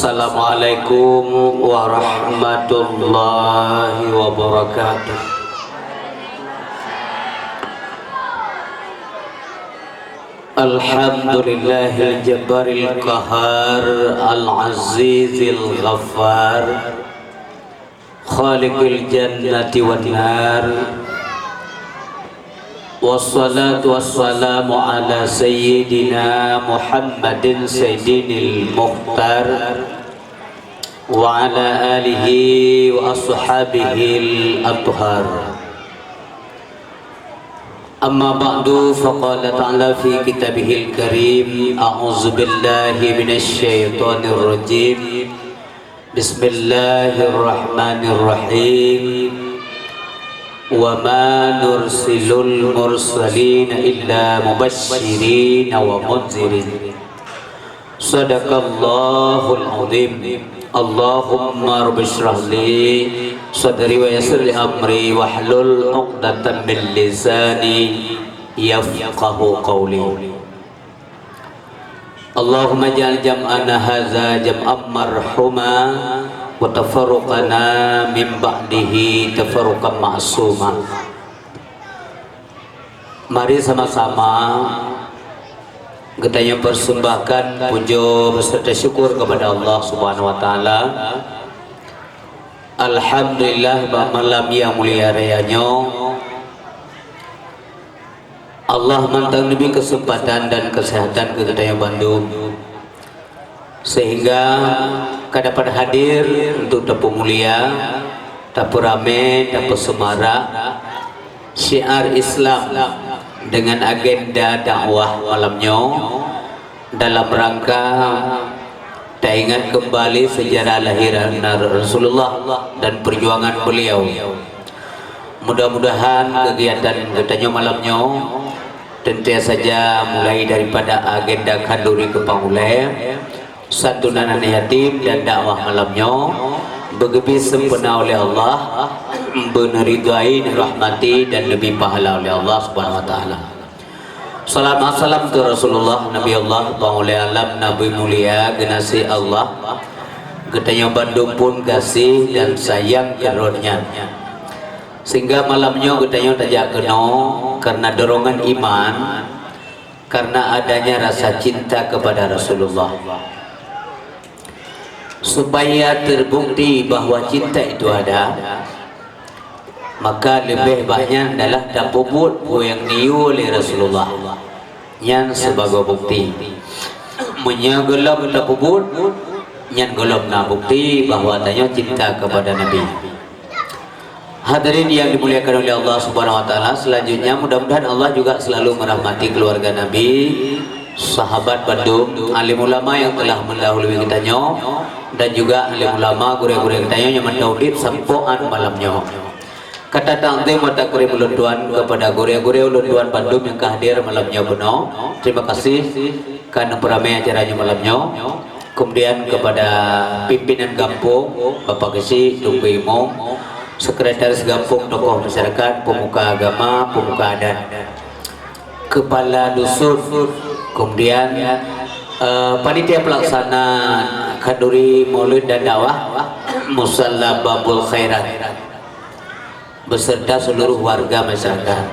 Assalamualaikum warahmatullahi wabarakatuh. Alhamdulillahil jabbaril qahar al-azizil ghaffar khaliqil jannati wan nar. Wassalatu wassalamu ala sayyidina Muhammadin sayyidinil mukhtar wa ala alihi wa ashabihil athhar. Amma ba'du, faqala ta'ala fi kitabihil karim, a'udzu billahi minasy syaithanir rajim. Bismillahirrahmanirrahim. Wa ma nursilul mursalin illa mubasysyirin wa munzirin. Sadaqallahul azim. Allahumma rabbi shrah li sadri wa yassir li amri wahlul 'uqdatam min lisani yafqahu qawli. Allahumma ja'al jam'ana hadza jam'an marhuma wa tafarruqana min ba'dihi tafarruqan ma'suma. Mari sama-sama kita persembahkan puja beserta syukur kepada Allah Subhanahu wa taala. Alhamdulillah, malam yang mulia rayanya Allah mantang lebih kesempatan dan kesehatan ke kita yang Bandung, sehingga kita dapat hadir untuk tapu mulia, tapu rame, tapu semarak syiar Islam dengan agenda dakwah malamnya dalam rangka ingat kembali sejarah lahiran Rasulullah dan perjuangan beliau. Mudah-mudahan kegiatan katanya malamnya tentu saja mulai daripada agenda kanduri ke pangulai, santunan anak yatim dan dakwah malamnya begitu sempurna oleh Allah, beneridai, rahmati dan lebih pahala oleh Allah Subhanahu wa taala. Salam assalam ke Rasulullah Nabi Allah pangulai alam Nabi mulia genasi Allah. Katanya Bandung pun kasih dan sayang karunia, sehingga malamnya katanya tajak kena karena dorongan iman, karena adanya rasa cinta kepada Rasulullah. Supaya terbukti bahwa cinta itu ada, maka lebih banyak adalah dapubut yang niu oleh Rasulullah yang sebagai bukti menyegelam dapubut yang gelam na bukti bahwa tanya cinta kepada Nabi. Hadirin yang dimuliakan oleh Allah Subhanahu wa taala, selanjutnya mudah-mudahan Allah juga selalu merahmati keluarga Nabi, sahabat Bandung, alim ulama yang telah mendahului kitanya, dan juga alim ulama guru-guru kitanya yang mendaudit sampoan malamnya. Kata tangting mata kurim ulun kepada guru-guru ulun Bandung yang hadir malamnya benar. Terima kasih karena peramai acaranya malamnya. Kemudian kepada pimpinan kampung Bapak Gesi, Tunggu Imam, sekretaris kampung, tokoh masyarakat, pemuka agama, pemuka adat, kepala dusun, kemudian panitia pelaksana kanduri maulid dan dakwah Musalla Babul Khairat beserta seluruh warga masyarakat,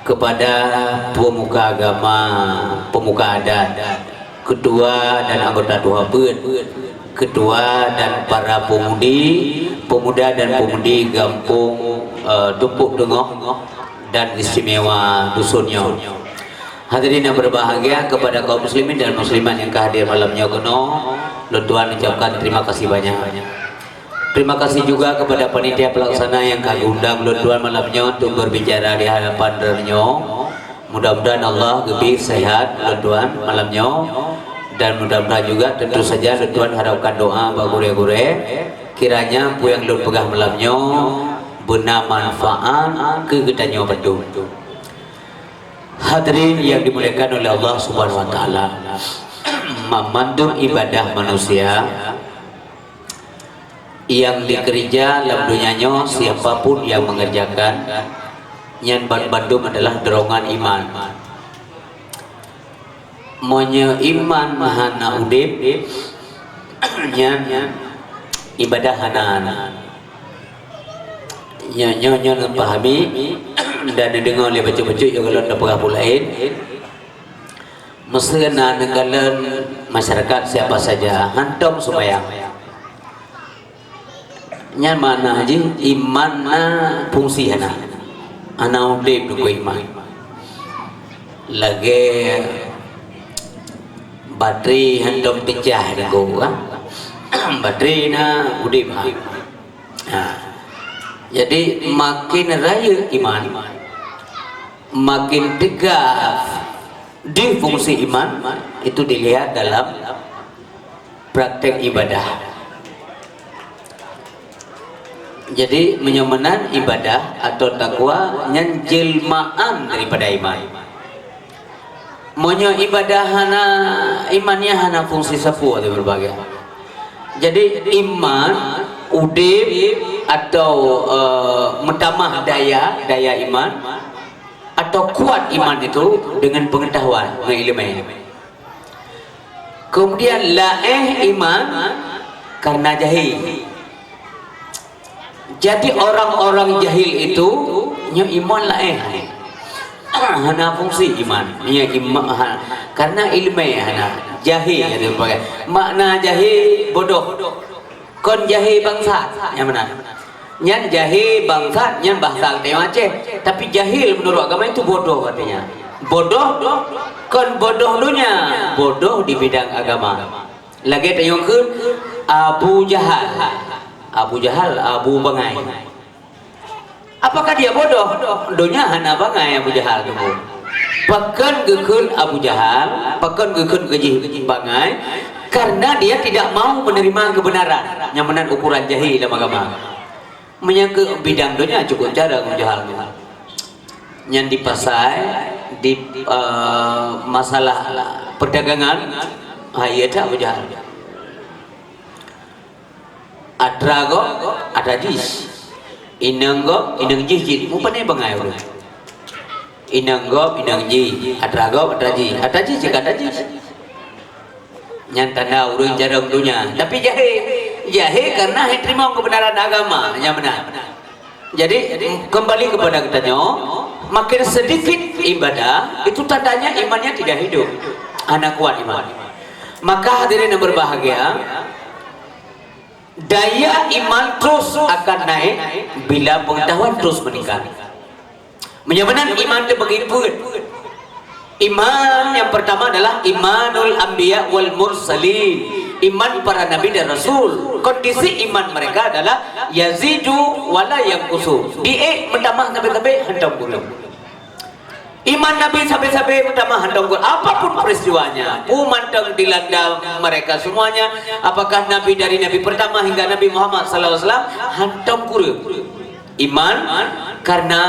kepada pemuka agama, pemuka adat, ketua dan anggota Tuhabun, ketua dan para pemuda dan pemudi kampung Tumpuk Tengah dan istimewa dusunnya. Hadirin yang berbahagia, kepada kaum muslimin dan muslimat yang hadir malamnya kuno, Tuan ucapkan terima kasih banyak. Terima kasih juga kepada panitia pelaksana yang kami undang Tuan malamnya untuk berbicara di hadapan dernya. Mudah-mudahan Allah lebih sehat Tuan malamnya, dan mudah-mudahan juga tentu saja Tuan harapkan doa bagi gure-gure kiranya apa yang pegang malamnya benar manfaat ke kitanya betul. Hadirin yang dimuliakan oleh Allah Subhanahu wa taala, memandu ibadah manusia yang dikerja dalam dunianya, siapapun yang mengerjakan yang Bandung adalah dorongan iman. Monya iman mahana udip nyan ibadah hanan nyonya pahami dan dengar oleh baca-baca yang kalau ada perkara lain mesena negara masyarakat siapa saja hantam sembahyang nyan mana haji iman na fungsi hana ana udip du iman lagi bateri hantam pecah go bateri na udip jadi makin raya iman makin tegak di fungsi iman itu dilihat dalam praktek ibadah. Jadi menyamanan ibadah atau takwa yang jelmaan daripada iman. Monya ibadah hana imannya hana fungsi sapu atau berbagai. Jadi iman udip atau menambah daya iman atau kuat iman itu dengan pengetahuan ilmu. Kemudian laeh iman karena jahil. Jadi orang-orang jahil itu nya iman laeh. Hana fungsi iman. Nya iman karena ilmu hana jahil itu pakai. Makna jahil bodoh. Kon jahil bangsa yang mana? Nyan jahil bangsa, nyan bahasa Taiwan Aceh. Tapi jahil menurut agama itu bodoh artinya. Bodoh, kon bodoh dunia, bodoh di bidang agama. Lagi tayong ke Abu Jahal, Abu Bangai. Apakah dia bodoh? Dunia hana bangai Abu Jahal tu. Pakan gekun Abu Jahal, pakan gekun gaji bangai, karena dia tidak mau menerima kebenaran. Yang menan ukuran jahil dalam agama. Menyangka bidang dunia cukup cara menjahal yang di pasar di masalah perdagangan iya tak menjahal adrago ada jis inang jis mupane bangai udah inang ji adrago ada jis jika ada jis yang tanda urung jarang dunia tapi jahil karena terima kebenaran agama yang benar. Jadi kembali kepada katanya makin sedikit ibadah itu tandanya imannya tidak hidup anak kuat iman. Maka hadirin yang berbahagia daya iman terus akan naik bila pengetahuan terus meningkat. Menyebabkan iman itu begitu. Iman yang pertama adalah imanul anbiya wal mursalin, iman para nabi dan rasul. Kondisi iman mereka adalah yazidu wala yanqusu. Dia menambah sampai hendak gula. Iman nabi sampai menambah hendak gula. Apapun peristiwanya, umantang dilanda mereka semuanya. Apakah nabi dari nabi pertama hingga Nabi Muhammad sallallahu alaihi wasallam hendak gula. Iman karena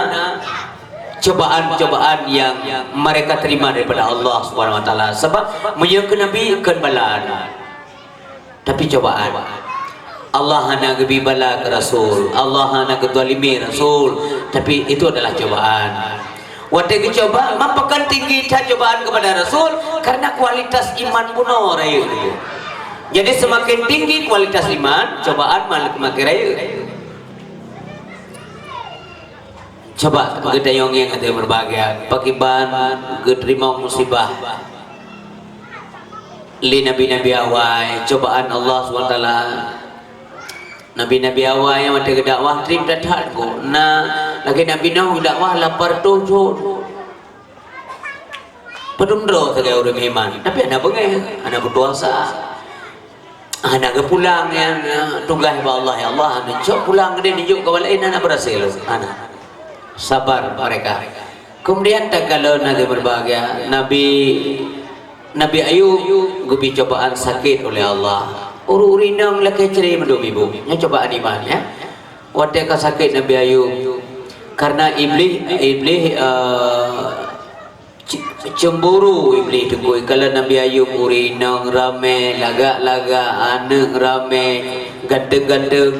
cobaan-cobaan yang mereka terima daripada Allah Subhanahu wa taala sebab menyangka nabi akan bala tapi cobaan Allah hana gebi bala ke rasul Allah hana kezalimi rasul tapi itu adalah cobaan waktu dicoba mampakan tinggi cobaan kepada rasul karena kualitas iman puno rayu jadi semakin tinggi kualitas iman cobaan makin rayu. Coba kita yang ada berbahagia pakiban terima musibah li nabi-nabi awal cobaan Allah SWT nabi-nabi awal yang ada dakwah terima datang ko na lagi nabi Nuh dakwah lapar tujuh pedundro sebagai orang iman tapi anak bengai anak berdosa anak pulang yang tugas Allah ya Allah anak pulang dia nunjuk ke lain anak berhasil anak sabar mereka. Kemudian tak kalau nanti berbahagia Nabi Ayub gubi cobaan sakit oleh Allah. Uru-urinang laki ceri mendum ibu. Nya cobaan iman ya. Waktu sakit Nabi Ayub karena iblis cemburu iblis dekui kalau Nabi Ayub urinang rame laga-laga anak rame ganteng-ganteng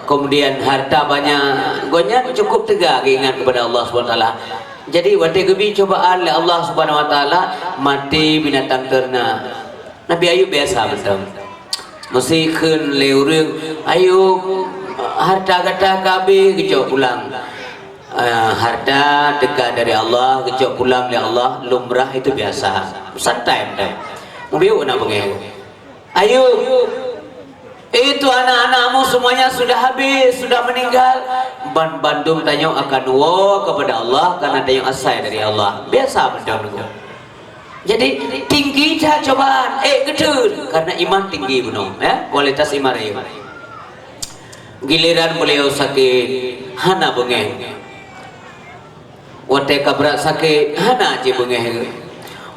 kemudian harta banyak gonya cukup tegak ingat kepada Allah SWT. Jadi waktu gebi cobaan oleh Allah Subhanahu wa taala mati binatang ternak Nabi Ayub biasa betul. Mesti kun leureung Ayub harta kata kabeh kejauh pulang. Harta dekat dari Allah kejauh pulang dari Allah lumrah itu biasa. Santai dah. Mobil nak bengeng. Ayub, itu anak-anakmu semuanya sudah habis, sudah meninggal. Bandung tanya akan kepada Allah karena ada yang asal dari Allah. Biasa betul. Jadi tinggi cah cobaan, gedun karena iman tinggi benar, ya kualitas iman Ayub. Giliran beliau sakit, hana bengeng. Wate kabrak sakit, hana je bengeng.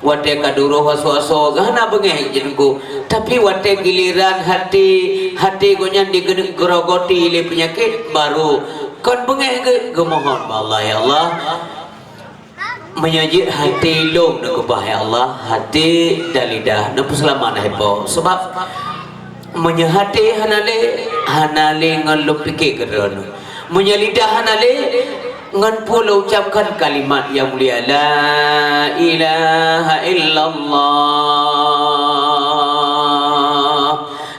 Wate kaduruh waso-waso, hana bengeng jenengku. Tapi wate giliran hati gonya digerogoti oleh penyakit baru kon bengeng gemohon Allah ya Allah. Menyajik hati long nak kubah ya Allah, hati dan lidah nak selamat hebo sebab menyahati hanale ngelup fikir keron menyalidah hanale ngan pula ucapkan kalimat yang mulia la ilaha illallah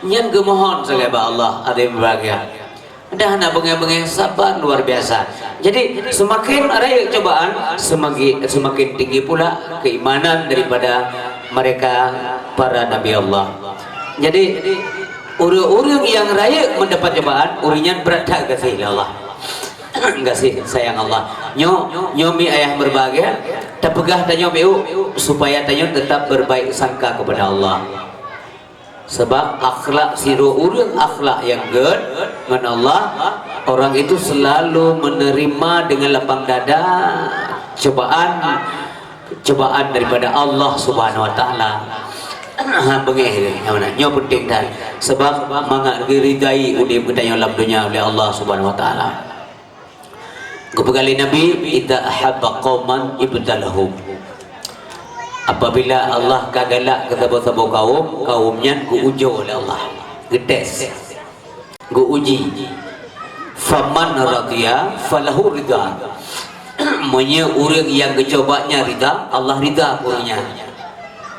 nyan gemohon segala Allah ada berbahagia dah nak bengeng-bengeng sabar luar biasa. Jadi semakin raya cobaan semakin tinggi pula keimanan daripada mereka para nabi Allah. Jadi orang-orang yang raya mendapat cobaan urinya berat tak kasih Allah. Kasih sayang Allah. Nyomi ayah berbahagia terpegah tanya supaya tanya tetap berbaik sangka kepada Allah. Sebab akhlak siru urang akhlak yang good dengan Allah, orang itu selalu menerima dengan lapang dada cobaan daripada Allah Subhanahu wa taala. Bengeh mana nyo penting dah sebab mangak diridai udip kita yang dalam dunia oleh Allah Subhanahu wa taala. Kepegali Nabi idza ahabba qauman ibtalahum. Apabila Allah kagalak ke sabu-sabu kaumnya uji oleh Allah, getes, uji. Faman radhiya falahu ridha. Monya orang yang kecobanya ridha, Allah ridha orangnya.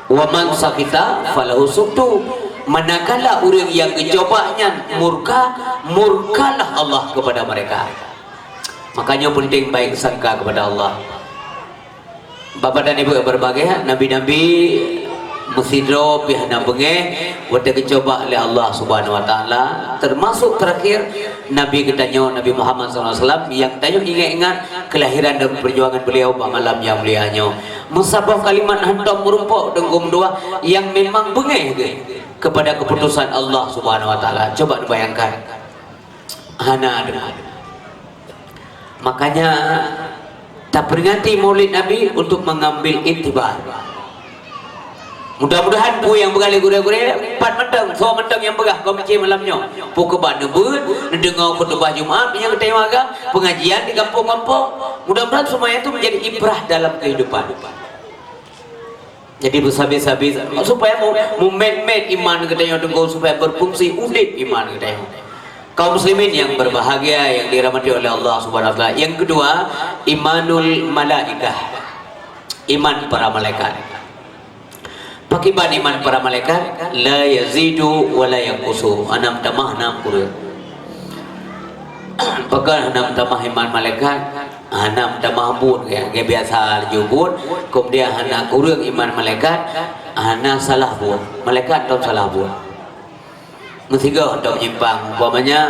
Wa man sakita falahu suktu. Manakala orang yang kecobanya murkalah Allah kepada mereka. Makanya penting baik sangka kepada Allah. Bapak dan Ibu berbahagia, Nabi-Nabi musidro pihana bengeh wate kecoba oleh Allah Subhanahu wa taala, termasuk terakhir Nabi ketanya Nabi Muhammad SAW yang tanya ingat-ingat kelahiran dan perjuangan beliau pada malam yang mulianya. Musabah kalimat hantam merumpok denggum doa yang memang bengeh kepada keputusan Allah Subhanahu wa taala. Coba dibayangkan. Hana ada. Makanya tak peringati maulid Nabi untuk mengambil intibar. Mudah-mudahan pu yang bergali gure-gure 4 mentang, 2 mentang yang berah komisi malamnya. Pu kebat nebut, dengar khutbah Jumaat yang ketemaga, pengajian di kampung-kampung. Mudah-mudahan semuanya itu menjadi ibrah dalam kehidupan. Jadi bersabi-sabi supaya mumet-met iman katanya tunggu supaya berfungsi udip iman katanya. Kaum muslimin yang berbahagia yang dirahmati oleh Allah Subhanahu wa taala. Yang kedua, imanul malaikah. Iman para malaikat. Pakiban iman para malaikat la yazidu wa la yanqusu. Anam tamah nam kurang. Pakai anam tamah iman malaikat, anam tamah bun ya, biasa jubun. Kemudian anak kurang iman malaikat, anak salah bun. Malaikat atau salah bun. Ketiga untuk menyimpang umpamanya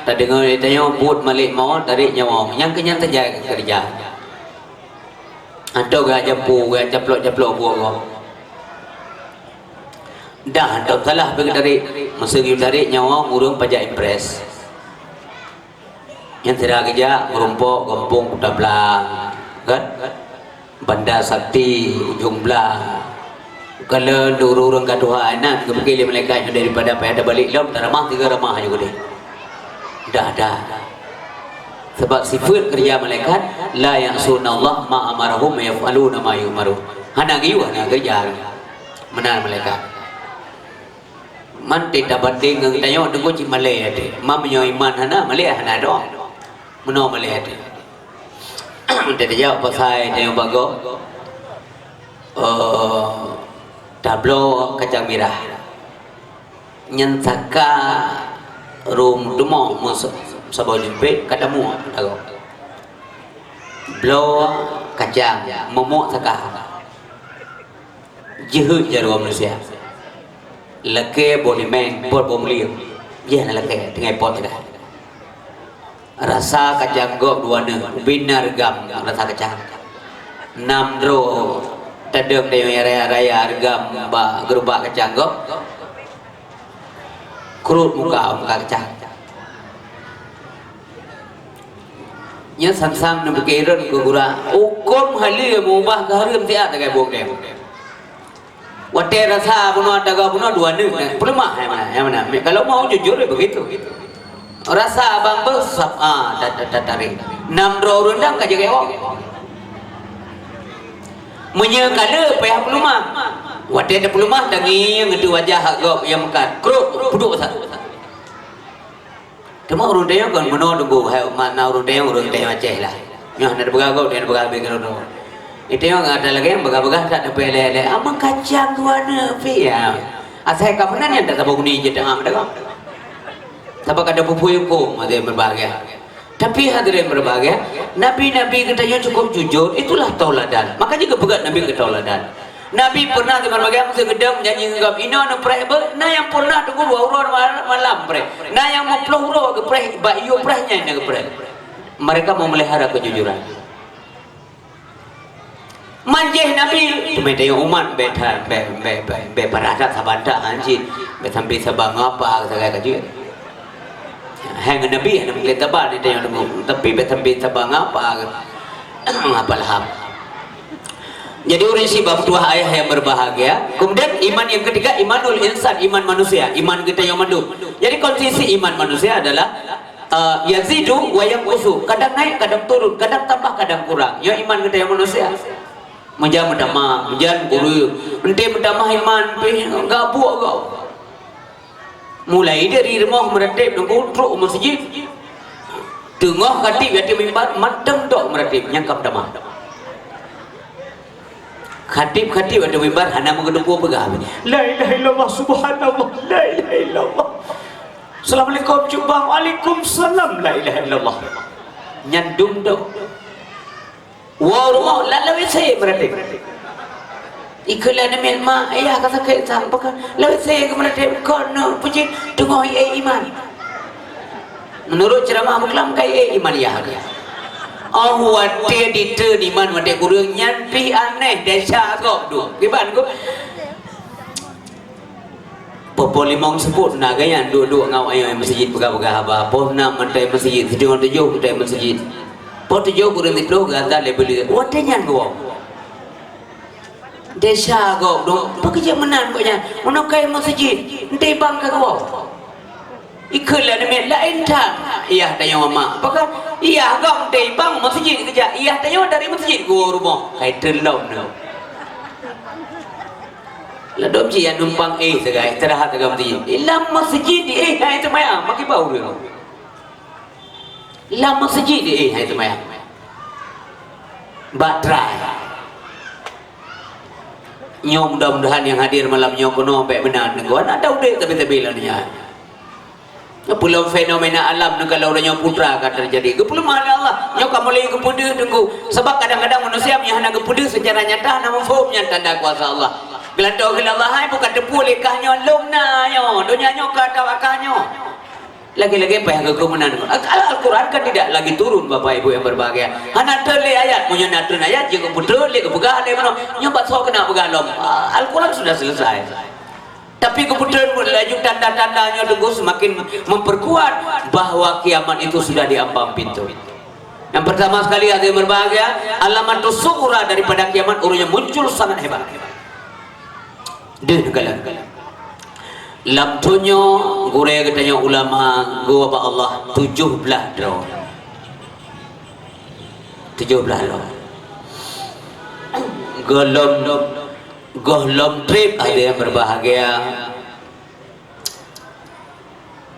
tak dengar dia tanya put malik maut tarik nyawa yang kenyang terjadi kerja atau gak jampu gak caplok-caplok buah dah tak salah pergi tarik masa pergi tarik nyawa ngurung pajak impres yang tidak kerja merumpok kampung Kuta Belang kan Bandar Sakti ujung belah. Kalau orang kaduha anak kepikir mereka daripada apa ada balik lom tak ramah 3 ramah juga deh. Dah. Sebab sifat kerja malaikat la ya'sunallah ma amarahum yaf'aluna ma yu'maru. Hana giu hana kerja. Menar malaikat. Man tidak banding ngang tayo tunggu ci malai ade. Ma menyo iman hana malai hana do. Meno malai ade. Tidak jawab pasai tayo bago. tablo kacang merah nyan saka rum demo mos sabau jumpe katamu tago blow kacang momok saka jehu jaru manusia leke bonimen pot bomliu ye na leke tengai pot dah rasa kacang gok dua ne binar gam rasa kacang nam dro tadem de raya gam ba gerubak kacang gok kurut muka kacang nya sang-sang na bekeran ko gura hukum hali mubah garim tiat kai bok dem wate rasa buno daga buno dua ne pelmah yang mana kalau mau jujur begitu rasa abang besap tarik nam dro rendang ka jege menyekala payah pelumah wate ada pelumah dangi ngedu wajah gop yang mekat kruk puduk sat temu urun tayang kan meno dugo hai mana urun tayang Aceh lah nyoh na begagau dan begal begal do itu yang ada lagi yang begal-begal tak ada pele amang kacang tuana pi ya asai kapanan yang tak tahu ni je tengah mereka sebab ada pupu hukum ada yang berbahagia tapi hadirin berbahagia nabi-nabi kita yang cukup jujur itulah tauladan maka juga pegat nabi ke tauladan nabi pernah di berbahagia mesti gedam nyanyi ngam ino na preh na yang pernah tunggu 2 urang malam preh na yang mau 10 urang ke preh bayu prehnya na ke preh mereka memelihara kejujuran manjeh nabi tumete yang umat betan be parada sabanta anjin be sampai sabang apa segala kaju hang nabi kita ba ni yang tapi be sampai sabang apa apalah jadi orang si bab dua ayah yang berbahagia kemudian iman yang ketiga imanul insan iman manusia iman kita yang mandu jadi kondisi iman manusia adalah yazidu wa yanqusu kadang naik kadang turun kadang tambah kadang kurang ya iman kita yang manusia menjam damah menjan guru ente berdamah iman pe gabuk kau mulai dari rumah meratib nunggu truk masjid tengah katib yati mimbar madam dok meratib nyangkap damah Khatib ada mimbar hana mengedepu pegah la ilaha illallah subhanallah la ilaha illallah assalamualaikum cubang waalaikumsalam la ilaha illallah nyandung dok wa rumah lalu saya berarti iklan min ma ayah kata ke sampaikan lalu saya berarti kono puji tengah iman menurut ceramah muklam kai iman ya wate di te di man wate kurang nyampi aneh desa kok tu kiban ko popo limong sebut naga yang duduk ngau ayo masjid pegah-pegah apa po nak mantai masjid sedang tujuh kita masjid po tujuh kurang diplo gata lebeli wate nyan ko desa kok tu pekerja menan koknya menokai masjid ente bang ka ko ikutlah demi lain tak iya tanya mama apakah iya gam dei bang masjid kerja iya tanya dari masjid gua rumah kai telom no la dom ji yang numpang segai istirahat ke masjid ilam masjid hai tu maya maki bau dia ilam masjid hai tu maya batrai nyom mudah-mudahan yang hadir malam nyom kono baik benar gua nak tahu dek tapi lah ni Pulau fenomena alam ni kalau orang putra akan terjadi. Kepulau mana Allah? Nyok kamu lagi kepuda tunggu. Sebab kadang-kadang manusia menyahana kepuda secara nyata namun fahumnya tanda kuasa Allah. Gelandau ke Allah hai bukan tepu lekahnya lumna yo. Dunia nyok kata wakahnya. Lagi-lagi apa yang kekemunan? Al-Quran kan tidak lagi turun Bapak Ibu yang berbahagia. Hana terle ayat, punya natun ayat jika putra le kebegah le mana? Nyobat so kena begalom. Al-Quran sudah selesai. Tapi kemudian laju tanda-tandanya tunggu semakin memperkuat bahwa kiamat itu sudah di ambang pintu. Yang pertama sekali hati berbahagia, alamat sughra daripada kiamat urutnya muncul sangat hebat. Dengkalan. Lamtunya gure katanya ulama gua ba Allah 17 draw. 17 draw. Gohlom trip ada yang berbahagia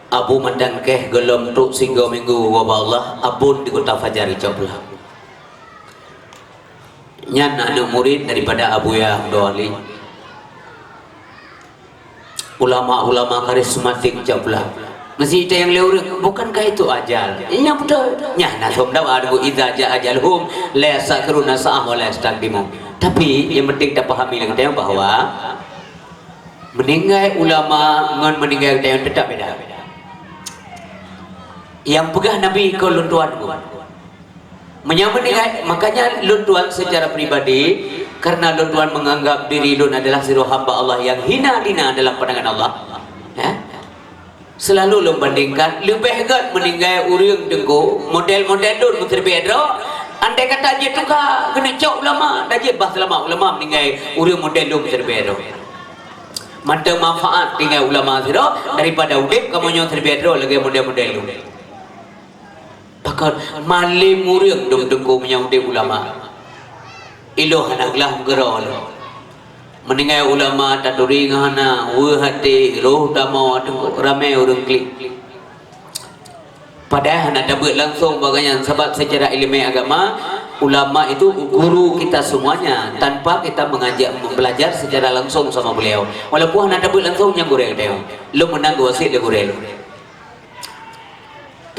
Abu mandan keh golom truk singgo minggu wabah Allah abun di kota Fajari Coplah nyan anak murid daripada Abu Yahya Abdul ulama-ulama karismatik jabla masih kita yang lewat bukankah itu ajal iya betul nya nasom dawa ada idza ja ajalhum la yasakruna sa'ah wa la yastaqdimu tapi yang penting kita pahami lagi tayang bahwa meninggal ulama dengan meninggal tayang tetap beda yang pegah Nabi ke luntuan menyambut makanya luntuan secara pribadi karena luntuan menganggap diri lun adalah siru hamba Allah yang hina dina dalam pandangan Allah ya? Selalu membandingkan lebih hebat meninggal urang dengku model-model lun menteri bedro andai kata dia tukar kena cok ulama dah je bahas ulama meninggal urang model lun menteri bedro mantap manfaat tinggal ulama zero daripada udip kamu nyon menteri bedro lagi model-model lun pakar malim murang dengku menyaudik ulama iloh hanaglah gerol meninggal ulama taduri ngana hati roh damo ramai orang klik padahal nak dapat langsung bagainya sebab secara ilmu agama ulama itu guru kita semuanya tanpa kita mengajak belajar secara langsung sama beliau walaupun nak dapat langsung yang gurel dia lu menang wasit dia gurel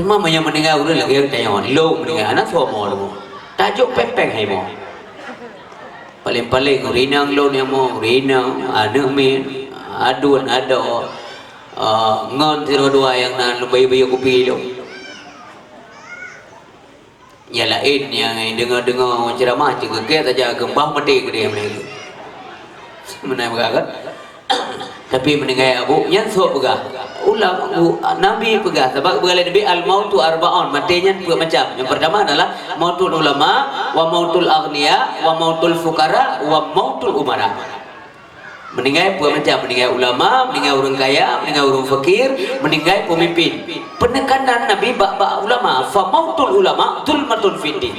cuma yang meninggal urang lagi tanya lo meninggal anak semua lu tajuk pepeng hai mo paling-paling rinang lo ni mo rinang ada min adun ada ngon tiro dua yang nan bayi-bayi kopi lo ya lain yang dengar-dengar ceramah juga ke saja gembah mati ke dia mereka mana beragak tapi meninggal abu yang so pegah ulama Nabi pegah sebab berkali Nabi al-mautu arba'un matinya dua macam yang pertama adalah mautul ulama wa mautul aghniya wa mautul fuqara wa mautul umara meninggal dua macam meninggal ulama meninggal orang kaya meninggal orang fakir meninggal pemimpin penekanan Nabi bab ulama fa mautul ulama zulmatun fiddin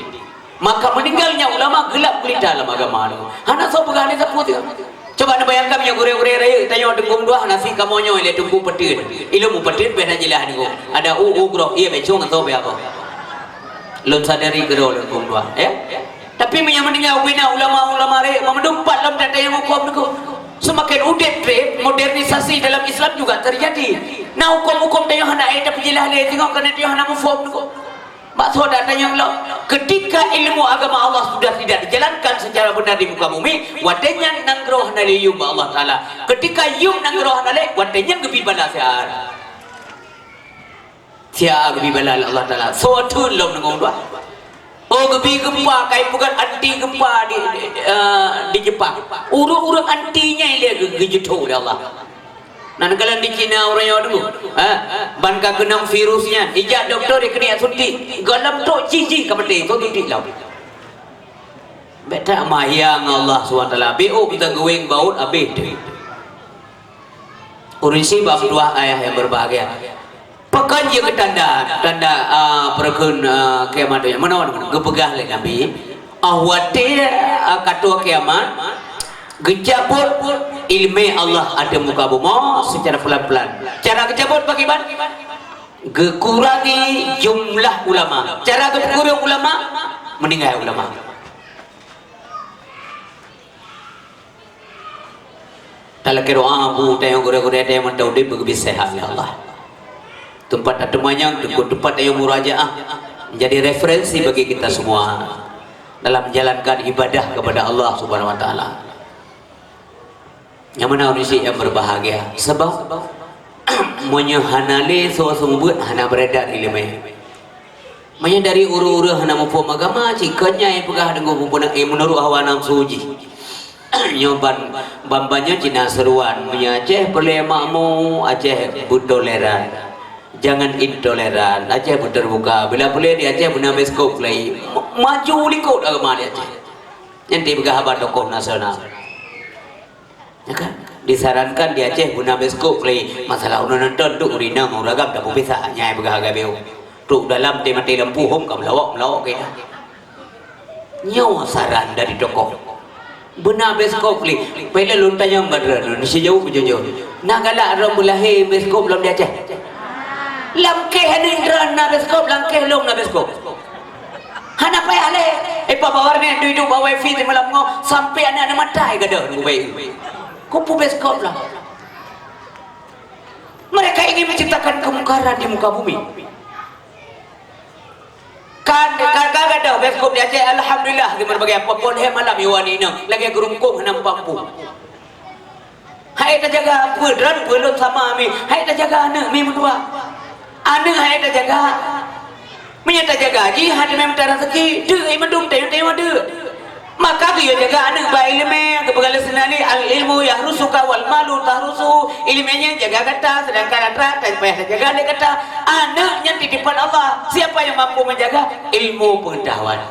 maka meninggalnya ulama gelap gulita dalam agama anak so pegah ni sebut coba anda bayangkan yang gure-gure raya tanya dengkung dua nasi kamonyo ile tunggu petir ilmu petir bena jelah niku ada groh iya becong atau be apa lon sadari gero dengkung dua ya tapi meninggal bina ulama-ulama raya memedumpat dalam data yang hukum niku semakin udet modernisasi dalam Islam juga terjadi nah hukum-hukum tanya hendak tapi jelah le tengok kena dia hendak mufham niku maksud datanya Allah ketika ilmu agama Allah sudah tidak dijalankan secara benar di muka bumi wadanya nanggroh dari yum Allah Ta'ala ketika yum nanggroh dari wadanya gebi bala siar gebi bala Allah Ta'ala suatu lom nangong dua oh gebi gempa kayak bukan anti gempa di Jepang urut-urut antinya dia gejutu oleh Allah nan kalian di Cina orang yang dulu ban ka kenang virusnya ijak doktor dia kena suntik galam tok cici kapate tu suntik lau beta mayang Allah SWT BO kita geweng baut habis urisi bab dua ayah yang berbahagia pekan je ke tanda perkun kiamat yang mana gepegah le Nabi ahwate katua kiamat gejabut ilmu Allah ada muka bumi secara pelan-pelan cara gejabut bagaimana kurangi jumlah ulama cara kurang ulama meninggal ulama kalau kira abu tayang gure-gure tayang mentau di begitu sehat ya Allah tempat temannya tempat yang murajaah menjadi referensi bagi kita semua dalam menjalankan ibadah kepada Allah Subhanahu wa taala. Yang mana urisi yang berbahagia sebab menyehanale suasembut hana beredar ilmu manya dari uru-uru hana mufhum agama cikanya yang pegah dengan mumpuna menurut hawa nafsu uji nyoban bambanya Cina seruan menyaceh boleh makmu Aceh butoleran jangan intoleran Aceh terbuka bila boleh di Aceh guna beskop lagi maju likut agama di Aceh nanti pegah habat tokoh nasional ya kan disarankan di Aceh guna beskop play masalah nonton tu urinang uragam tak bisa nyai berharga beu tu dalam mati lampu hom kam lawak kita nyawa saran dari tokoh benar beskop play pela lontar yang badran Indonesia jauh jauh nagala ram bulahe beskop lam di Aceh lamkeh hanindran na beskop lamkeh lom na beskop hana payah le pabawarnya duduk bawa wifi di malam ngau sampai anak matai gadah ngu baik kupu beskop lah Mereka ingin menciptakan kemungkaran di muka bumi. Kan kadang-kadang beskop dia cakap alhamdulillah di berbagai apa pun malam iwani nang lagi gerungkung nam pampu. Hai ta jaga apa dran belum sama mi. Hai ta jaga anak mi berdua. Anak hai ta jaga. Menyata jaga ji hadi mem ta rezeki de ai mandum teu de. Maka dia jaga anak ba ilmu kebegal senani al ilmu yahrusuka wal malu tahrusu. Ilmunya jaga kata sedangkan antara dan payah jaga dia kata anaknya titipan Allah. Siapa yang mampu menjaga ilmu pengetahuan?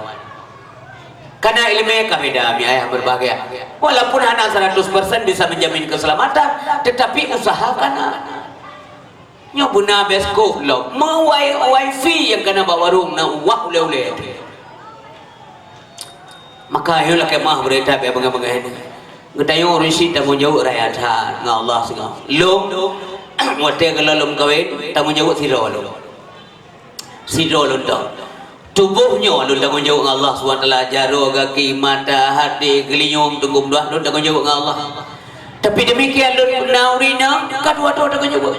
Karena ilmunya kami dah ayah berbahagia. Walaupun anak 100% bisa menjamin keselamatan, tetapi usahakan nyobuna besko lo mau wifi yang kena bawa warung na wah ule-ule. Maka ayolah kemah berita biar bangga-bangga ini. Ngetayo risi tamu jauh rakyat ha ngah Allah segala. Lom ngote kalau lom kawin tamu jauh siro lo. Siro lo dah. Tubuhnya lo tamu jauh ngah Allah SWT jaro kaki mata hati gelinyum tunggum doa lo tamu jauh ngah Allah. Tapi demikian lo naurina kadua-dua tamu jauh.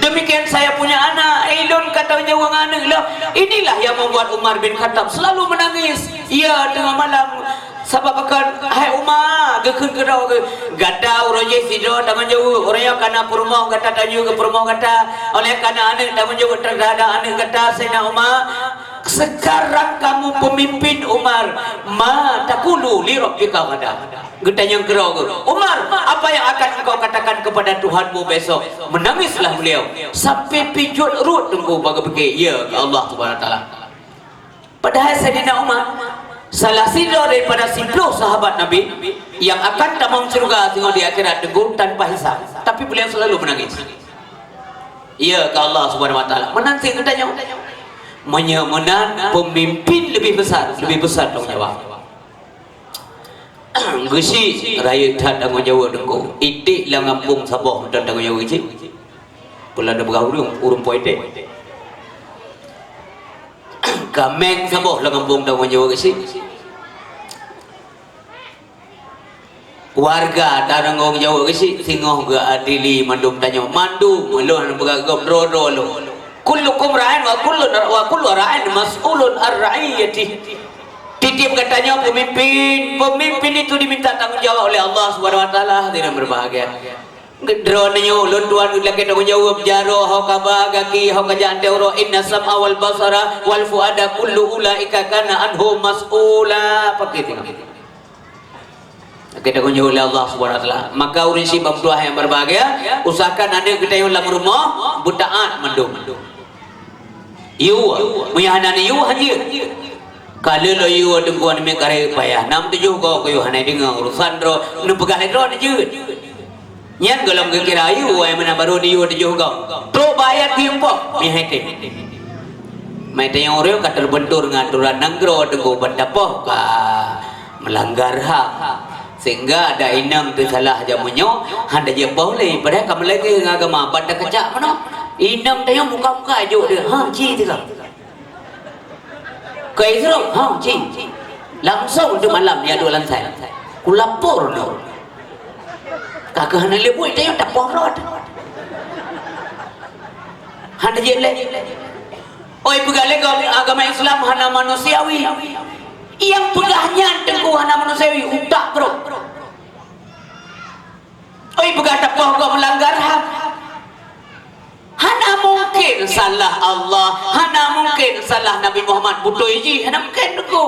Demikian saya punya anak, Ilun katanya wang anak lah. Inilah yang membuat Umar bin Khattab selalu menangis. Ya tengah malam. Sebab akan, hai Umar, gekun kerau ke gata uroje sido tangan jauh. Orang yang kena perumah kata tanya ke perumah kata. Oleh karena anak tangan jauh terhadap anak kata Sayyidina Umar. Sekarang kamu pemimpin Umar. Ma takulu li rabbika ghadan. Getanya kerau ke Umar, apa yang akan engkau katakan kepada Tuhanmu besok? Menangislah beliau sampai pijut rut tunggu bagi fikir ya ke Allah Subhanahu Wa Taala. Padahal Sayyidina Umar salah satu daripada 10 sahabat Nabi yang akan tamam surga tengok di akhirat tegur tanpa hisab, tapi beliau selalu menangis. Ya ke Allah Subhanahu Wa Taala. Menanti getanya menyemenan pemimpin lebih besar tanggung jawab. Gesi raya tak tanggung jawab dengku. Itik lah ngampung Sabah dan tanggung jawab isi. Pula ada bergaul urung poetik. Kameng Sabah lah ngampung tanggung jawab isi. Warga tak tanggung jawab isi. Singoh ke adili mandum tanya. Mandum melun bergagap rodo lo. Kullukum ra'in wa kullu ra'in mas'ulun ar-ra'iyati. Titip katanya pemimpin itu diminta tanggung jawab oleh Allah Subhanahu Wa Taala. Tidak berbahagia. Gedronnya ulun tuan lagi tanggung jawab jaro hau kaba gaki hau kajante uro inna sam'a wal basara wal fuada kullu ulaika kana anhu mas'ula. Pakai tengok. Kita tanggung jawab oleh Allah Subhanahu Wa Taala. Maka urisi bab-dua yang berbahagia, usahakan anda kita yang dalam rumah butaat mandum. Yu, muyahana yu haji. Kalau lo yu tengkuan me kare payah 6-7 kau yu hanai dengan urusan ro nu pegang ro ni je. Nyan golong ke kira yu ai mana baru di yu 7 kau. Tro bayar tiempo mi hete. Mai tanya orang kata bentur ngaturan nanggro tengku bendapah ka melanggar hak. Sehingga ada inam tu salah jamunya handa je boleh padahal kamu lagi agama pada kecak mana. Inam tanya muka-muka ajuk dia. Ha ci tu kau. Kau itu, langsung tu malam dia dua lantai. Ku lapor no. Kakak hana lebu itu yang tak porot. Hana je le. Oi pegale agama Islam hana manusiawi. Yang pegahnya tengku hana manusiawi utak bro. Oi pegah tak kau melanggar hak. Hana mungkin salah Allah, hana mungkin salah Nabi Muhammad butuh iji, hana mungkin tu.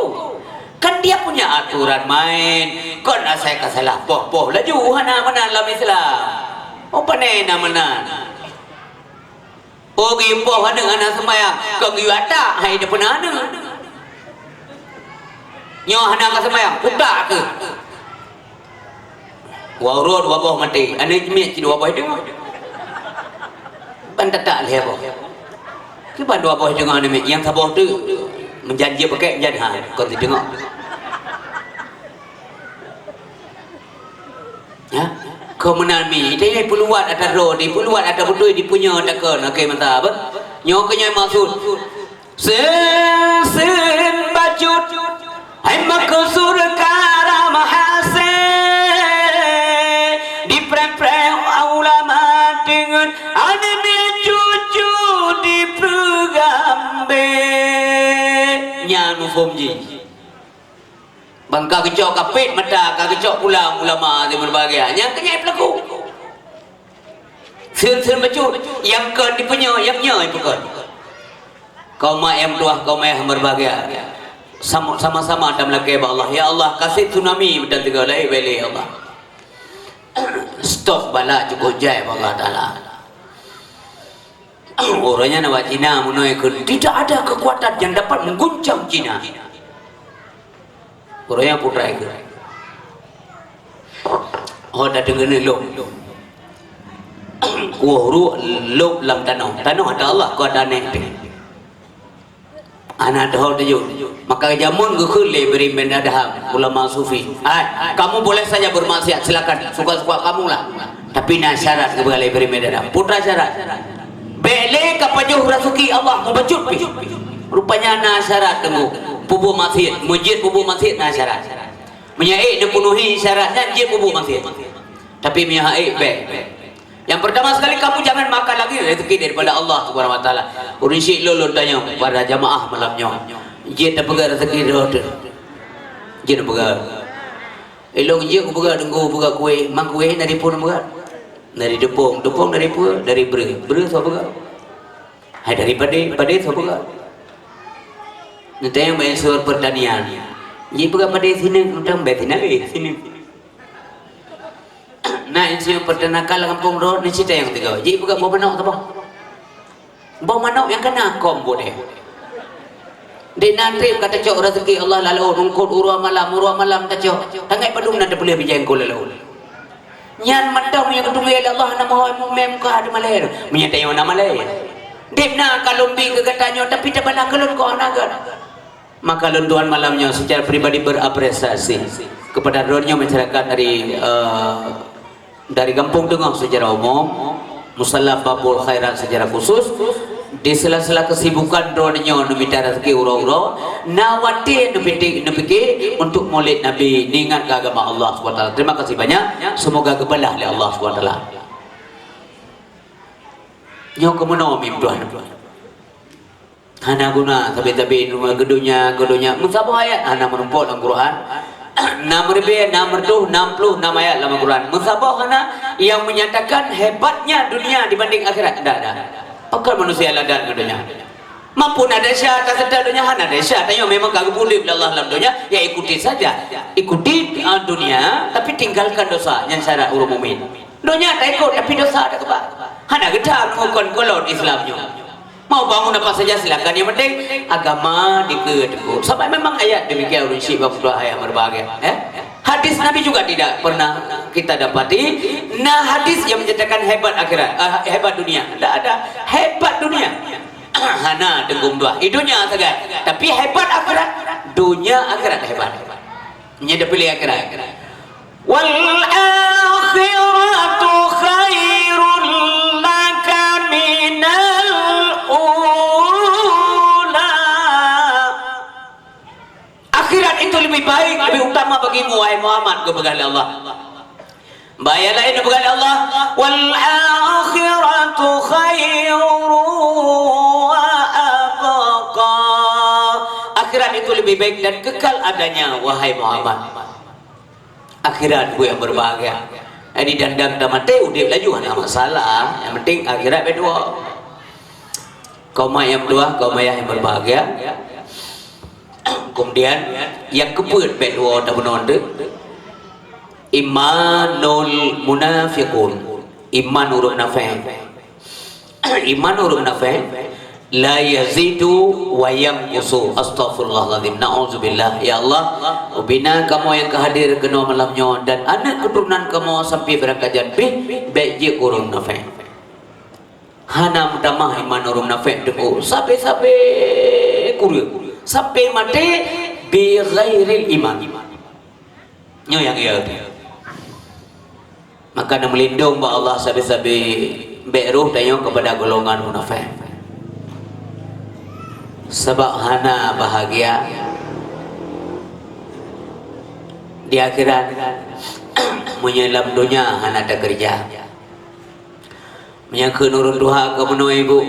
Kan dia punya aturan main. Kau nak saya kasalah poh laju hana mana dalam Islam. Oh panena mana? Oh gipoh hana hana sembahyang. Kau giu ada, hai dia pun hana. Nyo hana ka sembahyang, udak ke? Warud wabah mati. Ane jemik ciri wabah dengar. Pantat tak leh apa. Kita dua boh dengar ni yang sabah tu menjanji pakai janji ha kau tu dengar. Ya, kau menami dia puluhan ada roh di puluhan ada betul di punya ada ke nak ke mata apa? Nyo ke nyai maksud. Sen bacut hai maksud karam hasan di pre ulama dengan anime mufum ji. Bangka kecok kapit mata, kecok pulang ulama di berbagai. Yang kenyai pelaku. Sir bacut yang kan dipunya, yang nyai pekon. Kau ma yang tuah, kau ma yang berbagai. Sama-sama dalam lagi Allah. Ya Allah, kasih tsunami dan tiga lai beli Allah. Stop bala cukup jaya Allah Ta'ala. Orangnya nawak Cina menaikkan, tidak ada kekuatan yang dapat mengguncang Cina. Orangnya putra itu. Oh, dah dengar ni lok. Kuahru lok lam tanah. Tanah ada Allah, kau ada ni. Anak dah tujuh. Maka jamun ke khulli beri menadaham ulama sufi. Kamu boleh saja bermaksiat, silakan. Suka-suka kamu lah. Tapi nak syarat kembali beri menadaham. Putra syarat. Bele kapajuh rasuki Allah membacut pi. Rupanya na syarat tunggu. Pubu masjid, masjid pubu masjid na syarat. Menyai dipenuhi syaratnya je pubu masjid. Tapi menyai be. Yang pertama sekali kamu jangan makan lagi rezeki daripada Allah Subhanahu wa taala. Urisi lulun tanya pada jamaah malamnya. Je dah pegang rezeki dia. Je dah pegang. Elok je aku pegang tunggu pegang kuih, mang kuih dari pun pegang. Dari depung dari pua, dari bera so pegang. Hai dari pade so pegang. Nanti yang main suar pertanian. Ye pegang pade sini, utang bet sini. Nah, insinyur peternakan Kampung Road ni cerita yang tiga. Ye pegang bawa manok apa? Bawa manok yang kena kom boleh. Di nanti kata cok rezeki Allah lalu nungkut urua malam tak cok. Tangai padung nanti boleh bijang ko lalu. Nyan matang yang ketemu ya Allah nama mau memka ada malai menyata yang nama malai dipna kalau bi kegatanya tapi tak bala kalau kau anagan maka lunduan malamnya secara pribadi berapresiasi kepada rohnya masyarakat dari Kampung Tengah secara umum musalla babul khairat secara khusus di sela-sela kesibukan rohnya numita rezeki uro-uro nawati nupiki untuk maulid Nabi ningat ke agama Allah SWT. Terima kasih banyak, semoga kebelah oleh Allah SWT. Nyo kemono mim Tuhan. Hana guna tabi-tabi rumah gedunya musabah ayat hana menumpuk dalam Quran. 60 ayat dalam Quran. Musabah hana yang menyatakan hebatnya dunia dibanding akhirat. Tidak. Pakar manusia ladan dunia. Mampu ada syarat sedar dunia hana ada syarat. Tanya memang kagak boleh bila Allah dalam dunia ya ikuti saja. Ikuti dunia tapi tinggalkan dosa yang syarat urut mukmin. Dunia tak ikut tapi dosa ada kebak. Hana gedang mukon kolot Islamnya. Mau bangun apa saja silakan. Yang penting agama diketekut. Sampai memang ayat demikian urut syik bab ayat berbahagia. Hadis Nabi juga tidak pernah kita dapati. Nah hadis yang menyatakan hebat akhirat, hebat dunia. Tidak ada hebat dunia. Hana dengung dua. Dunia saja. Tapi hebat akhirat. Dunia akhirat hebat. Ini dia pilih akhirat. Wal akhiratu khairun laka minal ula. Akhirat itu lebih baik, lebih utama bagimu wahai Muhammad kepada Allah. Bayar lain kepada Allah. Wal akhiratu khairu wa abqa. Akhirat itu lebih baik dan kekal adanya wahai Muhammad. Akhirat gue yang berbahagia. Ini dandang dah mati udip laju ada masalah. Yang penting akhirat berdua. Kaum yang berdua, kaum yang berbahagia. Kemudian yang keput berdua tak benar tu. Imanul munafiqun. Iman urut nafai. Iman urut nafai la yazidu wa yanqusu. Astaghfirullahalazim. Nauzubillah. Ya Allah, bina kamu yang kehadir kena malamnya dan anak keturunan kamu sampai berangkat baik je urut nafai. Hana mutamah iman urut nafai deku sampai kurir. Sampai mati bi ghairil iman. Nyo yang ia tu. Maka nak melindung ba Allah sabi-sabi beruh tayong kepada golongan munafik. Sebab hana bahagia di akhirat menyelam dunia hana ada kerja. Menyangka nurun duha ke menua ibu.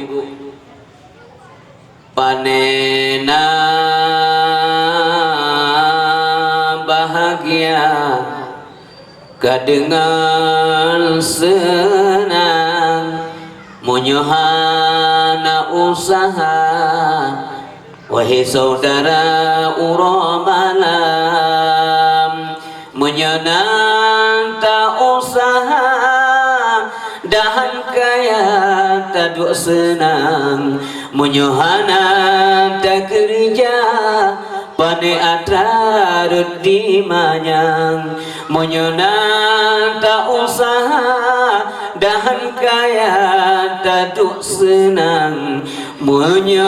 Panena Kadengan senang munyohana usaha, wahai saudara uramalam, menyenang tak usaha dahan kaya tak senang, menyohana tak kerja pada atrar di manyang, menyenang tak usaha dahan kaya tak senang, menyohana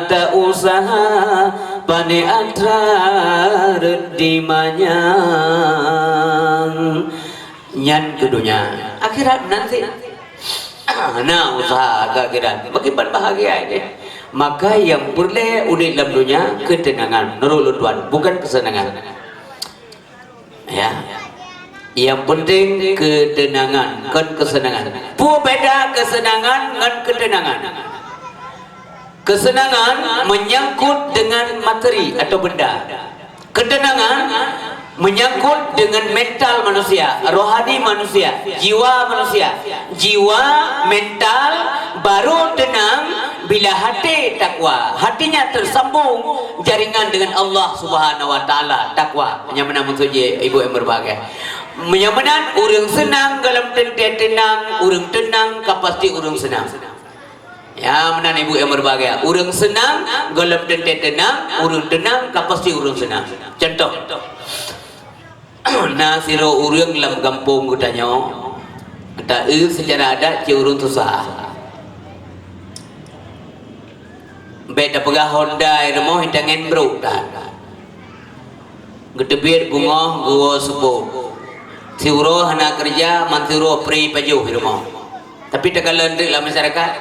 tak usaha pada atrar di manyang. Nyan kedunya akhirat nanti. Nah usaha ke akhirat bagaimana bahagia ini. Maka yang boleh unik dalam dunia ketenangan, nurul tuan, bukan kesenangan. Ya, yang penting ketenangan, bukan kesenangan. Beda kesenangan dengan ketenangan. Kesenangan menyangkut dengan materi atau benda. Ketenangan menyangkut dengan mental manusia, rohani manusia, jiwa manusia. Jiwa, mental baru tenang bila hati takwa, hatinya tersambung jaringan dengan Allah Subhanahu wa taala, takwa. Yang mana maksudnya ibu yang berbahagia. Menyamanan orang senang dalam tenang, orang tenang pasti orang senang. Ya mana ibu yang berbahagia. Orang senang dalam tenang, orang tenang pasti orang senang. Contoh. Nah siro orang dalam kampung kutanya, kata secara adat ci urang susah. Beda pegah Honda rumah hidangan bro dah. Gedebit bunga gua subuh. Si uro hana kerja mantiro pri pajuh rumah. Tapi tagalan di dalam masyarakat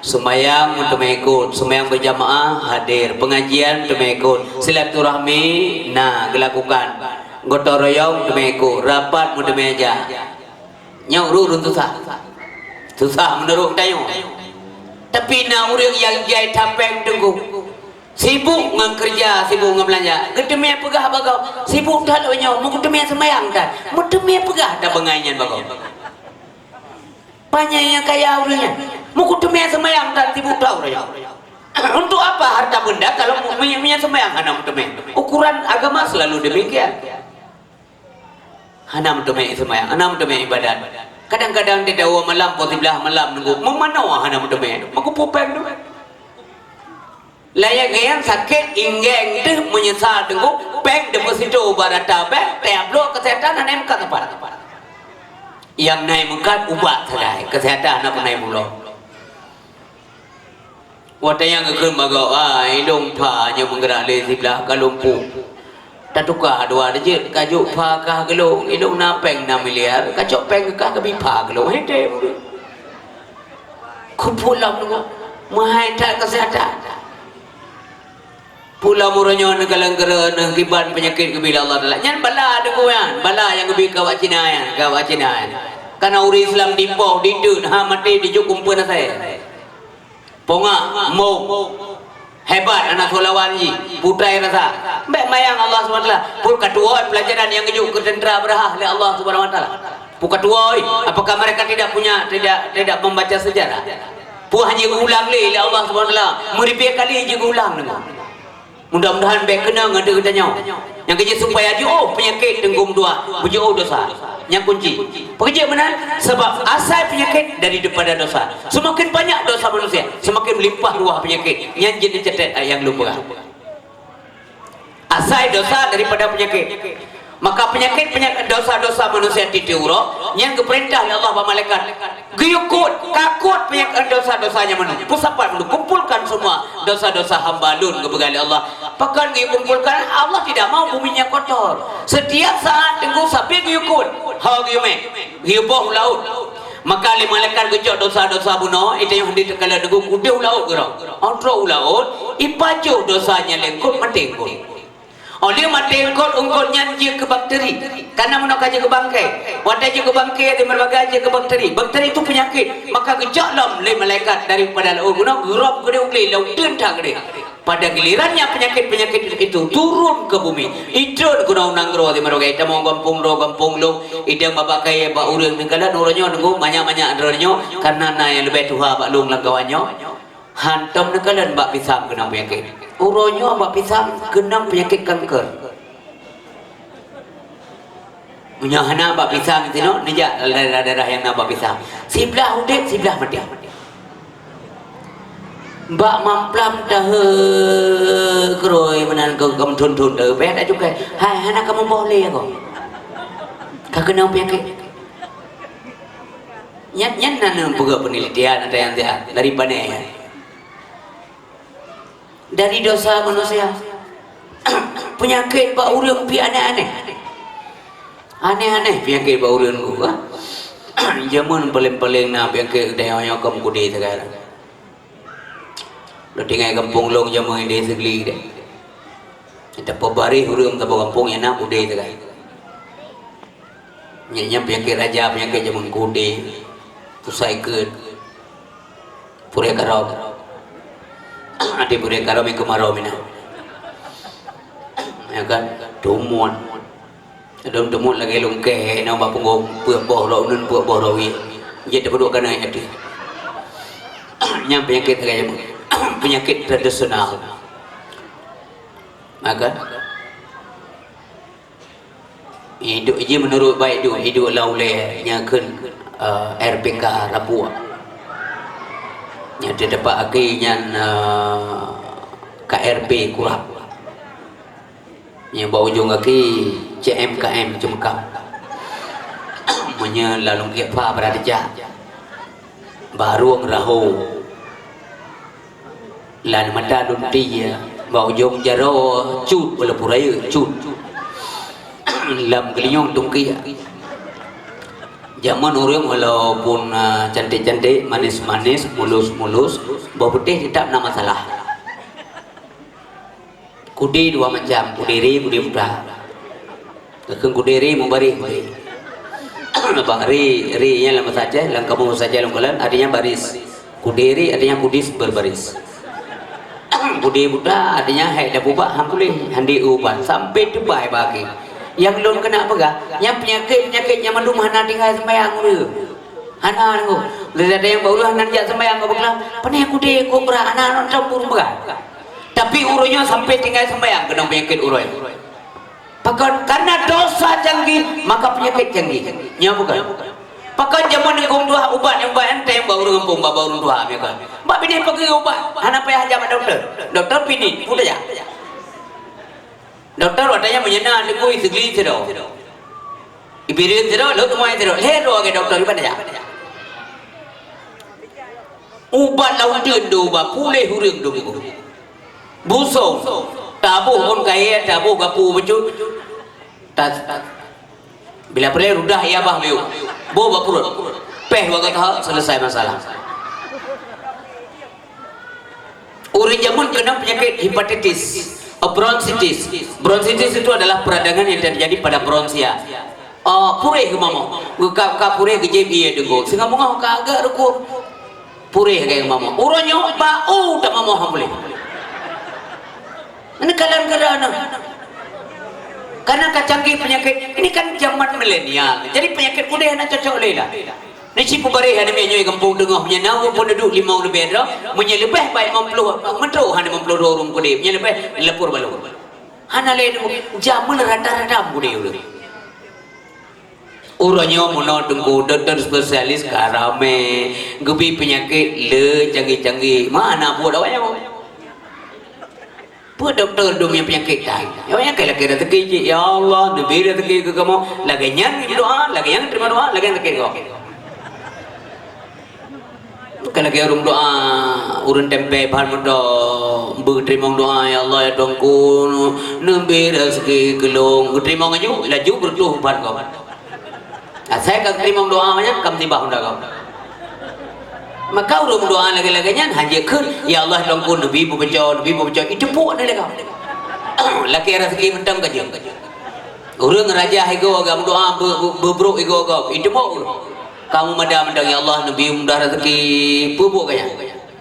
semayang untuk mengikut, semayang berjamaah hadir, pengajian untuk mengikut, silaturahmi nah dilakukan, gotong royong untuk mengikut, rapat untuk meja. Nyau urun susah. Susah menurut tayo. Tapi nak orang yang jai tapeng tunggu sibuk dengan kerja, sibuk dengan belanja. Kedemi pegah bagau, sibuk dah lo nyau, mau kedemi semayang dah, mau kedemi pegah dah benganyan bagau. Banyak yang kaya orangnya, mau kedemi semayang dah, sibuk dah orangnya. Untuk apa harta benda kalau punya semayang hana kedemi? Ukuran agama selalu demikian. Hana kedemi semayang, hana kedemi ibadat. Kadang-kadang dia dawa malam, posiblah malam nunggu. Memanawa hana mendeme. Aku pupeng tu. Layak yang sakit inggeng tu menyesal tunggu. Peng deposito barata peng. Tablo kesehatan hana emkat apa? Yang naik mengkat ubat saja. Kesehatan apa naik mula. Wata yang kekun bagau ilung pa nya menggerak le sebelah kalumpu. Tak tukar dua dejit kajuk pa kah gelung ilung napeng 6 miliar kacok peng kah ke bipa gelung hede kumpulam nunggu mahai tak kesehatan pula muranya negalang kera nangkiban penyakit kebila Allah Ta'ala nyan bala denguan bala yang kebi kawak Cina yan karena uri Islam dipoh didun ha mati dijuk kumpul saya ponga mau hebat anak solawan ji putai rasa baik mayang Allah SWT pun kedua pelajaran yang kejuk ketentera berah oleh Allah SWT pun kedua apakah mereka tidak membaca sejarah pun hanya ulang oleh Allah SWT meripik kali je ulang mudah-mudahan baik kena ada katanya yang kerja supaya dia penyakit tenggung dua puji dosa yang kunci pekerja mana sebab asal penyakit dari daripada dosa semakin banyak dosa manusia semakin melimpah ruah penyakit yang jenis cetek yang lupa asal dosa daripada penyakit maka penyakit dosa-dosa manusia ditiuruk yang keperintah oleh Allah malaikat giyukut kakut penyakit dosa-dosanya manusia pusapan kumpulkan semua dosa-dosa hamba lun kebegali Allah pakan dikumpulkan Allah tidak mau buminya kotor setiap saat tunggu sampai giyukut ha giyume giyupoh laut maka lima malaikat gejok dosa-dosa bunuh itu yang ditekala dengung kudu laut gerang antro laut ipajuh dosanya lengkut mati kut oleh mati kut ungkut nyanji ke bakteri karena menok aja ke bangkai wadah aja ke bangkai di berbagai aja ke bakteri itu penyakit maka gejok lam lima malaikat daripada laut bunuh geram gede ugli laut tentang gede pada gilirannya penyakit-penyakit itu turun ke bumi. Idun kuna unang gro di maroga ita mo gampung lo idang babakai ba urang negala nuronyo nunggu banyak-banyak andronyo karena na yang lebih tuha ba lung langgawanyo hantam nekalan ba pisang kena penyakit. Uronyo ba pisang kena penyakit kanker. Menyahana ba pisang itu no nija daerah yang na ba pisang. Sebelah udek sebelah mati. Mbak mamplam dah keroi menan ke thun bet ada juga. Hai anak kamu boleh aku. Kau kena penyakit. Nyan nan pegak penelitian ada yang dari mana ya? Dari dosa manusia. Penyakit pak urang pi aneh-aneh. Aneh-aneh penyakit pak urang gua. Zaman paling-paling na penyakit daya kamu kudi sekarang. Lo tinggal kampung long zaman ini segeli deh. Kita pebari hurung tahu kampung yang nak kudi sekarang. Nyanya penyakit raja penyakit zaman kudi. Pusai ke pura karau. Ada pura karau mi kemarau mina. Ya kan, tumuan. Tumuan lagi lungke, nama punggung puak boh rau nun puak boh rawi. Jadi berdua kena jadi. Nyam penyakit kayak penyakit tradisional. Maka hidup je menurut baik hidup lauleh nyakeun RPK Rapua. Nya dapat akhirnya KRP kurang. Nya bau ujung kaki CMKM Cemkam. Menya lalung kepa berada baru ngerahu lan mata dunti ya bau ujung jaro cut bola puraya cut lam kelinyong tungki. Zaman orang walaupun cantik-cantik, manis-manis, mulus-mulus, bau putih tidak ada masalah. Kudi dua macam, kudiri, kudi muda. Kekeng kudiri memberi. Bang ri nya lama saja, lang kamu saja longgalan, adanya baris. Kudiri adanya kudis berbaris. Kudi muda adanya hai dah bubak hampulih handi uban sampai debai bagi. Yang belum kena apa gak? Yang penyakit yang mandum hana tinggal sembahyang dulu. Hana tu. Ada yang baru hana dia sembahyang kau bilang, "Panai aku deh kau berak hana campur berak." Tapi urunya sampai tinggal sembahyang kena penyakit uroy. Pakai karena dosa canggih maka penyakit canggih. Nya bukan. Pakai zaman ngomong dua ubat yang ente yang baru ngempung baru dua ya kan. Mbak bini pergi ubat. Hana payah jam doktor. Doktor pini, udah ya. Doktor katanya menyena ada koi segeli sedau. Ipirin sedau, lo semua sedau. Hero ke doktor ibadah ya. Ubat lawan dendu ba pulih hurung dulu. Busung, tabuh pun kaya tabuh gapu becu. Bila perlu rudah ya bah biu. Bo bapurut. Peh wagat selesai masalah. Orang zaman kena penyakit hepatitis. Bronchitis. Bronchitis itu adalah peradangan yang terjadi pada bronsia. Purih ke mama. Ka purih ke JB dengo. Singa mungah ka agak ruku. Purih kayak mama. Uronyo bau tak mama boleh. Ini kalian kerana. Karena canggih penyakit ini kan zaman milenial. Jadi penyakit muda yang cocok lelah. Nasi pemberi hanya menyoy kampung dengah menyenau penduduk 5 lebih dah menyelebih baik 50 metro hanya 52 orang kudip menyelebih lepur balu hanya lain jamun rata-rata kudip dulu uranya mono tunggu dokter spesialis karame gebi penyakit le canggih-canggih mana buat awaknya buat dokter dunia penyakit dah yang kira-kira rezeki ya Allah nabi rezeki ke kamu lagi yang doa lagi yang terima doa lagi yang rezeki kau. Kalau kita orang doa, urun tempe bahan muda, berterima doa ya Allah ya Tuhanku, nabi rezeki gelong, berterima ngaju, laju bertuh bahan kau. Saya kalau terima doa banyak, kamu tiba hendak kau. Maka urun doa lagi-laginya hanya kan, ya Allah Tuhanku nabi berbaca, itu pun ada kau. Laki rezeki mentang kaju. Urun raja ego agam doa berbruk ego kau, itu pun. Kamu mendang ya Allah nabi mudah rezeki pupuk kaya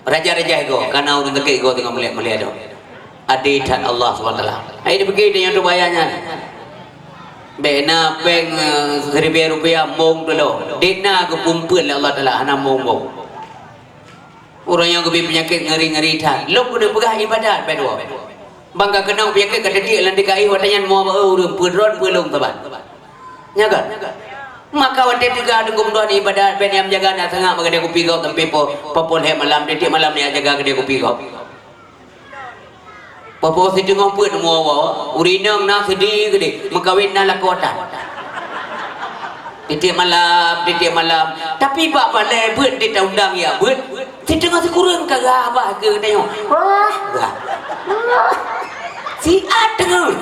raja-raja ego karena orang rezeki ego tengah melihat dong aditan Allah SWT. Ini begitu yang tu bayarnya. Bena peng Rupiah mong dulu. Dina ke pumpun Allah Taala hana mong. Orang yang kebi penyakit ngeri-ngeri tan. Lok udah pegah ibadat bedua. Bangga kenang penyakit kata dia lan dikai watanyan mau urang pedron pelong taban. Nyaga. Maka wate tiga ada gum doan ibadat ben yang jaga na tengah magade kopi gau tempe popol he malam dia malam ni jaga gede kopi gau. Popo si tengah pun mau urinang na sedih gede mengkawin na lakotan. Titik malam. Tapi pak balai buat dia undang ya buat. Si tengah si kurang kagak apa ke tengok. Wah. Si tengah.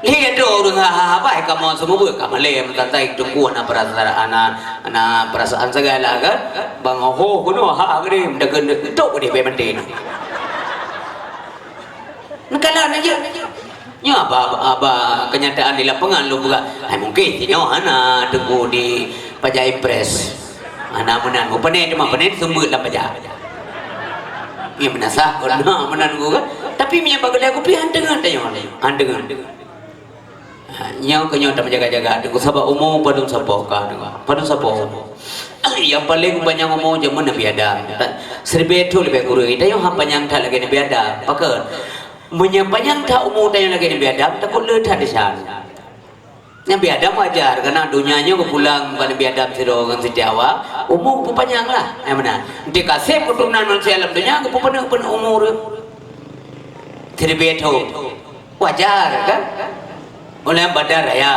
Lihat tu orang apa kamu semua buat kamu leh mentai tungguan ana perasaan segala kan. Bang ho kuno gede mendagan itu gede bemantin. Nekalan aja. Ya apa kenyataan di lapangan lu buka. Mungkin tinyo ana tunggu di pajak impres. Ana menan go panen cuma panen sembut lah pajak. Ya menasah kena menan go kan. Tapi punya bagai aku pi handengan tanyo. Handengan. Nyau kenyo tak menjaga-jaga tunggu sabak umum padung sapo ka padung sapo. Yang paling banyak ngomong zaman Nabi Adam. Serbe tu lebih guru kita yang panjang tak lagi Nabi Adam. Pakai menyampanjang tak umur tanya lagi Nabi Adam takut letak di sana. Nabi Adam wajar karena dunianya pulang pada Nabi Adam sirogan setiawa umur pun panjang lah. Mana? Dia kasih keturunan manusia dalam dunia ke pun umur. Tidak betul. Wajar kan? Oleh badar raya.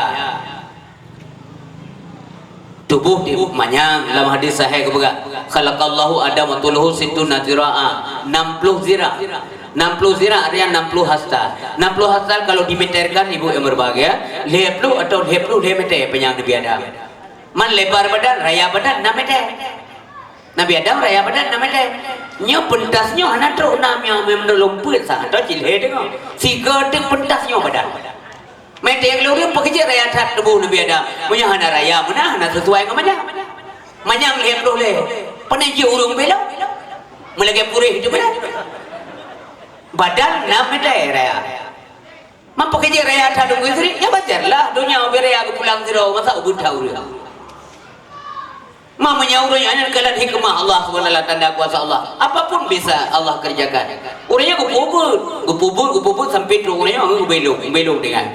Tubuh manyang dalam hadis sahih kebaga. Khalaqallahu Adam wa tuluhu sittuna zira'a 60 zira'. 60 zira' artinya 60 hasta. 60 hasta kalau dimeterkan ibu yang berbahagia, 50 atau 20 meter penyang Nabi Adam. Man lebar badan, raya badan 6 meter. Nabi Adam raya badan 6 meter. Nya pentasnya hana truk namnya menolomput sangat tu cilhe tengok. Siga teng pentasnya badan. Meter yang keluar pekerja raya tat tubuh Nabi Adam. Punya hana raya mana hana sesuai dengan mana. Manyang 50 le. Peneji urung belok. Melagi purih itu benar. Badan 6 meter raya. Mampu kerja raya tak tunggu isteri, ya bacarlah. Dunia beraya aku pulang zero, masa ubud tahu dia. Mamanya urutnya kalan hikmah Allah SWT tanda kuasa Allah. Apapun bisa Allah kerjakan. Urutnya gupubur sampai tu urutnya aku belok dengan.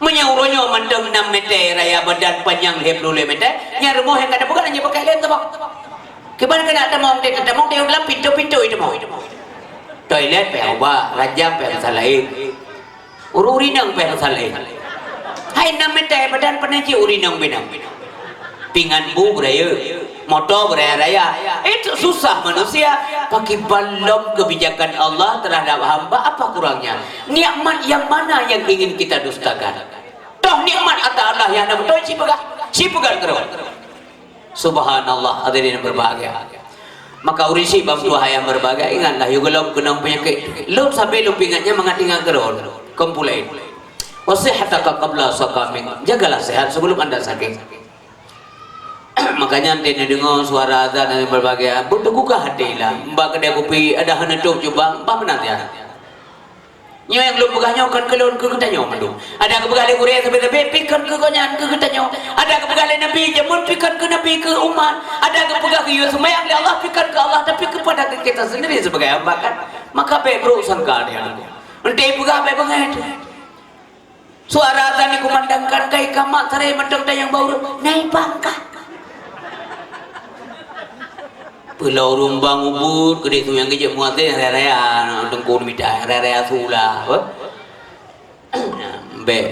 Menyauruhnya mandam 6 meter raya badan panjang 50 meter. Yang rumah yang kada bukan hanya pakai lem tabak. Kemana kena temong dia dalam pintu itu mau. Toilet pe ubah, ranjang pe salain. Urinang pe salain. Hai 6 meter badan penaji urinang benang. Pingan bu beraya, motor beraya. Itu susah manusia pakai balom kebijakan Allah terhadap hamba apa kurangnya? Nikmat yang mana yang ingin kita dustakan? Toh nikmat atas Allah yang ada betul cipegal terus. Subhanallah hadirin berbahagia. Maka urisi bang tua yang berbahagia ingatlah yugelom kenang penyakit. Lu sampai lu pingatnya mengatingan terus. Kumpulin. Wasihataka qabla saqamin. Jagalah sehat sebelum Anda sakit. Makanya nanti dengar suara azan dan berbagai bertegukah hati lah mbak kedai kopi ada hendak coba mbak menang ya nyo yang belum pegahnya kan kelon ke ketanya mandu ada kebegale Korea sampai pikan ke konyan ke ketanya ada kebegale Nabi jamun pikan ke Nabi ke umat ada kebegale ke Yesus semayang di Allah pikan ke Allah tapi kepada kita sendiri sebagai hamba kan maka pe berurusan kalian nanti pegah pe banget suara azan dikumandangkan kai kamak sare mendang yang baru naik pangkat pulau rumbang ubud gede tu yang kecil muatnya raya dengkun minta raya sula be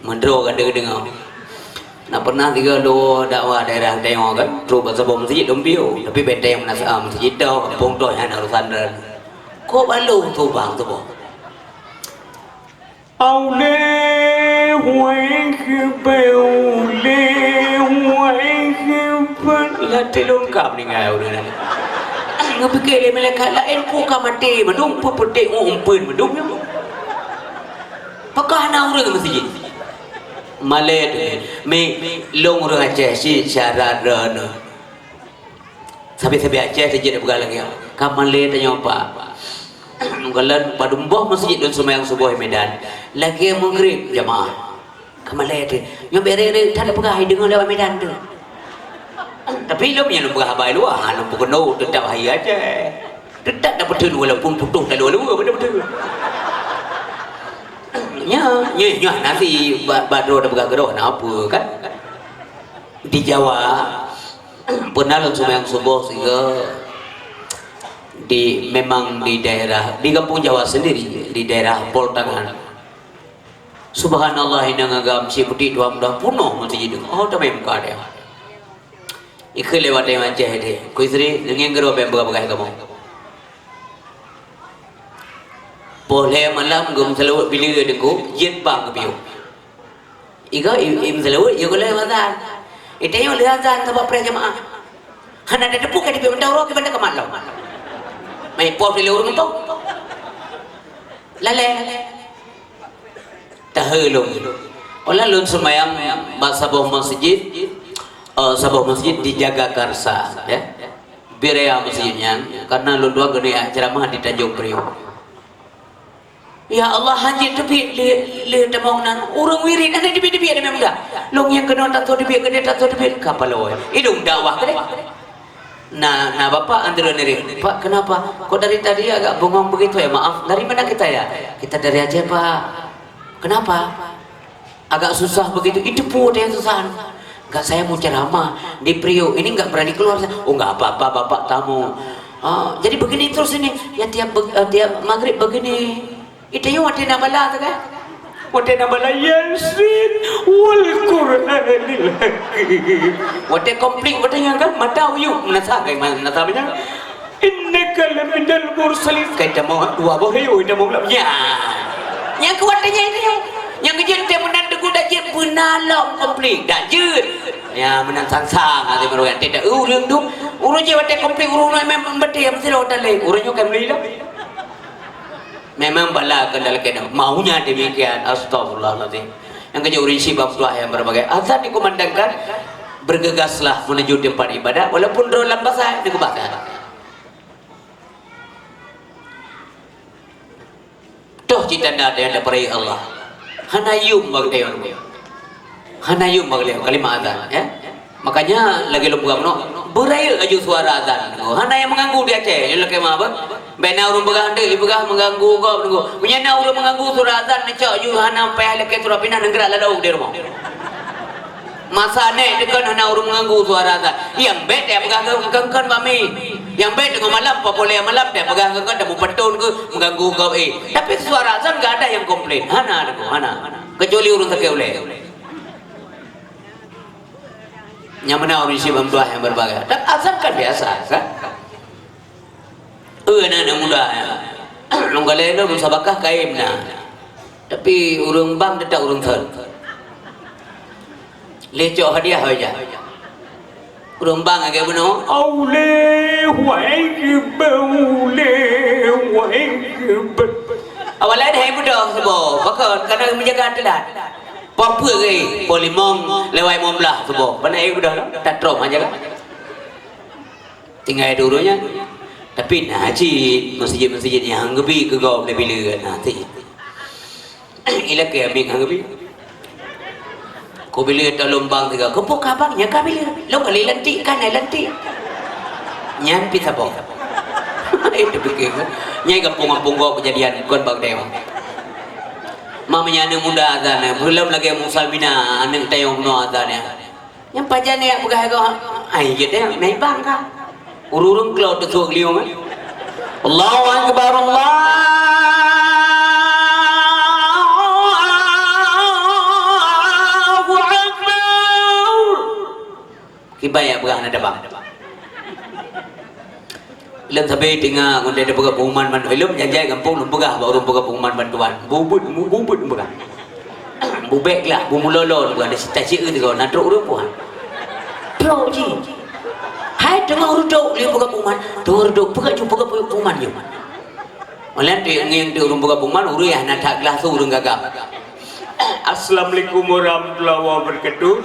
mendro kan dia dengar nak pernah tiga do dakwah daerah tengok kan terus sebelum masjid dombiu tapi benda yang menasa masjid dah kampung tu yang harus andar kok balu tu bang tu boh Aule huai kebeule huai lah telongkap ni ngau dia. Ngepikir dia malaikat lain puka mati madung pu petik umpun madung. Pakah na urang masjid. Malai me long urang Aceh si syarat rana. Sampai Aceh saja dia pegang lagi. Kapan le tanya apa? Galan padumbah masjid dan semayang subuh Medan. Lagi maghrib jamaah. Kamalai tu. Yang bere tak ada pegai dengar lewat Medan tu. Tapi lu punya lu berhabai lu lu bukan no tetap hai aja. Tetap dapat betul walaupun putus tak lu betul-betul. Nya nanti badro dah bergerak apa kan? Di Jawa pernah lu semayang subuh sehingga memang di daerah di kampung Jawa sendiri di daerah Poltangan. Subhanallah ina ngagam si putih dua mudah punuh masjid itu. Oh tak memang ada. Ikut lewat yang macam ini. Kau isteri dengan gerak memang berapa kamu? Boleh malam gum selalu pilih dengan jet bang kebiu. Ika im selalu ia boleh mazan. Itu yang lihat mazan sebab perjamaah. Hana ada depu kadi benda orang ke benda kemat lau. Mai pol pilih orang tu. Lale. Tahelum. Olah lun semayang sabah masjid. Sabah masjid dijaga karsa ya. Berea masjidnya karena lun dua gede ceramah di Tanjung Priok. Ya Allah hanya tepi le demong nan urang wirid ada di depi ada memang dah. Long yang kena tato depi gede tato depi kapal loy. Hidung dakwah gede. Nah bapak antara neri. Pak kenapa? Kok dari tadi agak bengong begitu ya? Maaf. Dari mana kita ya? Kita dari Aceh Pak. Kenapa? Agak susah begitu. Itu pun yang susah. Enggak saya mau ceramah di Priok. Ini enggak berani keluar. Oh enggak apa-apa bapak tamu. Jadi begini terus ini. Ya tiap maghrib begini. Itu yang wati nabala tu kan? Wati nabala Yasin wal Quranil Hakim. Wati komplit wati yang kan mata uyuk nasa kayak mana nasa macam. Innaka laminal mursalin. Kaita mau dua bohayu ida mau belum. Ya. Yang kuatnya ini. Yang kerja dia menang teguh dah je penalong komplit dah je. Ya menang sang-sang ada meroyan tidak urang tu. Urang je wati komplit urang memang betul mesti lo dah le. Urang juga belilah. Memang bala kendala kena maunya demikian. Astagfirullahaladzim. Yang kerja urisi bab doa yang berbagai azan dikumandangkan bergegaslah menuju tempat ibadah walaupun dalam bahasa dikubahkan. Toh cita ada yang daperi Allah. Hanayum bagi dia. Hanayum bagi dia kalimat azan ya. Makanya lagi lupa no beraya aju suara azan. Hana yang mengganggu dia Aceh. Yang lagi apa? Bena urang begah deuk ibegah mengganggu kau menunggu. Menyana urang mengganggu surah azan necak ju hana payah leke surah pindah negara ladau di rumah. Masa ne dekan hana urang mengganggu suara azan. Yang bet dia begah kengkan mami. Yang bet dengan malam apa boleh malam dia begah kengkan dah petun ke mengganggu kau Tapi suara azan enggak ada yang komplain. Hana deku hana. Kecuali urang tak boleh. Yang mana orang isi doa yang berbagai. Dan azan kan biasa kan? Anak muda nunggalai lo musabakah kaim na. Tapi urang bang tetap urang thel. Lecok hadiah aja. Urang bang agak benar. Aule awalnya hai muda sebab bakal kadang menjaga telat. Apa ke polimong lewai momlah sebab. Mana ai muda tak trom aja kan. Tinggal dulunya. Tapi naji masjid-masjid yang hanggebi ke kau lebih lega nanti. Ilah ke aming hanggebi. Kau bila tak lombang tiga. Kau pok abangnya kau bila. Lo kali lantik kan lantik. Nyan pita pok. Itu fikir. Nyai kampung-kampung kau kejadian kon bang dewa. Mamanya anak muda azan. Belum lagi musalmina anak tayong no azan. Yang pajan yang begah kau. Ai je dia naik bang kau. Urung kelau tu suak liung kan? Allahu Akbar Allahu Akbar. Kibaya begah nada bang. Len sampai tinggal ngunde ada begah pengumuman bantuan. Belum janjai kampung lu begah baru begah pengumuman bantuan. Bubut begah. Bubek lah, bumulolo begah ada cita-cita tu kau nak truk urung puan. Truk je. Hai dengar ruduk dia buka puman. Tu ruduk buka jumpa buka puman je. Malam tu yang dia urung buka puman urang ya nak tak gelas urang gagap. Assalamualaikum warahmatullahi wabarakatuh.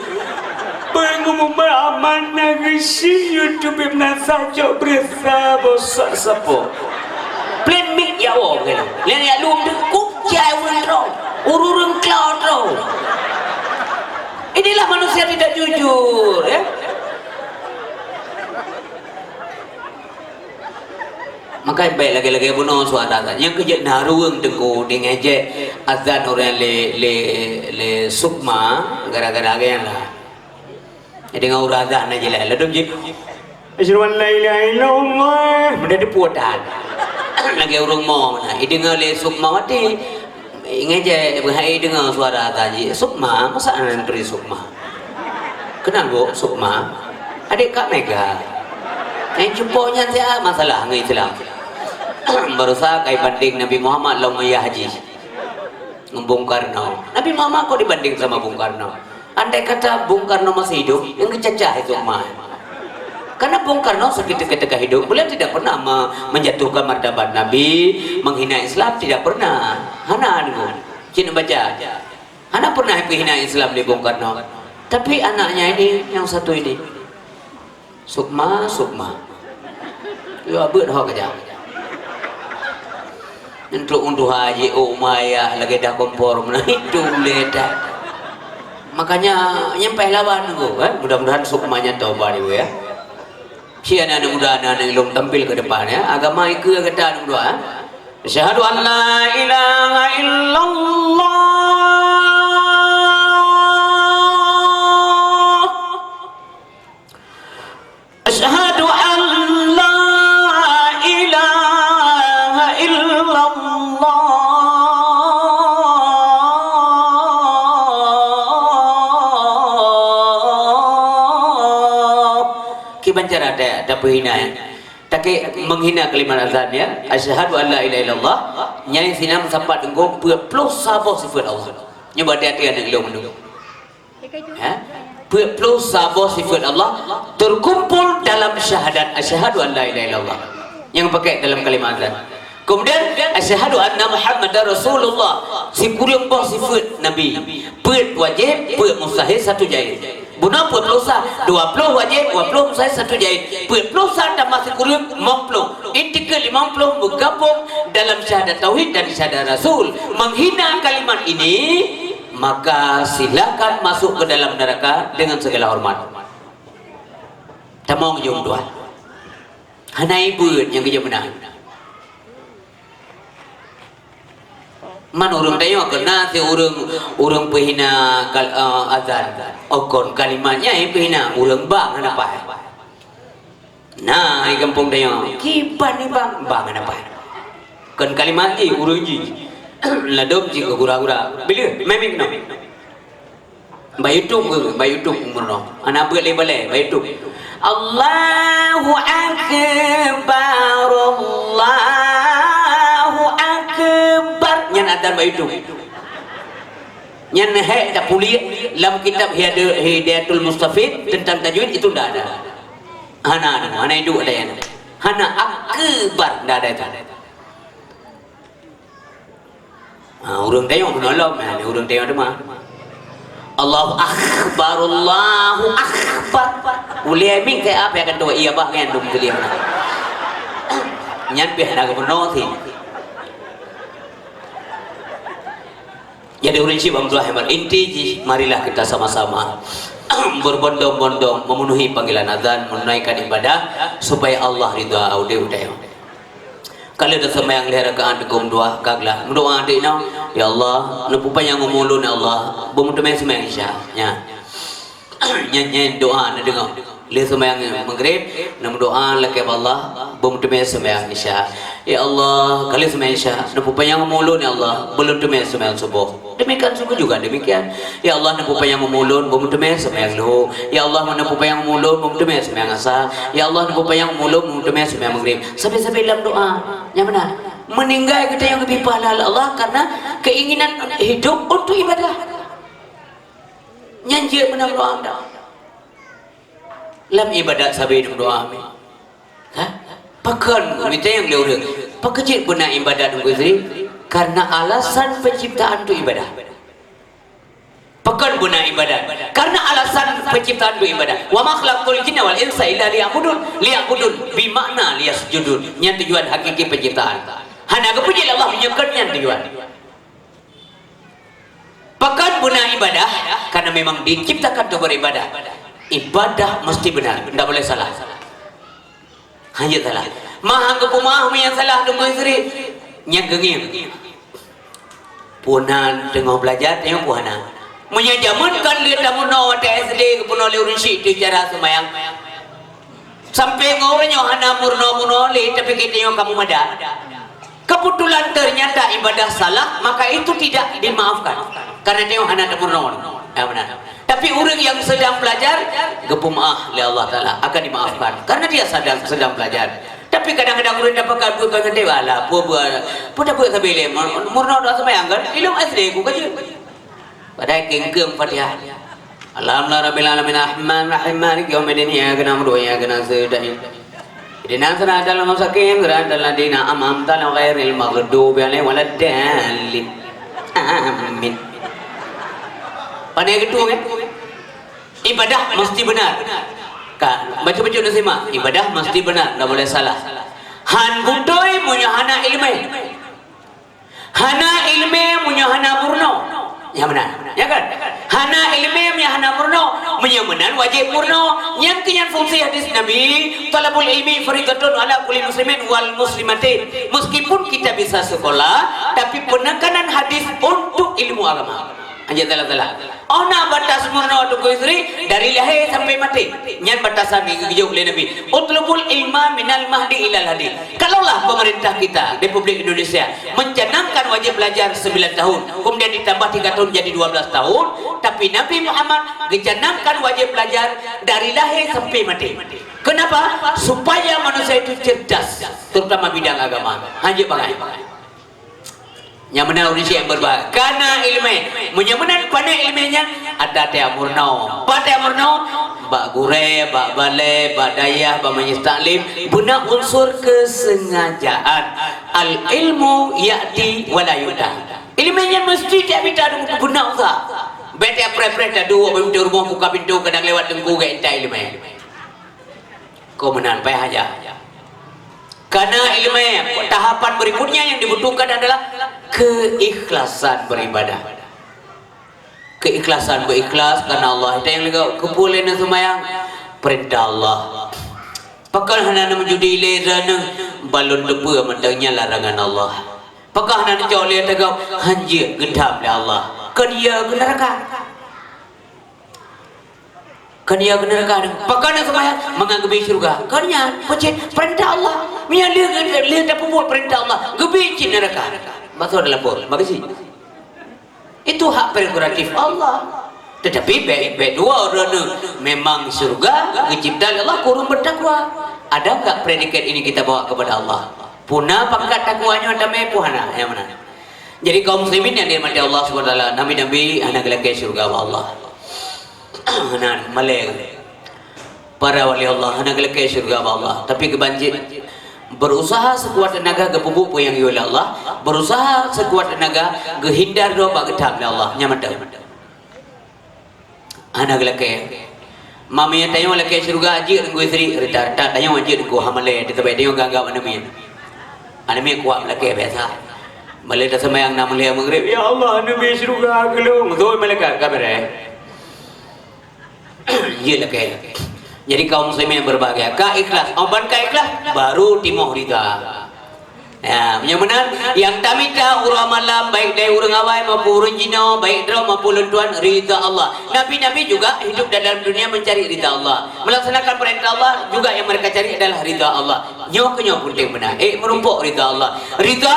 Pengumuman amanah isi YouTube menasa jauh berasa bosak sapo. Plan mik ya Jawa kan. Lain ya lum tu kuk jauh tro. Ururung cloud tro. Inilah manusia tidak jujur ya. Maka baik lagi-lagi bunuh suara azan. Yang kerja naruang tengku dengan je azan orang le sukma gara-gara yang lah. Dengan orang azan aja lah. Lalu je. Asyhadu an la ilaha illallah. Menjadi puatan. Lagi orang mau mana. Dengan le sukma mati. Ingat je berhai dengan suara azan je. Sukma masa antri sukma. Kenal bu sukma? Adik Kak Mega. Yang jumpanya saya masalah ngai Islam. Berusaha kai banding Nabi Muhammad lawan Ayah Haji Bung Karno. Nabi Muhammad kok dibanding sama Bung Karno. Andai kata Bung Karno masih hidup, yang kecacah itu mah. Karena Bung Karno seketika hidup, beliau tidak pernah menjatuhkan martabat Nabi, menghina Islam, tidak pernah. Hana dengar, cina baca. Hana pernah menghina Islam di Bung Karno. Tapi anaknya ini, yang satu ini, Sukma. Ya berdoa kerja. Untuk haji Umaya lagi dah kompor mana itu leda. Makanya nyampe lawan tu kan. Mudah-mudahan Sukmanya taubat dia ya. Sian anak muda anak ilmu tampil ke depan ya. Agama ikut kata anak doa. Asyhadu an la ilaha illallah. Asyhadu an la ilaha illallah. Kibancara ada penghinaan. Tapi menghina kalimat azan ya. Asyhadu an la ilaha illallah. Nyai sinam sampai dengung plus sabah sifat Allah. Nyoba hati-hati anak ilmu menunggu. Ya. Plus sabah sifat Allah terkumpul dalam syahadat asyhadu an la ilaha illallah. Yang pakai dalam kalimat azan. Kemudian asyhadu anna Muhammadar Rasulullah. Si kuriang bah sifat Nabi. Pet wajib, pet mustahil satu jahit. Buna pet losa 20 wajib, 20 mustahil satu jahit. Pet losa dan masih kuriang 50. Intikal 50 bergabung dalam syahadat tauhid dan syahadat Rasul. Menghina kalimat ini, maka silakan masuk ke dalam neraka dengan segala hormat. Tamang jom dua. Hanai buat yang kerja menang. Man orang tanya kena si orang pehina azan. Okon kalimatnya yang pehina orang bang apa? Nah, di kampung tanya kipan ni bang apa? Kan kalimat ni orang ji. Ladom ji ke gura-gura. Bila memang no. Bayutuk umur no. Anak buat lebih bayutuk. Allahu akbar, Allahu akbar. Nyan adan bayutuk. Nyan hai tak pulih dalam kitab Hidayatul Mustafid tentang tajwid itu tidak ada. Hana itu ada yang. Hana akbar tidak ada itu. Orang tengok menolong, orang tengok tu mah. Allahu akbar, Allahu akbar. Uliah ming kayak apa yang akan tahu iya bah kan dum kuliah. Nyan pih nak benar sih. Jadi orang sih bangsa hebat. Inti marilah kita sama-sama berbondong-bondong memenuhi panggilan azan, menunaikan ibadah supaya Allah ridha udah. Kalau ada sembahyang leh rakaat dekum dua kaglah mendoa adik nau ya Allah nepupan yang ngomulun ya Allah bermutemai sembahyang isya nya nyanyi doa na dengar leh sembahyang maghrib nam doa laki Allah bermutemai sembahyang isya ya Allah kali sembahyang isya nepupan yang ngomulun ya Allah belum temai sembahyang subuh demikian subuh juga demikian ya Allah nepupan yang ngomulun bermutemai sembahyang luhur ya Allah nepupan yang ngomulun bermutemai sembahyang asar ya Allah nepupan yang ngomulun bermutemai sembahyang maghrib sampai dalam doa yang benar meninggal kita yang lebih pahala Allah karena keinginan hidup untuk ibadah nyanyi menang doa anda lam ibadat sabi doa amin pakan kita yang lewat pakecik guna ibadat nguzri karena alasan penciptaan itu ibadah pakan guna ibadat karena alasan penciptaan itu ibadah wa ma khalaqtul jinna wal insa illa liya'budun bimakna liyasjudun yang tujuan hakiki penciptaan Hana kepuji Allah menyekannya tujuan. Pekan guna ibadah karena memang diciptakan untuk beribadah. Ibadah mesti benar, tidak boleh salah. Hanya salah. Mahang kepumah yang salah tunggu istri nyagengin. Punan tengah belajar tengok puana. Menyajamankan dia tamuno TSD kepuno leurunsi itu cara semayang. Sampai ngornya hana murno le tapi kita yang kamu mada. Kebetulan ternyata ibadah salah maka itu tidak dimaafkan. Karena dia hana murno. Ya benar. Tapi orang yang sedang belajar gepumah oleh Allah Taala akan dimaafkan karena dia sedang belajar. Tapi kadang-kadang orang dapat bukan kecewa lah, buat sabile, murno dah semayang kan, ilmu asli aku kerja. Padahal kengkeng Fatihah. Alhamdulillah Rabbil Alamin Ar-Rahman Ar-Rahim Maliki Yaumiddin Iyyaka na'budu wa iyyaka nasta'in. Ihdinas siratal mustaqim siratal ladzina an'amta 'alaihim ghairil maghdubi 'alaihim waladdallin. Amin. Pandai gitu kan? Ibadah mesti benar. Baca-baca dah simak. Ibadah mesti benar, tak boleh salah. Han budoi punya hana ilmu. Hana ilmu punya hana murno. Ya benar. Ya kan? Hana ilmu punya hana murno. Punya benar wajib murno. Yang kenyan fungsi hadis Nabi, talabul ilmi faridatun ala kulli muslimin wal muslimatin. Meskipun kita bisa sekolah, tapi penekanan hadis untuk ilmu agama. Anjir telah. Oh nak batas murno untuk istri dari lahir sampai mati. Nyan batasan dijauh oleh Nabi. Utlubul ilma minal mahdi ilal hadi. Kalaulah pemerintah kita Republik Indonesia mencanangkan wajib belajar 9 tahun, kemudian ditambah 3 tahun jadi 12 tahun, tapi Nabi Muhammad dicanangkan wajib belajar dari lahir sampai mati. Kenapa? Supaya manusia itu cerdas, terutama bidang agama. Hanya bangai. Yang benar Indonesia yang berbahaya karena ilmu menyemenan pada ilmunya ada teh murno pada murno bak gure bak bale bak dayah bak menyetaklim guna unsur kesengajaan al ilmu ya'ti wala yuda ilmunya mesti tak minta guna usah bete pre-pre dah dua pintu rumah buka pintu kadang lewat tengku ke entai ilmu kau menan payah aja. Karena ilmu tahapan berikutnya yang dibutuhkan adalah keikhlasan beribadah. Keikhlasan berikhlas karena Allah. Itu yang lega kepulen semayang perintah Allah. Pakal hana menjudi lezana balon debu mentangnya larangan Allah. Pakal hana jauh lihat tegak hanjir gendam oleh Allah. Kenia ke neraka. Kania benar pakai semayang menganggap surga. Kania pecah perintah Allah. Mian lihat dah pembuat perintah Allah. Gebici neraka. Masuk dalam bol. Makasih. Itu hak prerogatif Allah. Tetapi baik dua orang memang surga dicipta Allah kurang bertakwa. Ada enggak predikat ini kita bawa kepada Allah? Punah pangkat takwanya ada mepuhana yang mana? Jadi kaum muslimin yang dirahmati Allah Subhanahu wa taala, nabi-nabi anak lelaki surga Allah. Anak Malay para wali Allah anak lelaki surga Allah, tapi kebanjir berusaha sekuat tenaga ke pupuk yang oleh Allah, berusaha sekuat tenaga ke hindar do bak gedam Allah nyaman dah anak lelaki mami yang tanya lelaki surga aji dengan istri rita tanya aji dengan hamale di tempat dia ganggap anami kuat lelaki biasa Malay dah semayang nama Malay mengrib ya Allah nabi surga gelung tu malaikat kabar Iyalah kaya. Jadi kaum muslimin yang berbahagia, ikhlas. Obat ikhlas baru timoh rida. Ya, yang benar yang tamita urang malam baik dari urang awai maupun urang jina baik dra maupun lentuan rida Allah. Nabi-nabi juga hidup dalam dunia mencari rida Allah. Melaksanakan perintah Allah juga yang mereka cari adalah rida Allah. Nyawa pun yang benar. Merumpuk rida Allah. Rida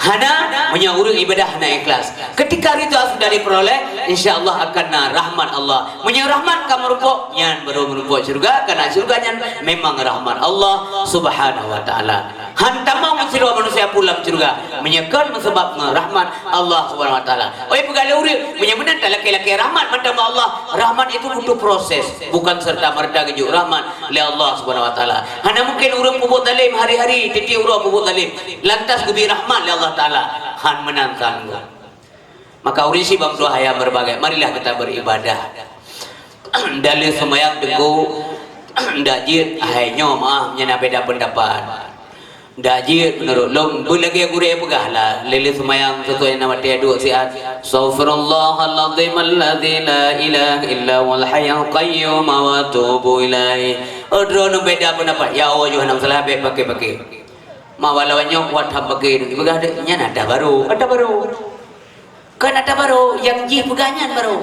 hana menyuruh ibadah hana ikhlas. Ketika rida sudah diperoleh, insya-Allah akan rahmat Allah. Menyuruh rahmat kamu merumpuk yang baru merumpuk surga karena surganya memang rahmat Allah Subhanahu wa taala. Hantamang mensiru manusia pulang surga menyekan sebab rahmat Allah Subhanahu wa taala. Oi pegala urip menyebutkan laki-laki rahmat macam Allah. Rahmat itu butuh proses, bukan serta merta kejuk rahmat oleh Allah Subhanahu wa taala. Hana mungkin urang puput zalim hari-hari titi urang puput zalim. Lantas gubi rahmat oleh Allah taala. Han menantang. Maka urisi bang doa yang berbagai. Marilah kita beribadah. Dalil semayang teguh ndak jid ahai nyo maaf nya beda pendapat. dak jid menurut lom bulagi gure pegahlah lele semayang sesuai nama dia dua siat astaghfirullahaladzim alladzi la ilaha illa wal hayyul qayyum wa atubu ilaihi odro no beda pendapat ya Allah Yohanan salah pakai mawalawannya kuat hab pakai begah nya ada baru kan ada baru yang ji pegahnya baru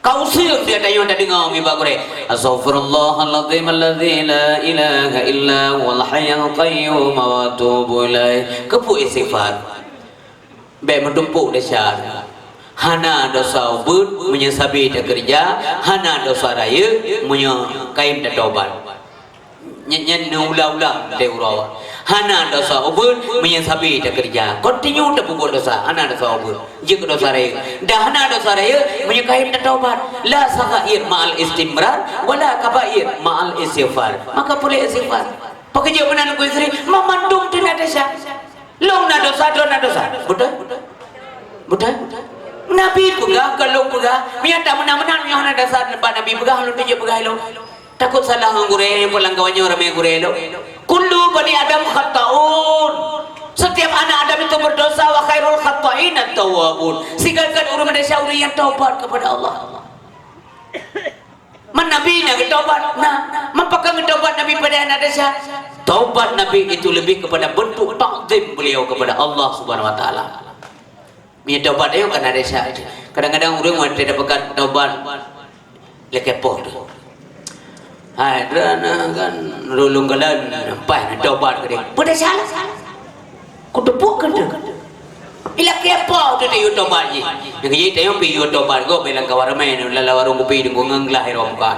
kau siap dia tanya tadi ngau mi bagure astaghfirullahaladzim alladzi la ilaha illa wal hayyul qayyum wa atubu ilaihi kepu istighfar be mendumpuk dahsyat hana dosa ubud menyesabi dak kerja hana dosa raya menye kaim dak taubat nyen ulang-ulang deuro hana dosa ubud menyesabi dak kerja continue dak pukul dosa hana dosa ubud jik dosa raya dah hana dosa raya menye kaim dak taubat la sagair ma'al istimrar wala kabair ma'al istighfar maka boleh istighfar pekerja menan ku istri memandung tina desa long na dosa betul nabi pegah kalau pegah miata menang-menang yang hana dasar nabi pegah lu tunjuk pegah lo takut salah ngure pulang kawannya ramai ngure lo kullu bani adam khata'un setiap anak adam itu berdosa wa khairul khata'in at-tawwabun sigakan urang manusia urang yang taubat kepada Allah nabi nak taubat mempakang taubat nabi pada anak desa taubat nabi itu lebih kepada bentuk takzim beliau kepada Allah Subhanahu wa taala punya taubat dia kan ada desa kadang-kadang urang mau tidak pekat taubat lekepoh tu hai dana kan rulung galan nampai taubat ke dia pada salah kutepuk kan tu ila kepo tu dia taubat ni dia jadi tayong pi taubat go belang kawarmai lala warung kopi dengan nganglah rom kan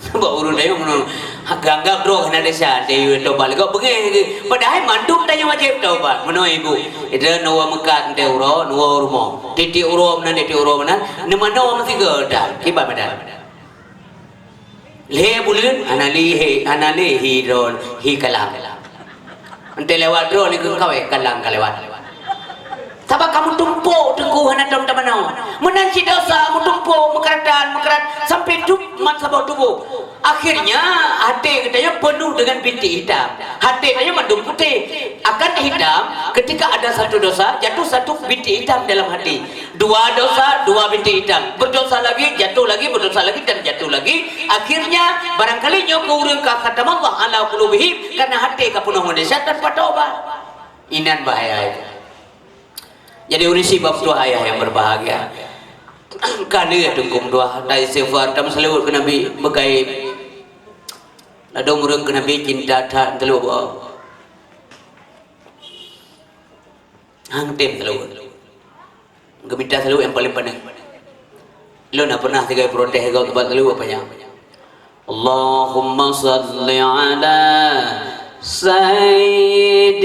sebab urang dia ngono ganggap bro kena desa dia taubat go bengi padahal manduk tanya wajib taubat meno ibu itu nawa mekat teh uro nawa urmo titik uro mana nemano mesti gedan kiba medan le bulan anali hidron hi kalang ente lewat drone ni kau kalang kalewat sabab kamu tumpuk tengku hana dom tamanau menanci dosa mu tumpuk mekarat sampai mat sabau tubuh akhirnya hati katanya penuh dengan bintik hitam hati katanya mendung putih akan hitam ketika ada satu dosa jatuh satu bintik hitam dalam hati dua dosa dua bintik hitam berdosa lagi jatuh lagi berdosa lagi dan jatuh lagi akhirnya barangkali nyoku urang ka khatam Allah ala qulubihim karena hati ka penuh dengan tanpa taubat inan bahaya itu. Jadi urisi bab dua ayah yang berbahagia kali ya dengkum dua dari istighfar tam selewat ke Nabi begai ada murung ke Nabi cinta tak telu hang tem telu geminta telu yang paling penting lo nak pernah tiga protes kau tempat telu apanya Allahumma salli ala Sayyidina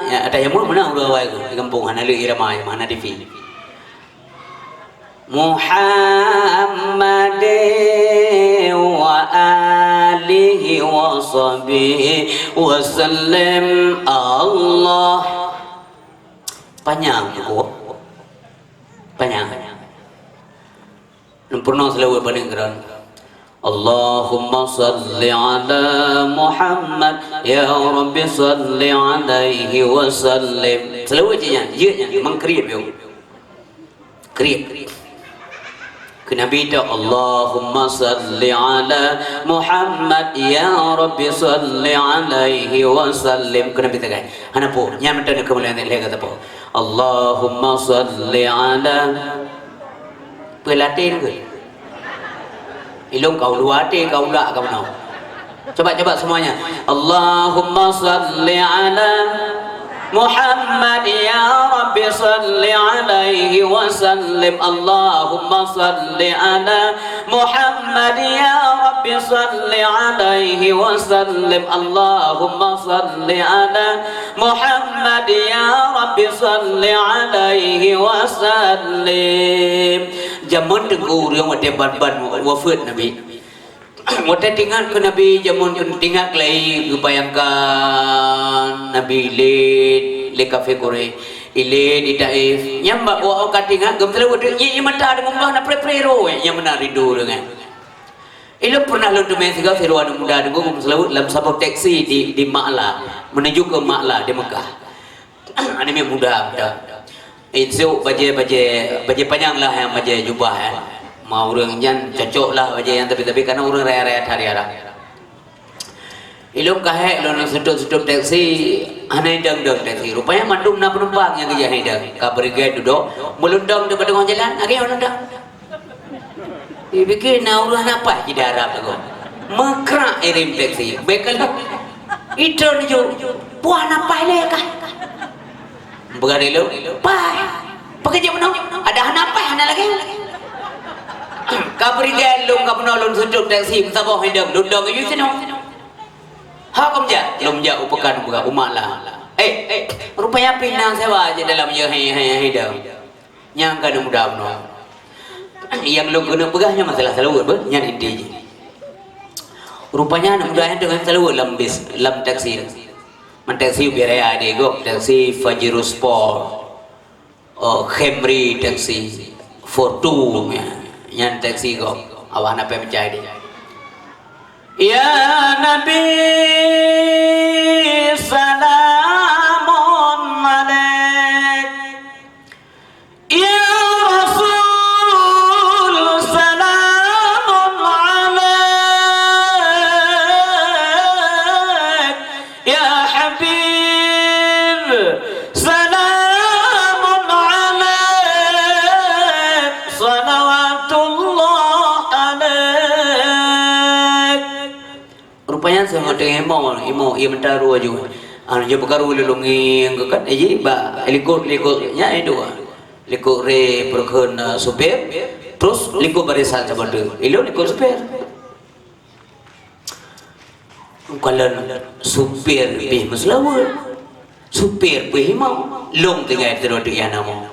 ya ada yang mana udah awal di kampung hana li irama mana di fi Muhammad wa alihi wa sahbihi wa sallam Allah panjang pernah selalu paling keren Allahumma salli ala Muhammad ya Rabbi salli alaihi wa sallim selalu aja ya mengkriap yo kriap ke Nabi itu Allahumma salli ala Muhammad ya Rabbi salli alaihi wa sallim ke Nabi tagai hana po nyam tan kemuliaan lega ta po Allahumma salli ala pelatin ke ilung kau luate kau lak kau mau coba semuanya Allahumma salli ala Muhammad ya Rabbi salli alaihi wa sallim Allahumma salli ala Muhammad ya Rabbi salli alaihi wa sallim Allahumma salli ala Muhammad ya Rabbi salli alaihi wa sallim jamun tengku riang wate ban wafat Nabi wate tinggal ke Nabi jamun tinggal lagi bayangkan Nabi le kafe kore ile di Taif nyamba wa ka tinggal gemtele wate nyi mata dengan bah na preparo yang menar rindu dengan Ilo pernah lo demi tiga seruan muda dengan gum selalu dalam sebuah taksi di Makla menuju ke Makla di Mekah. Ini muda. Itu baju panjang lah yang baju jubah ya. Mau orang yang cocok lah baju yang tapi karena orang raya-raya hari arah. Ilo kahek lo nak sedut taksi, aneh dang taksi. Rupanya mandum na penumpang yang kerja hidang. Kabarigay duduk, melundang di tengah jalan, agak melundang. Dipikir nak urus apa di Arab tu? Mekrak irim taksi. Bekal itu naju, puan apa le kah? Bukan dulu, pai. Pekerja menang, ada apa lagi? Kabarigay lo kapenolong sedut taksi, sabah hidang, lundang itu senang. Hakam je, lom je upakan buka umat lah. Rupanya pinang sewa je dalam je hidup. Yang kada mudah benar. Yang lo kena pegahnya masalah selalu ber, yang inti je. Rupanya anak mudanya dengan selalu lam taksi. Man taksi biar ada go, taksi Fajiro Sport, Camry taksi, Fortune, yang taksi go. Awak nak percaya dia. Ya Nabi salamun alaik, Ya Rasul salamun alaik, Ya Habib salamun alaik, salawatullah alaik. Rupanya saya ngotong imo ia mentaru aja. Anu je perkara lelungi angkat aje ba likut nya itu. Likut re perkon supir terus likut barisan sabada. Ilo likut supir. Kalau supir bih maslawa. Supir bih mau long tengah terus dia nama.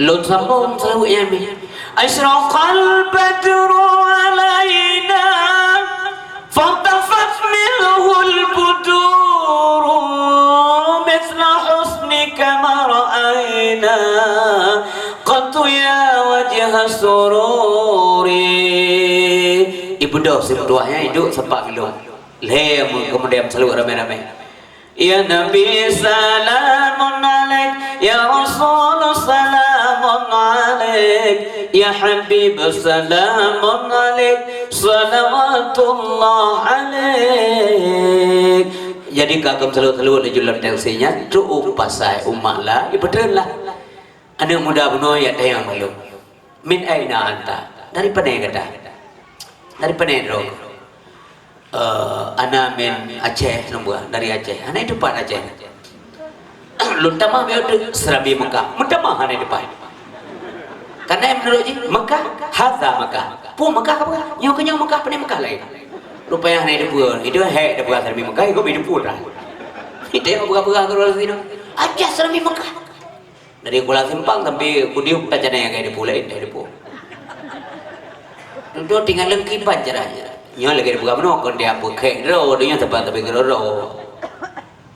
Long sambung selalu ya mi. Asraqal badru alaina فانطفت منه البدور مثل حسنك ما رأينا قط يا وجه السرور. Ibu dah sebetulnya hidup sempat belum lem kemudian selalu ramai-ramai. Ya Nabi salamun alaik, Ya Rasul salamun alaik, Ya Habib salamun alaik, salawatullah alaik. Jadi kagum selalu di jualan taksinya cukup pasai umat lah, betul lah. Anak muda benar ya tayang malu. Min aina anta? Dari mana kata? Dari mana dong? Anak min Aceh nombor dari Aceh. Anak depan Aceh. Luntama betul Serabi Mekah. Mentama anak depan. Karena yang menurut Mekah, Hadza Mekah. Pu Mekah apa? Nyawa kenyang Mekah, pening Mekah lain. Rupanya anak depan. Itu hek depan Serabi Mekah. Itu beda pula. Itu yang buka-buka keluar sini. Aceh Serabi Mekah. Dari Kuala Simpang sampai Kudiuk tak ada yang kayak dipulain dari depan. Itu tinggal lengkipan caranya. Nhớ là cái bukan mana kon dia bukan ro dia tempat tapi ro.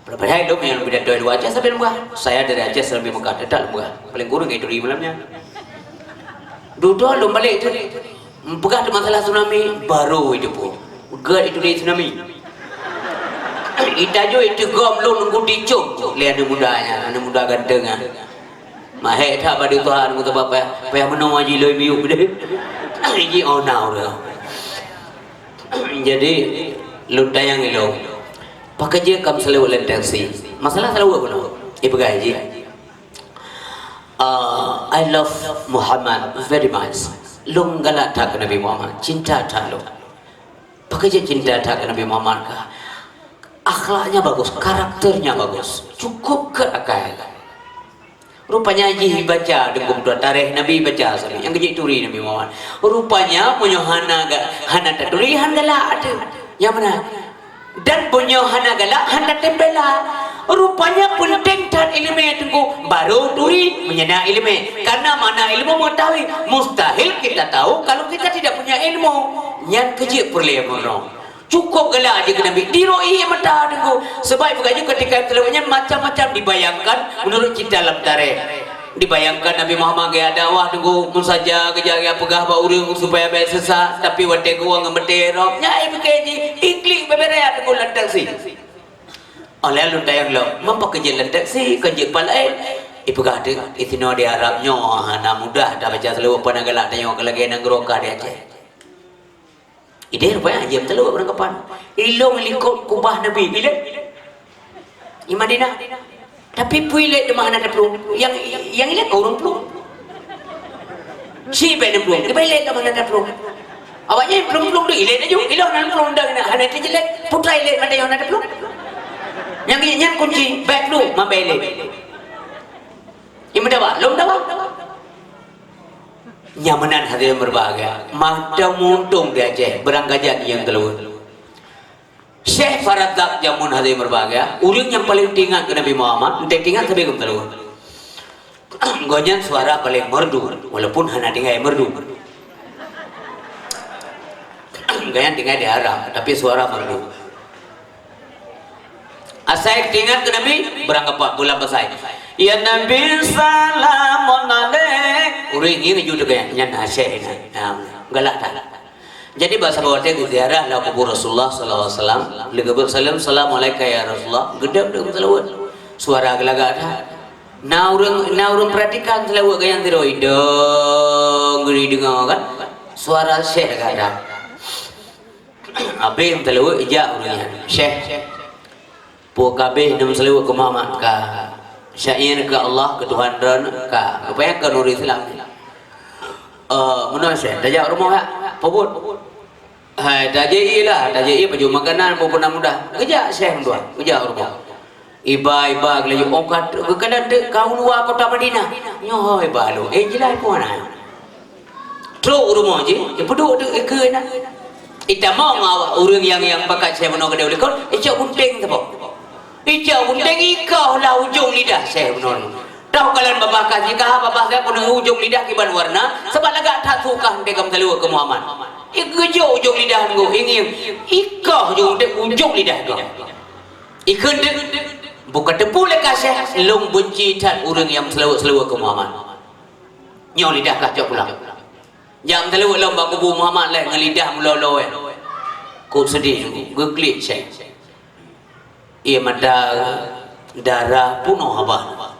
Berapa hari dong yang lebih dari dua Aceh sampai Mekah. Saya dari Aceh sampai Mekah dekat Mekah. Paling kurang itu 2 malamnya. Duduk lu balik itu. Bukan ada masalah tsunami baru itu pun. Bukan itu dari tsunami. Ita jo itu gom lu nunggu dicung. Lihat anak muda ganteng ah. Mahek tak pada Tuhan kata bapa. Payah menang aji loi biu gede. Ini onau dah. Jadi lu tayang ilo pakai kam selalu oleh taksi masalah selalu apa no ibu gaji I love Muhammad very much lu galak tak Nabi Muhammad cinta tak lu pakai cinta tak Nabi Muhammad kah akhlaknya bagus karakternya bagus cukup ke akal rupanya Haji baca dengan dua tarikh Nabi baca sampai yang kejik turi Nabi Muhammad rupanya punya hana tatulihan galak ada yang mana dan punya hana galak hana tempela rupanya penting dan ilmu yang tunggu baru turi menyena ilmu karena mana ilmu mengetahui mustahil kita tahu kalau kita tidak punya ilmu yang kejik perlu cukup galak aja ke Nabi diroi mata tunggu sebab bukannya ketika terlewatnya macam-macam dibayangkan menurut cinta dalam tarikh Dibayangkan Nabi Muhammad gaya dakwah tunggu mun saja kejaga pegah ba urang supaya baik sesat tapi wate gua ngemeterok nyai bekeji iklik beberea tunggu lantak si oleh lu tayang lo mampa kerja lantak si kerja palai ipegah de itino di Arabnya hana mudah dah baca selalu pada galak tanya kelagi nang roka dia Aceh ide rupanya aja telu berangkapan ilong likut kubah Nabi bila di Madinah tapi puilet di mana ada pelung yang lihat orang pelung si ben pelung di puilet di mana ada pelung awaknya pelung tu ilet aja ilong nan pelung dah nak hana terjelek putra ilet mana yang ada pelung yang kunci beg lu mambelet ini dah belum dah nyamanan hadirin berbahagia mata muntung dia Aceh berangkajak yang keluar Syekh Faradak jamun hadirin berbahagia urang yang paling tinggal ke Nabi Muhammad entah tinggal tapi kum telur gonyan suara paling merdu walaupun hana tinggal merdu gonyan tinggal di Arab tapi suara merdu asai tinggal ke Nabi berangkat bulan besar ya Nabi salamun alaik urang ini juga yang Syekh galak tak jadi bahasa bawatnya ke ziarah lah kubur Rasulullah sallallahu alaihi wasallam legabur salam assalamualaikum ya Rasulullah gedap deum selawat suara gelaga ada na urang perhatikan selawat gayang tiro idong geri dengar kan suara Syekh ada abim selawat ija urangnya Syekh pu kabeh deum selawat ke Muhammad ka syair ke Allah ke Tuhan dan ka apa yang ke nur Islam menurut Syekh dajak rumah hak pobot hai dajai lah dajai baju makanan maupun mudah kerja Syekh tuan kerja rumah iba gelaju ongkat kekadang kau luar kota Madinah nyoh iba lu jelas pun ana truk rumah je peduk ke na ita mau ngawak urang yang pakai saya menok dia boleh kon icak gunting tu icak gunting ikau lah ujung lidah saya menok tahu kalian babakah jika babah saya pun ujung lidah kiban warna sebab lagak tak suka dekam telu ke Muhammad ikejo ujung lidah nggo ingin ikah ujung lidah nggo ikun bukan tepu lekah Syekh long benci tat urang yang selawat ke Muhammad nyo lidah kah cok pulang jam telu long ba kubu Muhammad leh ngelidah melolo ku sedih geklik Syekh ia mata darah punuh abah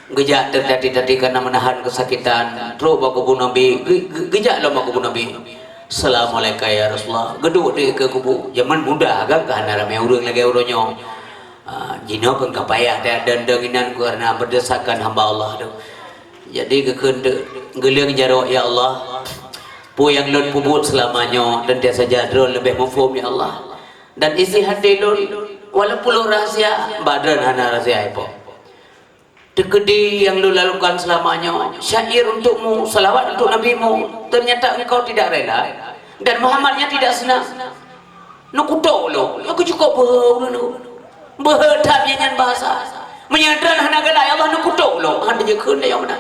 gejak tertati-tati karena menahan kesakitan terus baku Nabi gejak lo baku Nabi assalamualaikum ya Rasulullah geduk di ke kubu zaman muda kan karena ramai urang lagi uronyo jino kan kapayah dan denginan karena berdesakan hamba Allah tu jadi kekende geling jaro ya Allah pu yang lon pubut selamanya dan dia saja drone lebih mafhum ya Allah dan isi hati lon walaupun rahasia badran hana rahasia apa dekedi yang lu lakukan selamanya syair untukmu salawat untuk nabimu ternyata engkau tidak rela dan Muhammadnya tidak senang nak kutuk lo aku cukup berhadap yang bahasa menyadar hana gala ya Allah nak kutuk lo hanya je kena yang mana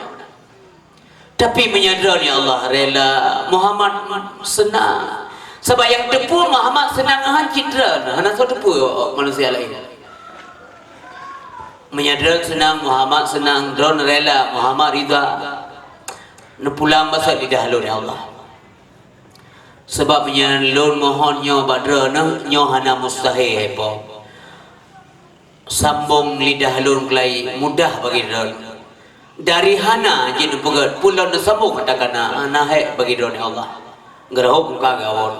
tapi menyadar ya Allah rela Muhammad senang sebab yang tepu Muhammad senang han citra hana so tepu manusia lain menyadar senang Muhammad senang drone rela Muhammad ridha nepulang masa lidah lun ya Allah sebab menyadar lun mohonnya badra nyo hana mustahil apa sambung lidah lun kelai mudah bagi drone dari hana jin pegat pulau sambung katakan hana bagi drone ya Allah gerahuk muka gawon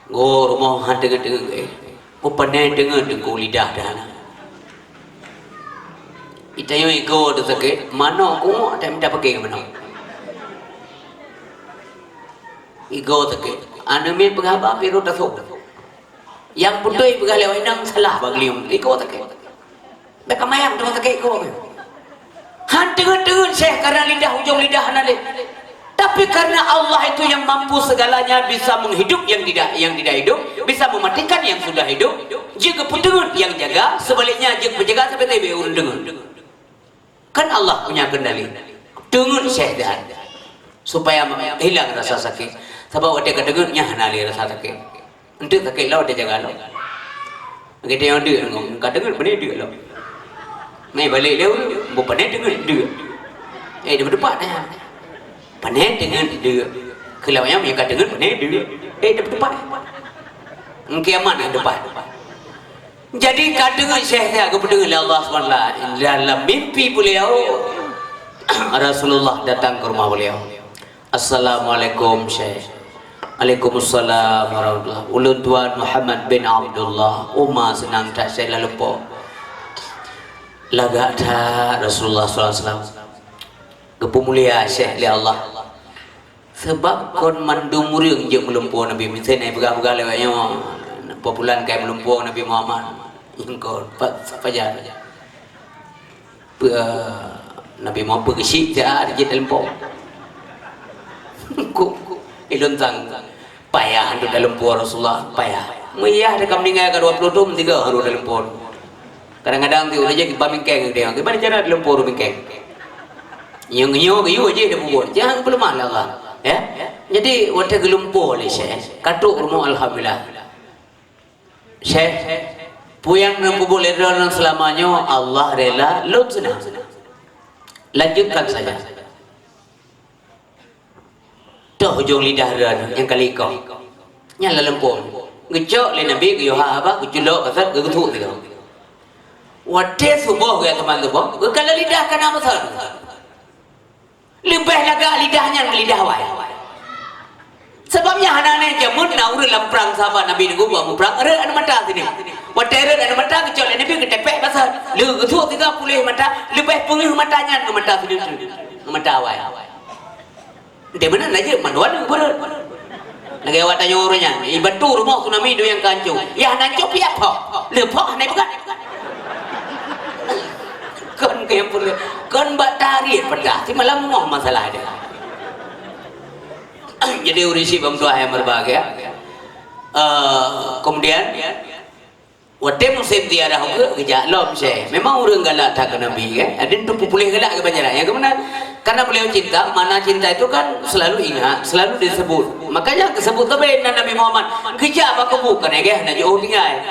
go rumah han dengan upanai dengan dengku lidah dah itayo ego tu sakit mana aku tak minta pakai ke mana ego sakit anu min pengaba piru tasuk yang putui pegah lewat nang salah baglium ego sakit beka mayam tu sakit ego han dengan Syekh karena lidah ujung lidah nale tapi karena Allah itu yang mampu segalanya bisa menghidup yang tidak hidup bisa mematikan yang sudah hidup jika putungan yang jaga sebaliknya jika penjaga seperti beurun dengan kan Allah punya kendali dengar Syekh dah supaya hilang rasa sakit sebab dia kedengarnya hanali rasa sakit untuk sakit lah dia jaga lah kita yang dia ngomong kedengar benar dia lah Mai balik dia berpanet dengan dia. Dia berdebat dah. Panet dengan dia. Kelawanya mereka dengan panet dia. Dia berdebat. Kiamat nak debat. Jadi kadang Syekh saya kepada Allah SWT dalam mimpi beliau Rasulullah datang ke rumah beliau. Assalamualaikum Syekh. Waalaikumsalam warahmatullahi. Ulun Tuan Muhammad bin Abdullah. Umar senang tak saya lalu po. Lagak tak Rasulullah SAW. Kepemulia Syekh li Allah. Sebab kon mandum muriang je melumpur Nabi misalnya pegang-pegang lewatnya populan kayak melumpur Nabi Muhammad. Ingkor fajar. Nabi Muhammad berkesik dia ada je dalam po. Ilun tang payah untuk dalam puan Rasulullah payah. Meyah dekat meninggal ke 20 tahun 3 hari dalam puan. Kadang-kadang tu aja kita mingkeng dia. Gimana cara dalam puan mingkeng? Yang nyo ke aja dia buat. Jangan belum Allah. Ya. Jadi waktu gelumpur le Syekh. Katuk rumah alhamdulillah. Syekh puyang nan boleh dalam selamanya Allah rela lut senang. Lanjutkan saja. Dah hujung lidah dan yang kali kau nyala lempung ngejok le Nabi ke yoha apa keculok kasat ke getuk tu wate subuh ke teman tu bang kalau lidah kena besar lebih lagak lidahnya ke lidah wai sebabnya hanane jamun naur dalam perang sahabat Nabi ni gua perang ada mata sini wate ada mata kecok le Nabi ke tepek besar le getuk 30 mata lebih pengih matanya ke mata sini mata wai dia mana aja manduan berat. Lagi awak tanya orangnya, betul rumah tu Nabi dia yang kancung. Ya nancop ya pak, lepak naik bukan. Kan kayak pun, kan batari pedah. Si malam ngomong masalah dia. Jadi urisi bangsa yang berbahagia. Kemudian, waktu musim tiada hukum kejak lom saya. Memang orang galak tak ke Nabi kan. Ada tu populeh galak ke banjaran. Yang kemana? Karena beliau cinta, mana cinta itu kan selalu ingat, selalu disebut. Makanya disebut lebih Nabi Muhammad. Kejap apa bukan ya? Nak jauh tinggal.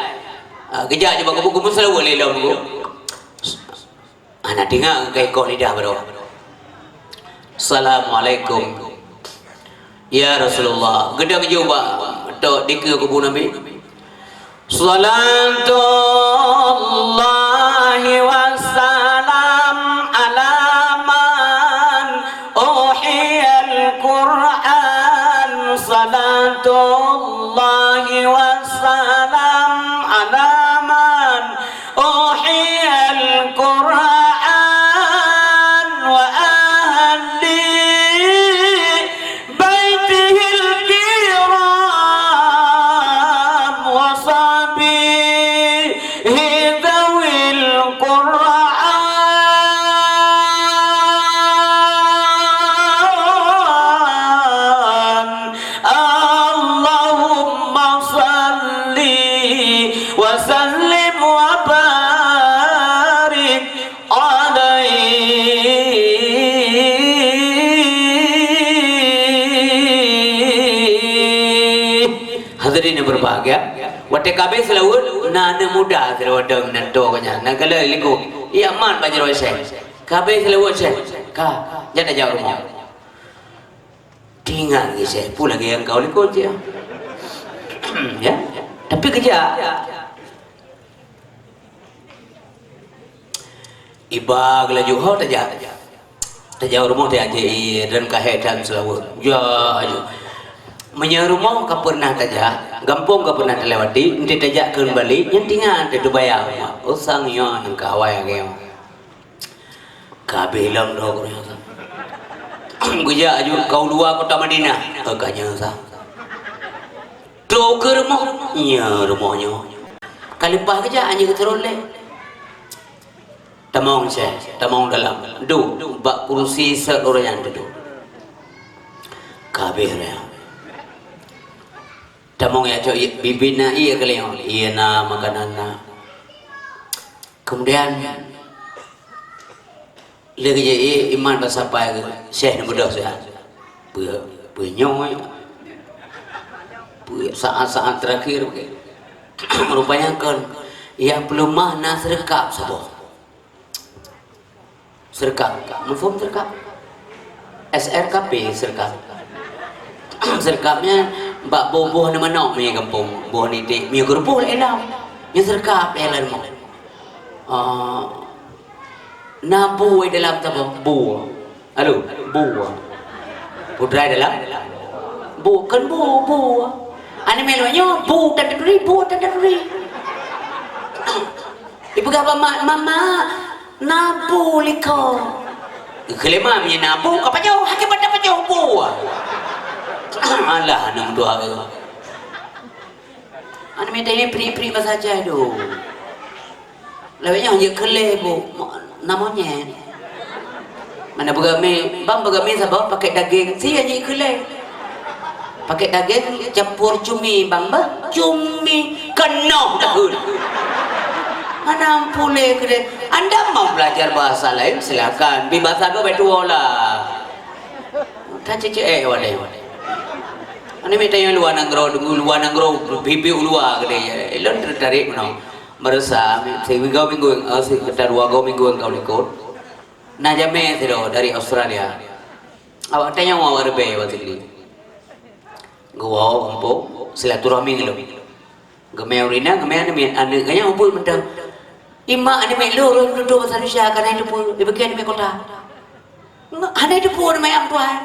Kejap je apa bukan selalu boleh lom tu. Anak dengar kayak kau lidah bro. Assalamualaikum. Ya Rasulullah. Gedang jawab. Tok dikir kubu Nabi. Salatullahi wassalam ala man uhiyal Qur'an. Salatullahi wassalam ala man uhiyal Qur'an wa ahli baitihil kiram wa hadirin yang berbahagia, wate kabeh selalu nana muda terwadang nanto kanya nagala liku iya man banjir Syekh kabeh selalu Syekh ka jana jauh rumah tinggal ni Syekh pula yang kau liku je ya tapi kerja ibag la juho taja jauh rumah dia aje dan kahedan selalu ya menye rumah ka pernah taja gampung ka pernah terlewati ente taja kembali yang tinggal te bayar usang yo nang kawai ge kabelam do guja aju kau dua kota Madinah agaknya sa do ke rumah nya rumahnya kali pa kerja anya keterole tamong saya tamong dalam do bak kursi seorang tu kabeh tamong ya cok bibina iya kalian iya na makanan na kemudian lagi je iman bersampai Syekh ni mudah saya penyoy saat-saat terakhir rupanya kan yang belum mana serekap sabo serkap mufum serkap SRKP serkap serkapnya bak buah ni mana punya kampung buah ni dik punya gerbuh lah elam yang serkap elam nabu dalam apa buah halo buah pudrai dalam bukan buah ani melonya bu tanduri ibu kata mama nabu liko kelima punya nabu apa jauh hakim apa jauh buah alah nama doa ke ani minta ini pri saja tu lebihnya hanya kelih bu namanya mana bergami bang bergami sabah pakai daging si hanya kelih pakai daging campur cumi bang cumi kena dahul mana pulih ke anda mau belajar bahasa lain silakan bi bahasa tu betul lah tak cecek wadai ani minta yang luar nanggro bibi luar ke dia elon tertarik mana merasa seminggu minggu sekitar 2 minggu kau ikut najame itu dari Australia awak tanya awak berbe waktu ini gua kampung silaturahmi ngelo gemeurina gemean ane ganya umpul mentang ima ane melu duduk pasal Indonesia kana itu pun dibagian di kota ada itu pun mayam tuan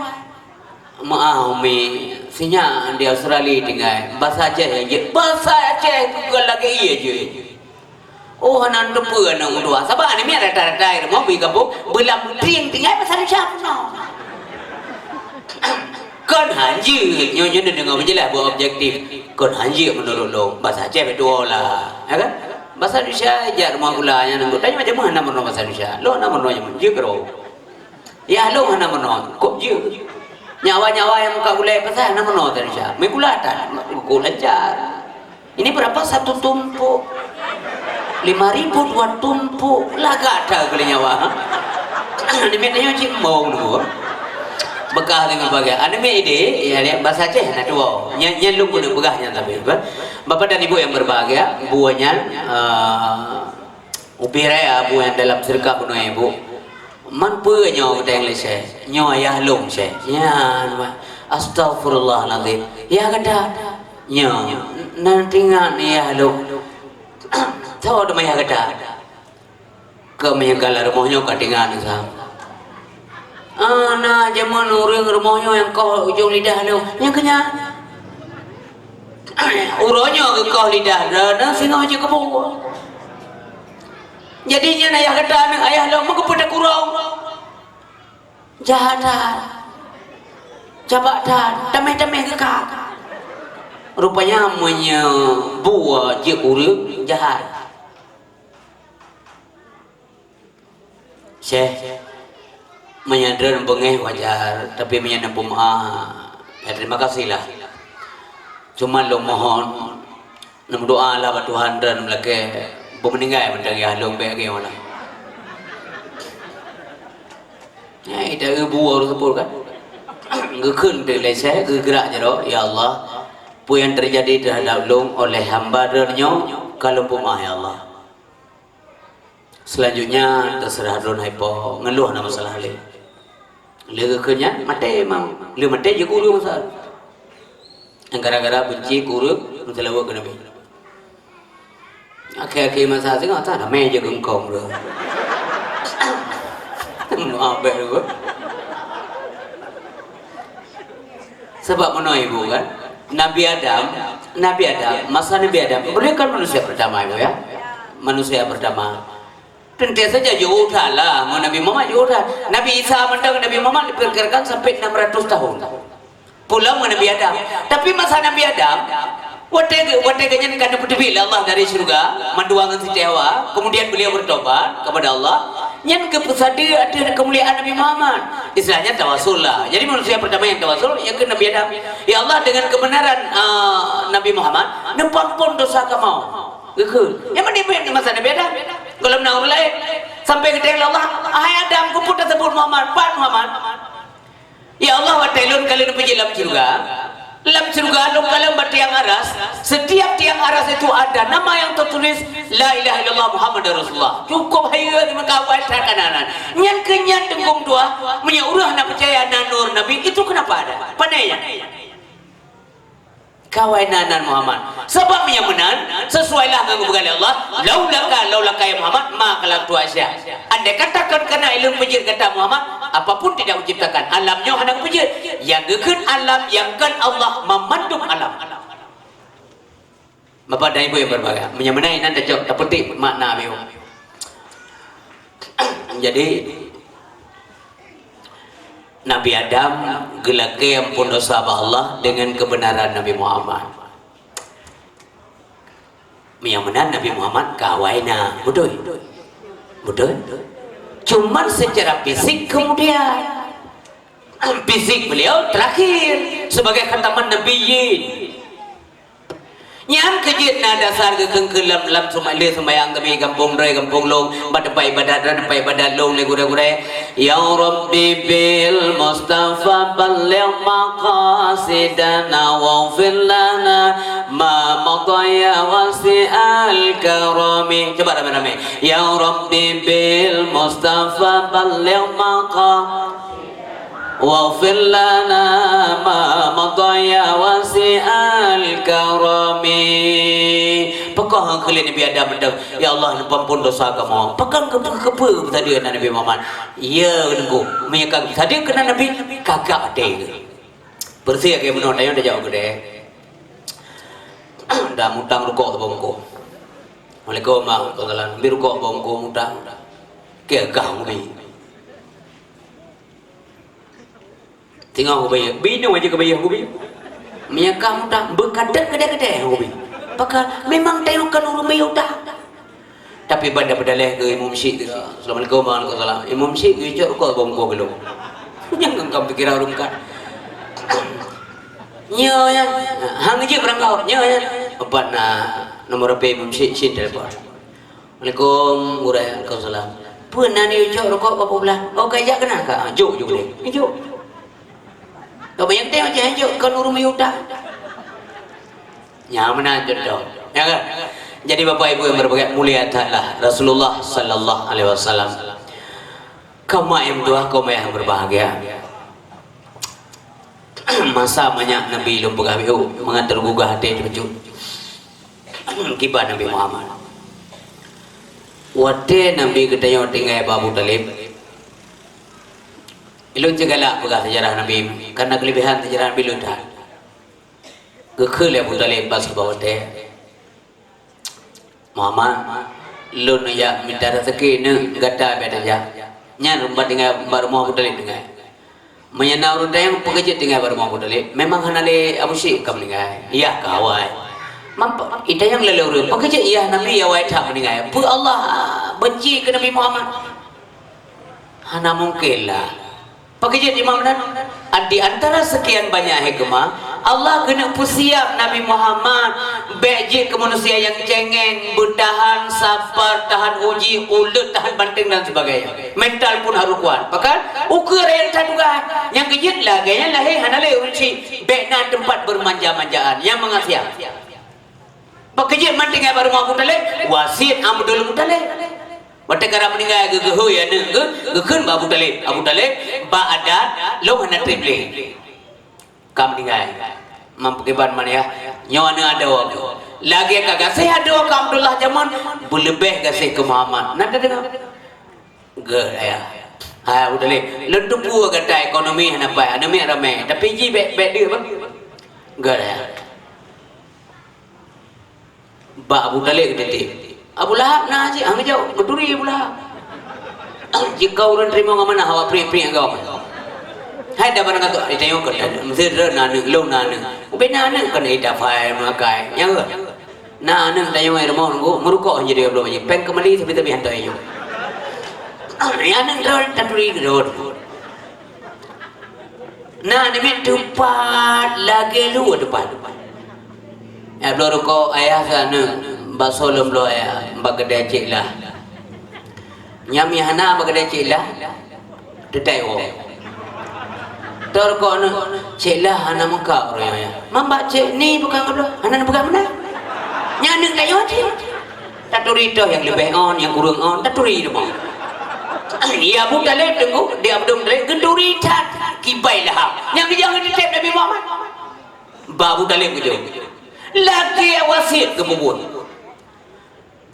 mi sinya di Australia tinggal bahasa Aceh bukan lagi iya je oh hanan depu nang dua sabah ni mi ada air mau bi kampung belam tring tinggal pasal Indonesia kan hanji nyonya dengan menjelas buat objektif kan hanji menurut lo bahasa Aceh betul lah ya kan bahasa Indonesia ajar rumah pula yang nanggut tanya macam mana nama bahasa Indonesia lo nama namanya menjegro ya lo mana nama kok je nyawa yang muka gulai pasal nama nama Indonesia megulatan gulajar ini berapa satu tumpuk 5.000 2 tumpuk laga ada kali nyawa ini metanya cik mau dulu bekah dengan bagai ane me ide ya lihat bahasa Aceh nak dua nyelung guna begahnya tapi bapak dan ibu yang berbahagia buahnya ubi raya buah yang dalam serkap puno ibu man pu nyo kita English nyo ayah long se ya astagfirullahalazim ya kata nyo nanti ngan ya long tahu ada maya kata kami yang galar rumahnya katingan sam nah zaman orang rumahnya yang kau ujung lidah tu yang kenyang urangnya ke kau lidah dan singa je ke bawah jadinya ayah kata ayah lo mau kepada kurang jahat jabatan tamai-tamai ke kak rupanya buah je urang jahat Syekh menyadar bengeh wajar tapi menyadar ya terima kasihlah cuma lo mohon nam doa lah buat Tuhan dan melake meninggal mentang ya lo bagi mana ya itu buah tersebut kan gekun dari saya gerak jero ya Allah apa yang terjadi terhadap lo oleh hamba dernya kalau ya Allah selanjutnya terserah don hypo ngeluh nama masalah le kenya mate emang le mate je guru masalah gara-gara benci guru mutalawa ke nabi akhir-akhir masa sih nggak tahu nama je gengkong lo apa itu sebab mana ibu kan Nabi Adam masa Nabi Adam beliau kan manusia pertama ibu ya manusia pertama tentu saja Yahuda lah mau Nabi Muhammad Yahuda Nabi Isa mentang Nabi Muhammad diperkirakan sampai 600 tahun pulang Nabi Adam tapi masa Nabi Adam wateganya kan berdebit Allah dari surga menduangan si Dewa kemudian beliau bertobat kepada Allah yang kepesadi ada kemuliaan Nabi Muhammad istilahnya tawasul lah jadi manusia pertama yang tawasul yang ke Nabi Adam ya Allah dengan kebenaran Nabi Muhammad nempang pun dosa kamu yang mana yang masa Nabi Adam kalau menang lain sampai ke Allah hai Adam kuput tersebut Muhammad Pak Muhammad ya Allah wa ta'alun kalian pergi dalam surga lo kalam bati yang aras Setiap tiang aras itu ada nama yang tertulis La ilaha illallah Muhammad Rasulullah. Cukup hayat mengkawal kanan. Nyan kenyan tenggung dua menyuruh nak percaya nanur Nabi itu kenapa ada? Panainya. Kawainan Muhammad. Sebab yang benar sesuailah dengan bergali Allah. Laulaka ya Muhammad ma kalam tu asya. Andai katakan kena ilmu pejir kata Muhammad, apapun tidak menciptakan alamnya hendak pejir. Yang geun alam, yang kan Allah memandung alam. Bapak dan Ibu yang berbahagia, menyemenai nanti jawab tak petik makna biu. Jadi Nabi Adam gelake ampun dosa Allah dengan kebenaran Nabi Muhammad. Yang benar Nabi Muhammad kawaina, betul? Betul? Cuman secara fisik kemudian fisik beliau terakhir sebagai khataman nabiyyin. Yang kejit na dasar ke kengkelam dalam sembahyang kami kampung rai kampung long badapai ibadat long le gure ya rabbi bil mustafa balligh maqasidana wa fil lana ma madaya wasi'al karami. Coba ramai-ramai ya rabbi bil mustafa balligh maqasidana waghfir lana ma madaya wasi'al karami. Pakah hang kali Nabi Adam mendak ya Allah ampun dosa kamu. Pakang ke tadi Nabi Muhammad. Ya nunggu menyekang tadi kena Nabi kagak ada. Bersih ke menon ayo dah jawab gede. Dah mutang rukuk tu bongko. Waalaikumsalam warahmatullahi wabarakatuh. Rukuk bongko mutang. Ke gah ngi. Tengok aku bayar, bina aja ke bayar aku bayar. Miyakah mudah berkadat kedai-kedai aku bayar. Pakal memang tengokkan urut bayar dah. Tapi pada leh ke Imam Syekh tu. Assalamualaikum warahmatullahi wabarakatuh. Imam Syekh tu kau bongko belum. Jangan kau fikir orang kan. Nya ya, hang je berangkau. Nya ya. Apa nomor HP Imam Syekh sin telepon. Assalamualaikum warahmatullahi wabarakatuh. Pernah ni ucap rokok berapa belah? Oh kajak kena ke? Juk boleh. Juk. Kau banyak tengok macam hancur kau nurul mayudah. Ya mana jodoh. Ya kan? Jadi Bapak Ibu yang berbahagia mulia taklah Rasulullah sallallahu alaihi wasallam. Kaum yang tua, kaum yang berbahagia. Masa banyak Nabi lumpur gabiu mengatur gugah hati terjun. Kibar Nabi Muhammad. Wate Nabi katanya tinggal Abu Talib. Ilun segala bekas sejarah Nabi karena kelebihan sejarah Nabi ilun dah. Gekul Abu Talib pas ke bawah teh. Muhammad, ilun ya minta rezeki ne gata beda ya. Nya rumah tinggal baru Abu Talib tinggal. Menyenau rumah yang pekerja tinggal baru Abu Talib. Memang hanale Abu Syekh kam tinggal. Iya kawai. Mampu ita yang lelur pekerja iya Nabi ya wai tak tinggal. Pu Allah benci ke Nabi Muhammad. Hana mungkinlah. Pekerja Imam dan di antara sekian banyak hikmah Allah kena pusiap Nabi Muhammad beji ke manusia yang cengeng, bertahan, sabar, tahan uji, ulet, tahan banting dan sebagainya. Mental pun harus kuat. Bahkan ukur yang terduga yang kejut lah gaya lahir hanale unci bekna tempat bermanja-manjaan yang mengasiap. Pekerja manting baru mau Talib wasit Abdul Muttalib. Waktu kara meninggal gegehu ya ne gekun Abu Talib ba adat lo hana triple kam meninggal mampu keban mana ya nyawana ada waktu lagi kagak saya ada ke Abdullah zaman berlebih kasih ke Muhammad nanti dengar ge ya Abu Talib lendu pu kata ekonomi hana baik ana mi ramai tapi ji bek dia bang ge ya ba Abu Talib ketip Abu Lahab na aja, ang jauh, berduri Abu Lahab. Jika orang terima ngamana hawa pri-pri agak hai dah barang kata, tengok kan, mesti nana, lo nana, ubi nana kan ida file makai, yang ke, nana tengok air mau nunggu, merukuk jadi belum aja, peng kembali tapi hantai ayo. Nana terus terduri terus. Nana ni tempat lagi lu depan. Ya belum rukuk ayah sana. Baso lemblo ya bagada cik lah nyami hana bagada cik lah detai wo Terkona ceklah anak muka orang ya. Mamba cek ni bukan apa. Anak bukan mana? Nyaneng tak yoti. Tak turi dah yang lebih on, yang kurang on, tak turi dah. Dia pun dah leh tengok, dia belum leh genduri tat kibai lah. Yang jangan ditep Nabi Muhammad. Babu dah leh kerja. Lagi wasit kemubun.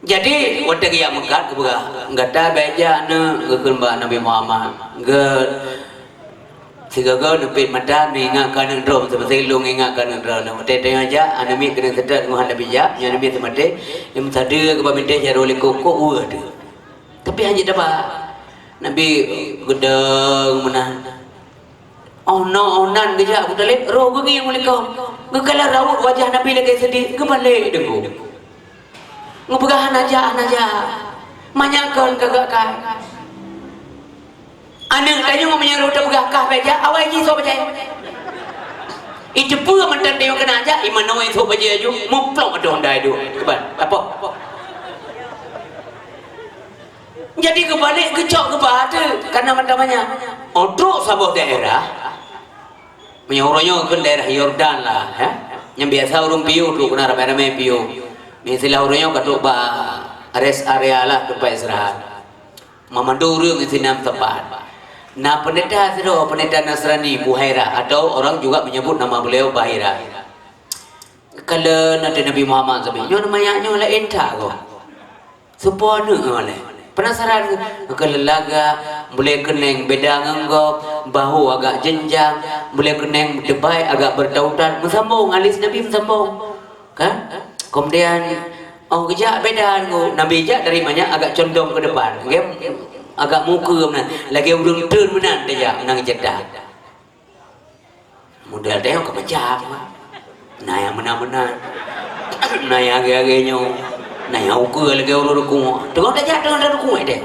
Jadi waktu dia mengkat kebuka, ngata beja ne ngekembak Nabi Muhammad. Sigaga nepit mata ni ingatkan ndrom seperti lu ingatkan ndrom nama tete aja anami kena sedar dengan Nabi ja yang Nabi semate yang sadar ke paminte jarole koko uade tapi hanya dapat Nabi gedeng menan onan geja budale ro gegi mulai kau ngekala raut wajah Nabi lagi sedih kembali dengu ngepegahan aja manyakan kagak kai anak tanya ngomongnya roda begakah baca awal ji so baca itu pun mantan dia kena aja iman nawai so baca aju muplok ada ondai tu apa jadi kebalik kecok ke batu karena mantamanya untuk sebuah daerah menyuruhnya ke daerah Yordan lah yang biasa orang piu tu kena ramai-ramai piu ni sila orangnya katuk ba rest area lah tempat istirahat mamandurung isi nam tempat. Nah pendeta itu pendeta Nasrani Buhaira atau orang juga menyebut nama beliau Bahira. Kalau nanti Nabi Muhammad sebut, nyo namanya nyo lah entah kau. Sepona oleh penasaran kalau laga boleh keneng beda ngenggok bahu agak jenjang boleh keneng debai agak bertautan bersambung alis Nabi bersambung kan? Kemudian kejak beda Nabi jak dari mana agak condong ke depan. Agak muka menan lagi urung turun menan dia menang jedah modal dia ke macam nah yang menan nah yang agak-agaknya nah yang ukur lagi urung tengok dah jatuh dah rukun dia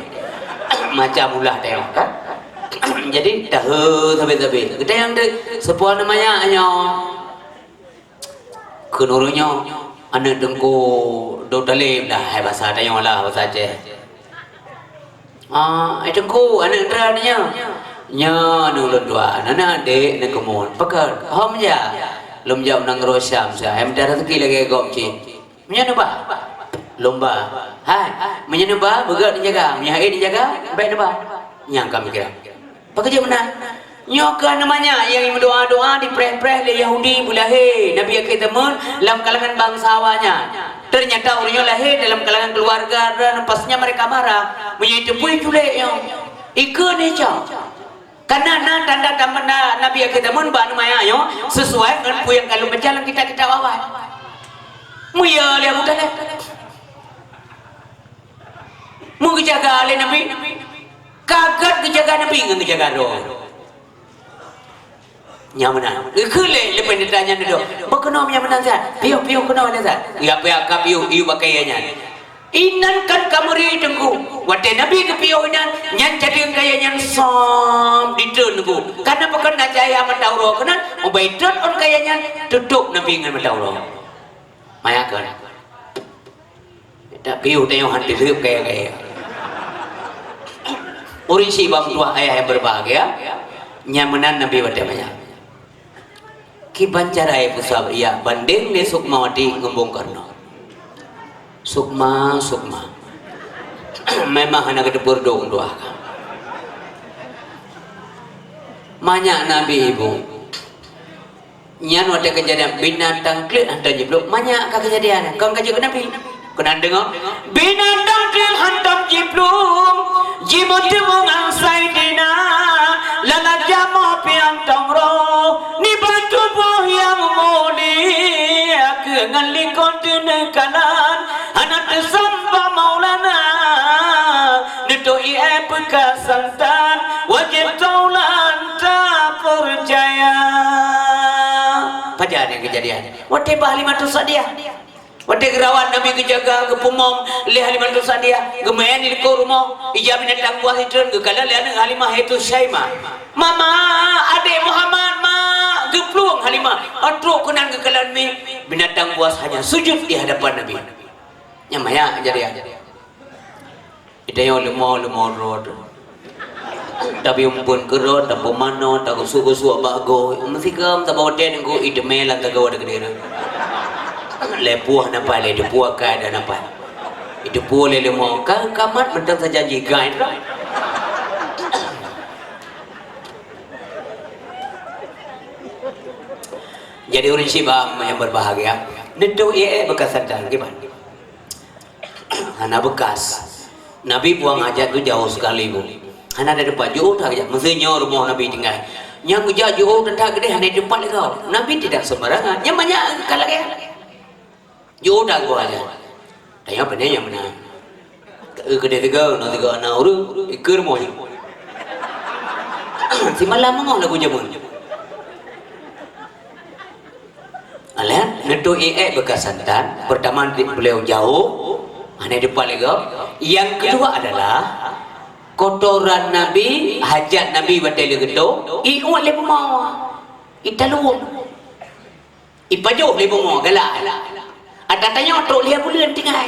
macam ulah dia kan jadi dah sampai kita yang sebuah namanya hanya kenurunnya anak dengku do dalim dah bahasa dia lah bahasa je itu ku anak teranya nya nulun dua anak dek nak kemun pakar hom ja lom jam nang rosam sa hem darah rezeki lagi gok ci nya neba lomba hai nya neba begat dijaga nya hai dijaga baik neba yang kami kira pakai je mana nyoka namanya yang doa-doa di preh-preh le Yahudi bulahe Nabi akhir temun dalam kalangan bangsawanya ternyata orangnya lahir dalam kalangan keluarga dan pasnya mereka marah menyetupui julek yang ikut ni cak karena tanda-tanda Nabi akhir temun ba namanya yo sesuai dengan yang kalau berjalan kita awal muya lihat bukan mu kejaga oleh Nabi kaget kejaga Nabi dengan kejaga roh nyamana kele lepas ditanya dulu berkenal nyamana zat piu kenal mana zat ya piu iu pakaiannya inan kan kamari tengku wate Nabi ke piu inan nyan jadi kayanya som ditunggu karena pekan najaya matauro kenan ubaitot on kayanya tutup Nabi dengan matauro mayakan tak piu tengok hantu hidup kaya urisi bang tua ayah yang berbahagia nyamanan Nabi wate banyak ki bancarai pusab iya banding ni Sukmawati ngembung karno Sukma memang anak kedebur dong doa banyak Nabi ibu nyan wate kejadian binatang klik hantar jiblok banyak kejadian kau kaji ke Nabi kena dengar binatang klik hantar jiblok jimut mungang saidina lala jamo piang tongro ni batu buah yang muli aku ngalikon dene kanan anak samba maulana nito ie pekasantan wajib taulan tak percaya pada kejadian wate bahlimatu sadia wate gerawan Nabi kejaga ke pumom le halimatu sadia gemayan di rumah ijab binatang buah itu ke kala le anak halimah itu Syaimah mama adik Muhammad ma geplung halimah atruk kenan ke kalan mi binatang buas hanya sujud di hadapan Nabi nyamaya jadi itu yang lemah road Tapi umpun kerot, tak pemano, tak kusuk-kusuk bago. Mesti kam tak bawa den ko idemelan tak gawa kedira. Lepuah napa le depuah kada napa. Itu boleh le mau kamat mentang saja janji gain. Jadi orang Syibam yang berbahagia. Nentu bekas sadar gimana? Hana bekas. Nabi buang hajat tu jauh sekali bu. Hana ada depan jauh tak aja. Mestinya rumah Nabi tinggal. Yang jauh tak gede hana depan kau. Nabi tidak sembarangan. Yang banyak kalau ya. Jauh tak gua aja. Tanya apa ni yang mana? Kedai tiga, nanti kau anak orang ikut mau. Si malam mengau lagu jamun. Alah, nentu bekas santan. Pertama beliau jauh. Hanya depan lagi. Yang kedua adalah kotoran Nabi, hajat Nabi batal gedung. Iuat le pemau. Italuum. Ipajuh le pemau galak. Ada tanya otok lihat bulan tinggal.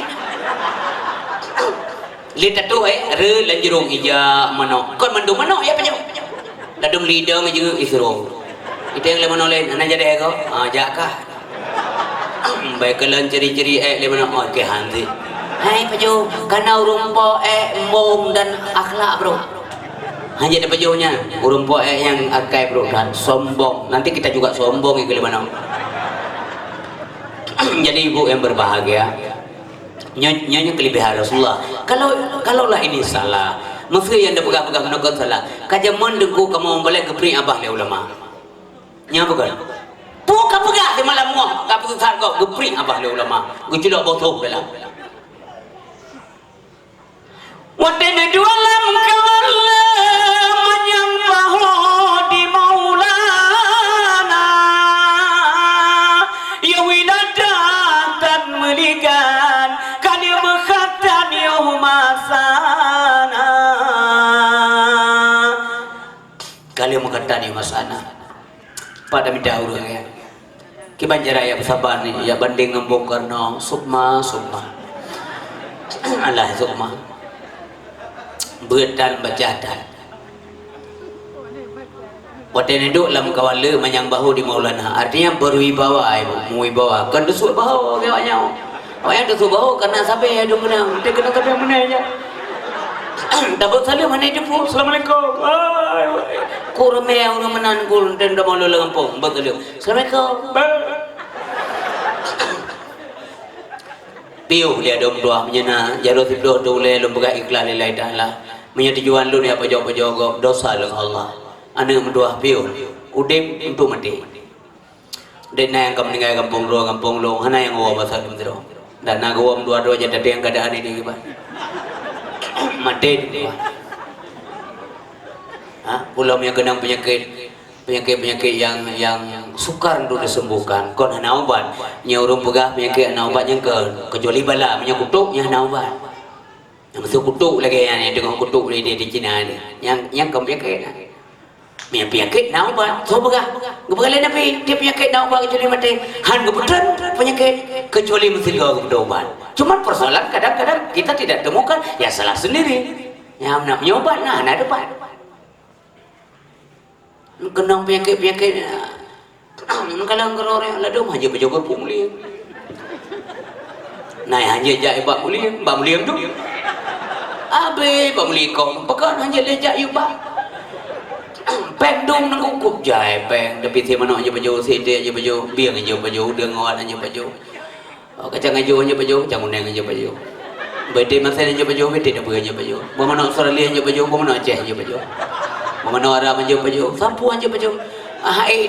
Lihat tu re lanjurung ija mano. Kon mandung mano ya pajuh. Dadung lidah meju isro. Itu yang le mano lain anak jadi kau. Jakah. Baik kalian ceri-ceri le mano ke handi. Hai Pajo, karena urumpo mom dan akhlak bro. Hanya ada Pajonya, urumpo yang akai bro dan sombong. Nanti kita juga sombong ya mana. Jadi ibu yang berbahagia, nyonya kelebihan Rasulullah. Kalaulah ini salah, mesti yang pegang-pegang nukut salah. Kajaman dengku kamu boleh kepri abah le ulama. Nya bukan. Bukan pegang di malam muah, keputusan kau kepri abah le ulama. Guculok botol dalam. Wadana dualam kawalla menyampahu di maulana ya wiladatan meligan kali berkhatan yuhmasana kali berkhatan yuhmasana pada midahulu ya kibanjaraya bersabar ni ya banding ngembong karena sukma Allah sukma berdan berjadan. Wadah duduk dalam kawala menyang bahu di Maulana. Artinya berwibawa, berwibawa. Kan dusuk bahu kawanya. Awak dusuk bahu karena sampai ada menang. Dia kena tapi menangnya. Dapat salam mana itu pun. Assalamualaikum. Kurme orang menangkul dan dah malu lengpong. Betul. Assalamualaikum. Piuh dia dom doa menyena jaro tidur dole lembaga iklan lillahi taala menyana tujuan lu ni apa jawab dosa dengan Allah ane mendoa piuh udem untuk mati dan yang kamu meninggal kampung lu hana yang gua pasal mentero dan naga gua dua jadi yang keadaan ini gimana mati pulau yang kena penyakit yang sukar untuk disembuhkan. Kon hana ubat. Nya urang pegah penyakit hana ubat yang kecuali bala punya kutuk nya hana ubat. Yang mesti kutuk lagi yang dengan kutuk di Cina ni. Yang penyakit. Penyakit hana ubat. So pegah. Gepegale nabi dia penyakit hana ubat kecuali mati. Han gebetan penyakit kecuali mesti gua ubat. Cuma persoalan kadang-kadang kita tidak temukan ya salah sendiri. Yang nak nyobat nah ada depan. Kenang penyakit kalau orang ladum hanya berjaga pungli naik hanya jai bak muliang tu abe bak mulikong pekan hanya lejak you bak pendung nang kukup jai peng tapi si mana hanya baju sete hanya baju biang hanya baju dengot hanya baju kacang hijau hanya baju kacang kuning hanya baju bete masih hanya baju bete dah hanya baju mana Australia hanya baju mana Aceh hanya baju mana orang baju sampu aja baju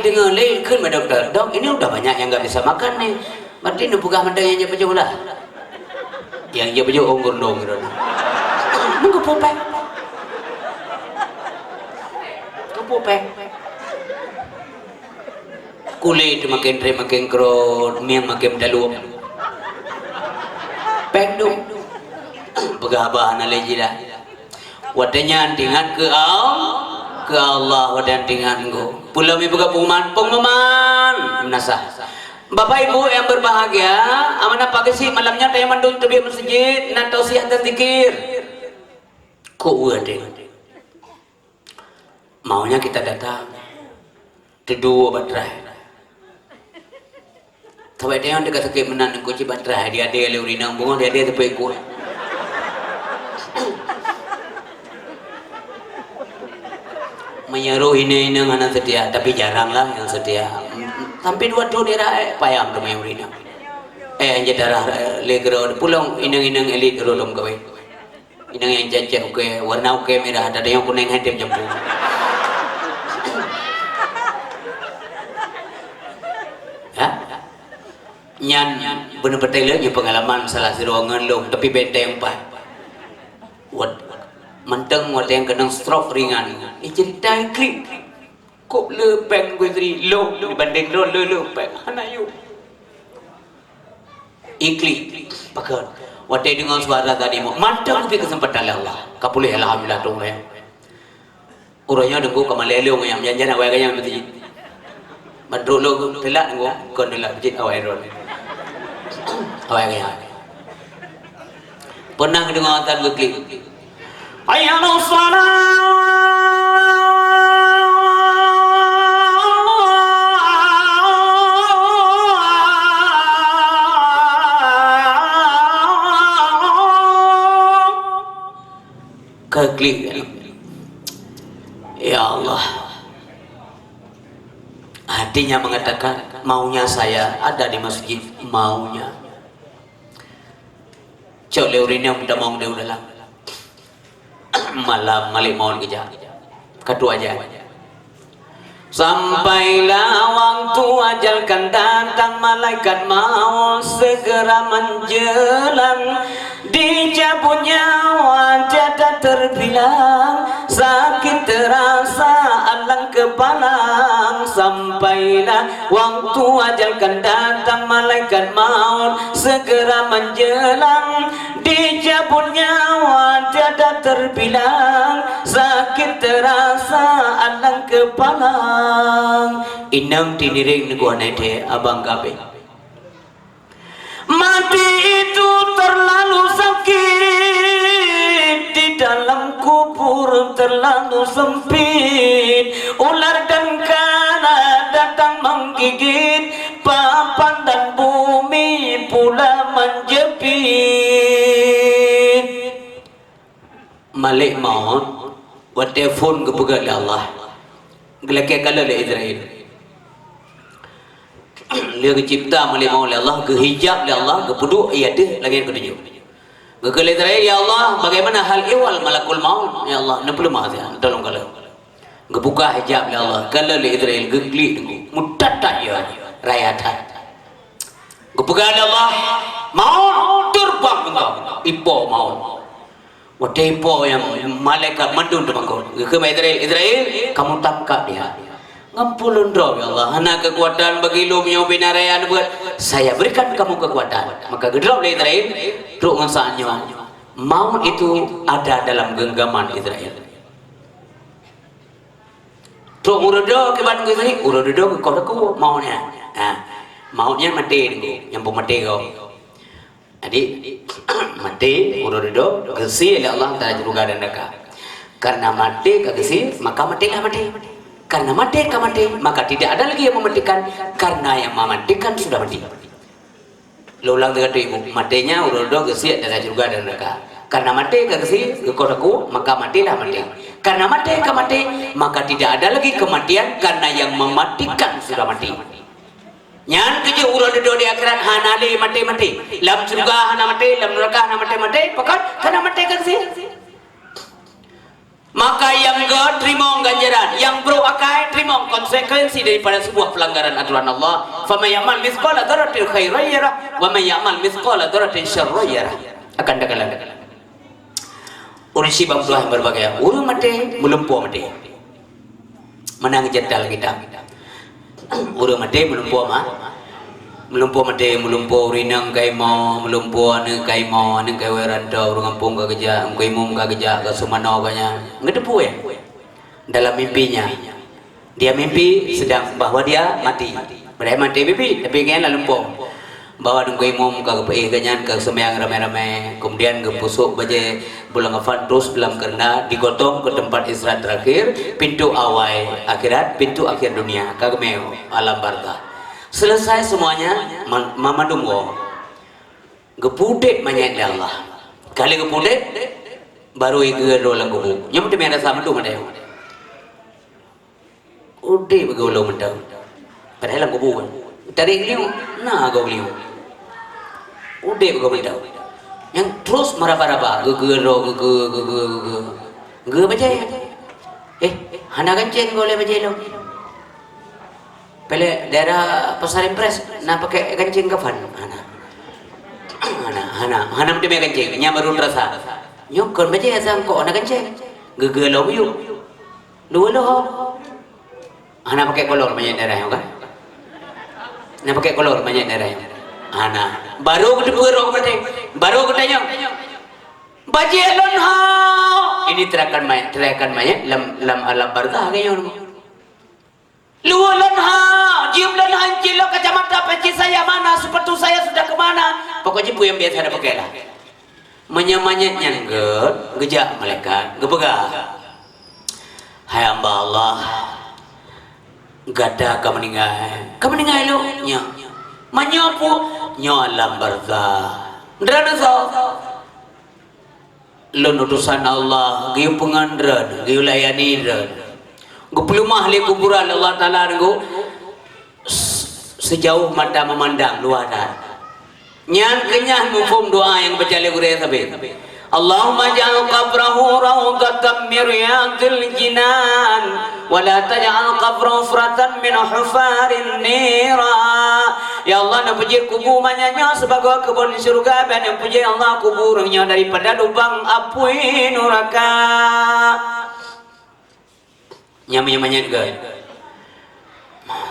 dengar le kan doktor dok ini udah banyak yang enggak bisa makan nih berarti nu pegah mentang yang baju lah yang je baju onggur dong gitu nunggu popek kulit makin kerot miang makin daluam pendung pegah bahan aleji dah wadanya dengan ke Allah wadan tinganku pulau mi buka pengumuman nasah Bapak Ibu yang berbahagia amanah pagi sih malamnya tanya mandul tebi masjid nak tausiah dan zikir ku uade Maunya kita datang kedua batrai. Tapi dia yang dekat sakit menan kunci batrai dia ada le urinang bunga dia tapi ikut. Menyeru ini anak setia tapi jaranglah yang setia. Sampai dua dia payam tu main urinang. Anja darah legero pulang inang elit rolom gawe. Inang yang jajak ke warna ke merah ada yang kuning hitam jambu. Nyan bener-bener lagi pengalaman salah si ruangan lo tapi benteng empat menteng wat yang kena stroke ringan cerita klik kok lepeng gue tadi lo dibanding lo lepeng hanayu iklik pakai waktu dengan suara tadi mau mantap tapi kesempatan Allah kapulih alhamdulillah dong ya orangnya dengku kamalelo yang jangan awal kaya mesti madro lo telak dengku kon telak bejit awal ron awal kaya pernah dengar atan klik ayyana klik ya Allah hatinya mengatakan maunya saya ada di masjid maunya cok leurina udah mau dia udah lah malam malik mohon kerja kedua aja sampailah waktu ajal kan datang malaikat maut segera menjelang dicabut nyawa tiada terbilang sakit terasa alang kepala sampailah waktu ajal kan datang malaikat maut segera menjelang dicabut nyawa tiada terbilang sakit terasa alang kepala inang tiniring negua nete abang gabe mati itu terlalu sakit di dalam kubur terlalu sempit ular dan kana datang menggigit papan dan bumi pula menjepit malik maut buat telefon ke pegang Allah gelak kalau le Israel dia kecipta malik maut Allah ke hijab Allah ke puduk ia ada lagi yang ketujuh ke Israel ya Allah bagaimana hal iwal malakul maut ya Allah 60 masa tolong kalau gebuka hijab ya Allah kalau le Israel geglik mutata ya rayatan gebuka Allah maut terbang engkau ipo maut watepo yang malaikat mandun demangkau ke Israel kamu tangkap dia ngampulun roh ya Allah hana kekuatan bagi lu punya binarayan buat saya berikan kamu kekuatan maka gedrop dari Israel truk ngasanya maut itu ada dalam genggaman Israel truk urodo ke bandung Israel urodo ke kau maunya mautnya mati yang pemati kau jadi mati urodo gesi oleh Allah antara juga dan neraka karena mati ke gesi maka matilah mati karena mati maka tidak ada lagi yang mematikan karena yang mematikan sudah mati lo ulang dengan ibu matinya urodo gesi antara juga dan neraka karena mati ke gesi ke kodaku maka matilah mati karena mati maka tidak ada lagi kematian karena yang mematikan sudah mati nyan kerja urodo di akhirat hanali mati lam surga hana mati lam neraka hana mati pakat karena mati ke gesi maka yang enggak terima ganjaran yang bro akai terima konsekuensi daripada sebuah pelanggaran aturan Allah faman ya'mal mithqala dzarratin khairan yarah wa man ya'mal mithqala dzarratin syarran yarah akan dakalan urisi bang Tuhan berbagai urang mati melumpuh mati menang jadal kita urang mati melumpuh mati urinang kai mau melumpuh ane kai weranda orang kampung ka kerja kai mum ka kerja ka sumano kanya ngedepu ya dalam mimpinya dia mimpi sedang bahwa dia mati mimpi tapi kan lumpuh bawa dengan imam ke kanyan ke sembahyang ramai-ramai kemudian ke pusuk baje pulang afan terus dalam kerana digotong ke tempat istirahat terakhir, pintu awal akhirat, pintu akhir dunia, kagmeo alam barzah. Selesai semuanya, mama dumgo gepudet manyat Allah. Kali gepudet baru ikut rolang kubu. Nyam tu ada sama tu mana? Udah begaulau mentau. Padahal kubu kan. Tarik liu, nah gau liu. Udah begau mentau. Yang terus meraba-raba, ge baca. Hana kencing boleh baca lo. Pele daerah Pasar Impres, nak pakai kencing kafan. Hana mesti pakai kencing, nya baru terasa. Nyok kon baca asam kok nak kencing. Ge lo yuk. Lu lo. Hana pakai kolor banyak daerah kan? Nak pakai kolor banyak daerah. Hana baru kedua orang baru aku tanya bajelon ha ini terakan mayat lam alam barzah kayaknya luolon ha jiumlon ha cilo kacamata peci saya mana sepatu saya sudah kemana pokoknya bu yang biasa ada pakai lah menyamanyatnya gejak malaikat gepegah hai hamba Allah gada kamu meninggal lo nya manyapu nyalam barzah ndrana so lon utusan Allah giu pengandran giu layani dran gu pelumah le kuburan Allah taala nggo sejauh mata memandang luaran nyan kenyah mufum doa yang baca le gure sabe Allahumma ja'al qabrahu rawdatan min riyadil jinan wa la taj'al qabrahu hufratan min hufarin nira. Ya Allah, nak puji kuburannya sebagai kebun surga dan yang puji Allah kuburnya daripada lubang api neraka. Nyamanya juga.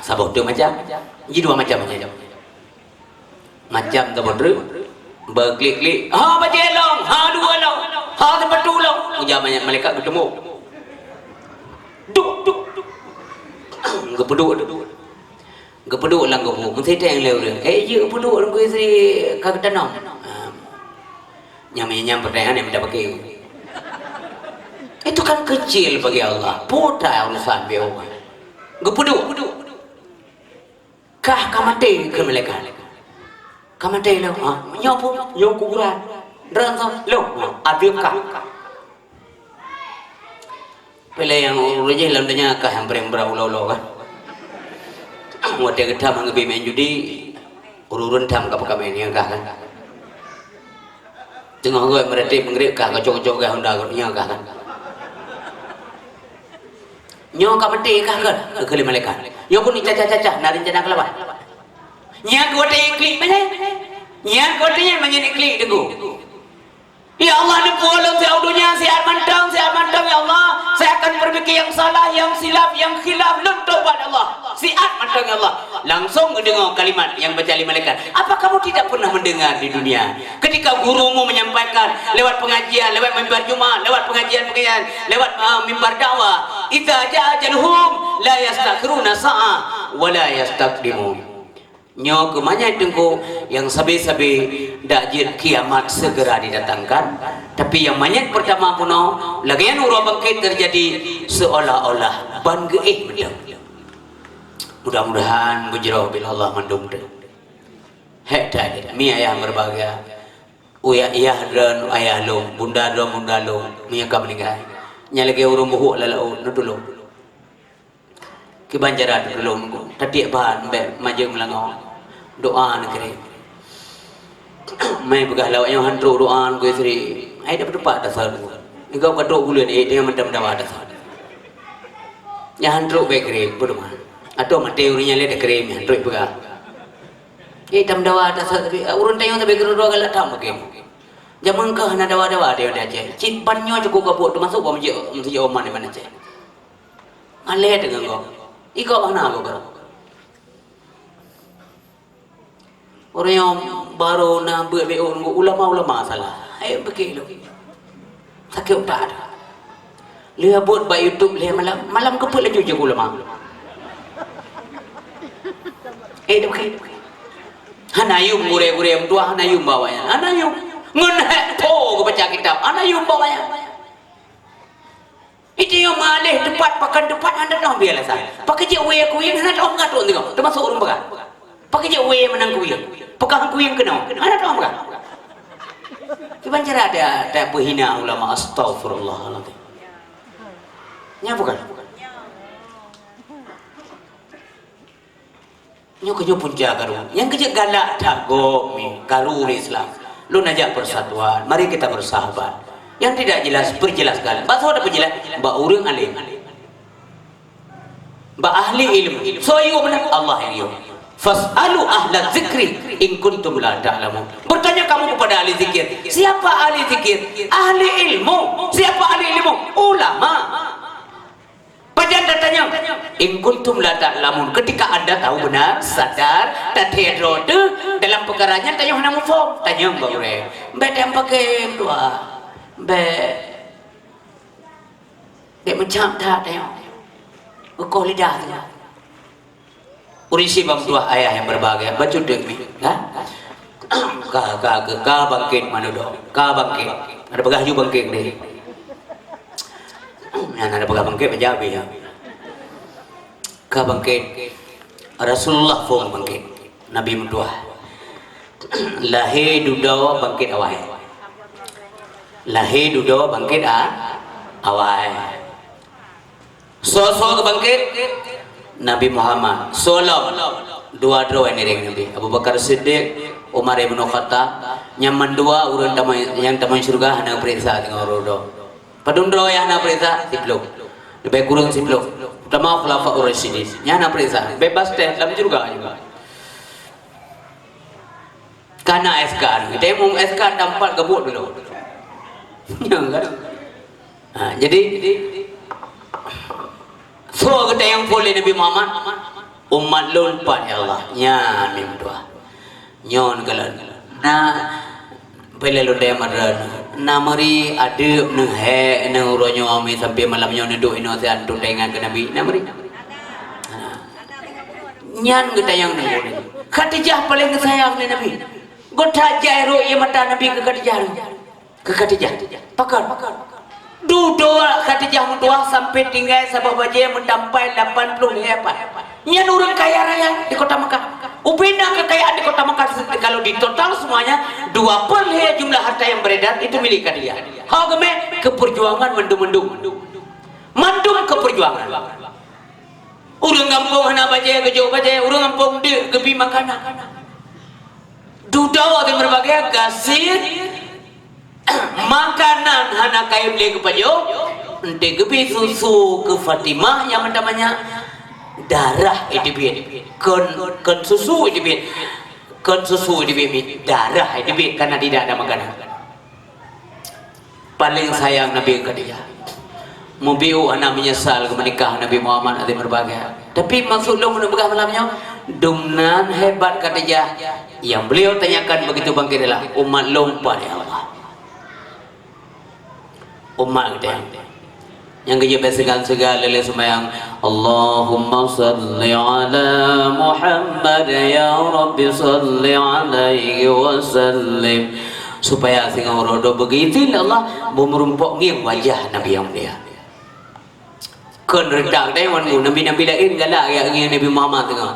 Sabuk tu macam, jadi dua macam. Macam tu betul. Berklik-klik, ha baca long, ha dua long, ha sepetu long. Ujar banyak malaikat bertemu. Duk. Gepeduk lang gobu. Mesti yang leu dia. Je gepeduk lang gue sri kagak tanam. Nyam pertanyaan yang minta pakai. Itu kan kecil bagi Allah. Putar urusan dia. Gepeduk. Kah kamate ke malaikat. Kamate lo, nyopo kuburan, ransom lo, adil kah? Pele yang urusnya lamanya kah yang berau kan? Waktu kita mengabi main judi, urun tam kapa kami ni kah kan? Tengah orang mereti mengerik kah, kacau kah honda kan? Kah kan? Nyo kamate kah kan? Kali malaikat. Yo pun ni caca, narin jana kelawan. Yang kau tanya klik mana? Yang kau tanya mana ni klik degu? Ya Allah ni pulang saya dunia saya mantang ya Allah. Saya akan perbaiki yang salah, yang silap, yang khilaf, luntur pada Allah. Siat mantang ya Allah. Langsung mendengar kalimat yang baca oleh malaikat. Apa kamu tidak pernah mendengar di dunia? Ketika gurumu menyampaikan lewat pengajian, lewat mimbar Jumat, lewat pengajian, lewat mimbar dakwah. Idza ja'a ajaluhum la yastakhiruna sa'ah wa la yastaqdimun. Nyo kemanya tengku yang sabi-sabi dakjir kiamat segera didatangkan, tapi yang manyat pertama puno lagian urang bangkit terjadi seolah-olah ban geih mendem. Mudah-mudahan bujroh bil Allah mandum de. Hek dak mi ayah berbahagia. Uya ayah dan ayah lo, bunda lo, mi ka meninggal. Nya lagi urang buhuk lalau nutulung. Ki banjaran belum tadi bahan mbek maju melangau doa negeri mai begah lawaknya hantru doa gue sri ai dapat dapat dasar engkau katok bulan dengan mendam dawa dasar nya hantru bekre berdoa atau mateurinya le dekre mi hantru begah tam dawa dasar tapi urun tayong tapi gero doa galak tam ke zaman kah na dawa dia aja cit panyo cukup gabut tu masuk mesti oman di mana je ale dengan kau iko mana aku kau orang yang baru nak buat ulama salah ayo pergi lo sakit tak ada lihat buat baik YouTube lihat malam keput lagi je ulama dia pergi hanayum gure-gure tua hanayum bawanya hanayum ngun hek to ke baca kitab ana yumbo banyak itu yang malih tepat pakan tepat anda tahu biarlah saya pakai je we aku yang anda tahu enggak tu tengok termasuk orang baga pakai je we menang ku yang pegang ku yang kena anda tahu enggak cuba cara ada berhina ulama astagfirullahaladzim nya bukan nyo kerja punca garu yang kerja galak dago mi garu Islam lu najak persatuan mari kita bersahabat yang tidak jelas berjelaskan bahasa ada penjelas mbak urang alim mbak ahli ilmu so you benar Allah yang you fasalu ahla zikri in kuntum la ta'lamun bertanya kamu kepada ahli zikir siapa ahli zikir ahli ilmu siapa ahli ilmu ulama Pajan datanya in kuntum la ta'lamun ketika anda tahu benar sadar tadhirode dalam perkaranya tanya hana mufom tanya mbak ure mbak yang pakai doa mbak dia macam tak tanya kau lidah tu urisi bang dua ayah yang berbahagia baca dek ni ka bangkit mana do ka bangkit ada pegahju bangkit ni yang ada pegah bangkit menjawab ya ka bangkit Rasulullah fong bangkit Nabi mentua lahir dudawa bangkit awal lahir dudawa bangkit awal sosok bangkit Nabi Muhammad Salam dua-dua ini ring Nabi Abu Bakar Siddiq Umar ibn Khattab nyaman dua urun yang taman surga hana periksa tengok rodo padundro yang hana periksa sipluk lebih kurang sipluk utama khulafa ur-rasyidin yang hana periksa bebas teh dalam surga juga karena SK kita mau SK dampak gebuk dulu ya kan jadi so kita yang boleh Nabi Muhammad umat lompat ya Allah nya mim doa nyon galan nah bela lo dia madran namari adep nang he nang ronyo ami sampai malam nyon duduk ino se antu dengan ke Nabi namari nyan kita yang boleh Khadijah paling sayang ni Nabi goda jairo ia mata Nabi ke Khadijah pakar duduk Khadijah mentua sampai tinggal sabah baje mentampai 80 hebat. Nyan orang kaya raya di kota Mekah. Ubina kekayaan di kota Mekah kalau di total semuanya 2/3 jumlah harta yang beredar itu milik Khadijah. Hageme keperjuangan mendung. Mandung keperjuangan. Urang kampung hana baje kejo baje, urang kampung de gebi makanan. Duduk di berbagai gasir makanan hana kaya beli kepada ente gebi susu ke Fatimah yang namanya darah edibit kon susu edibit darah edibit karena tidak ada makanan paling sayang Nabi Khadijah mubiu anak menyesal ke menikah Nabi Muhammad azim berbahagia tapi maksud lo menegah malamnya dumnan hebat Khadijah yang beliau tanyakan begitu bangkit adalah umat lompat ya Allah umat kita yang kerja segala lele sembahyang Allahumma salli ala Muhammad ya Rabbi salli alaihi wasallim supaya singa rodo begitu Allah merumpok nging wajah Nabi yang mulia kon redak dai wan nabi lain galak ya Nabi Muhammad tengok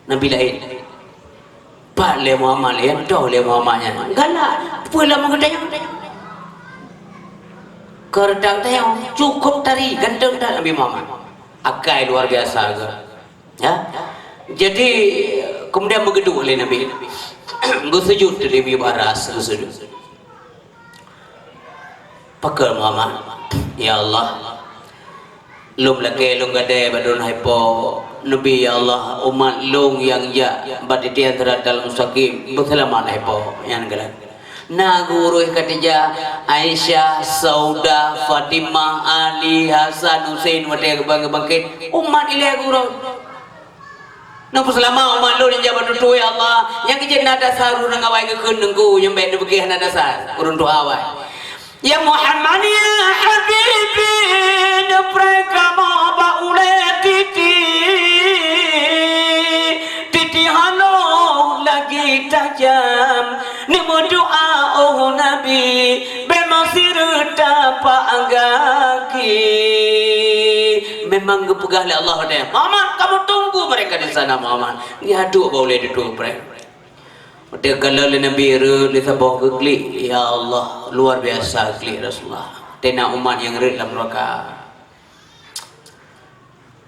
Nabi lain pak le Muhammad lain dah le Muhammadnya galak pula mengadanya kerdak tayang cukup tari ganteng dah Nabi Muhammad akai luar biasa ke ya jadi kemudian bergeduk oleh Nabi sujud di Nabi baras sujud pakar Muhammad ya Allah lum lagi lung gade badun haipo Nabi ya Allah umat lung yang ya baditian terhadap mustaqim berselamat haipo yang gerak na guru Khadijah Aisyah Saudah Fatimah Ali Hasan Husain wate bangkit umat ilai guru na selama umat lu jabat tu ya Allah yang kejadian nada saru nang awai ke kenengku yang baik bagi nada sar urun doa awai ya Muhammad ya habibi nepreka ma ba ule titi halo lagi tajam ni berdoa oh Nabi bermasir tapak kaki. Memang gepegah oleh Allah dia. Muhammad kamu tunggu mereka di sana Muhammad. Dia aduk boleh duduk mereka. Dia kalau Nabi re sabah ke klik ya Allah luar biasa klik Rasulullah. Tena umat yang re dalam neraka.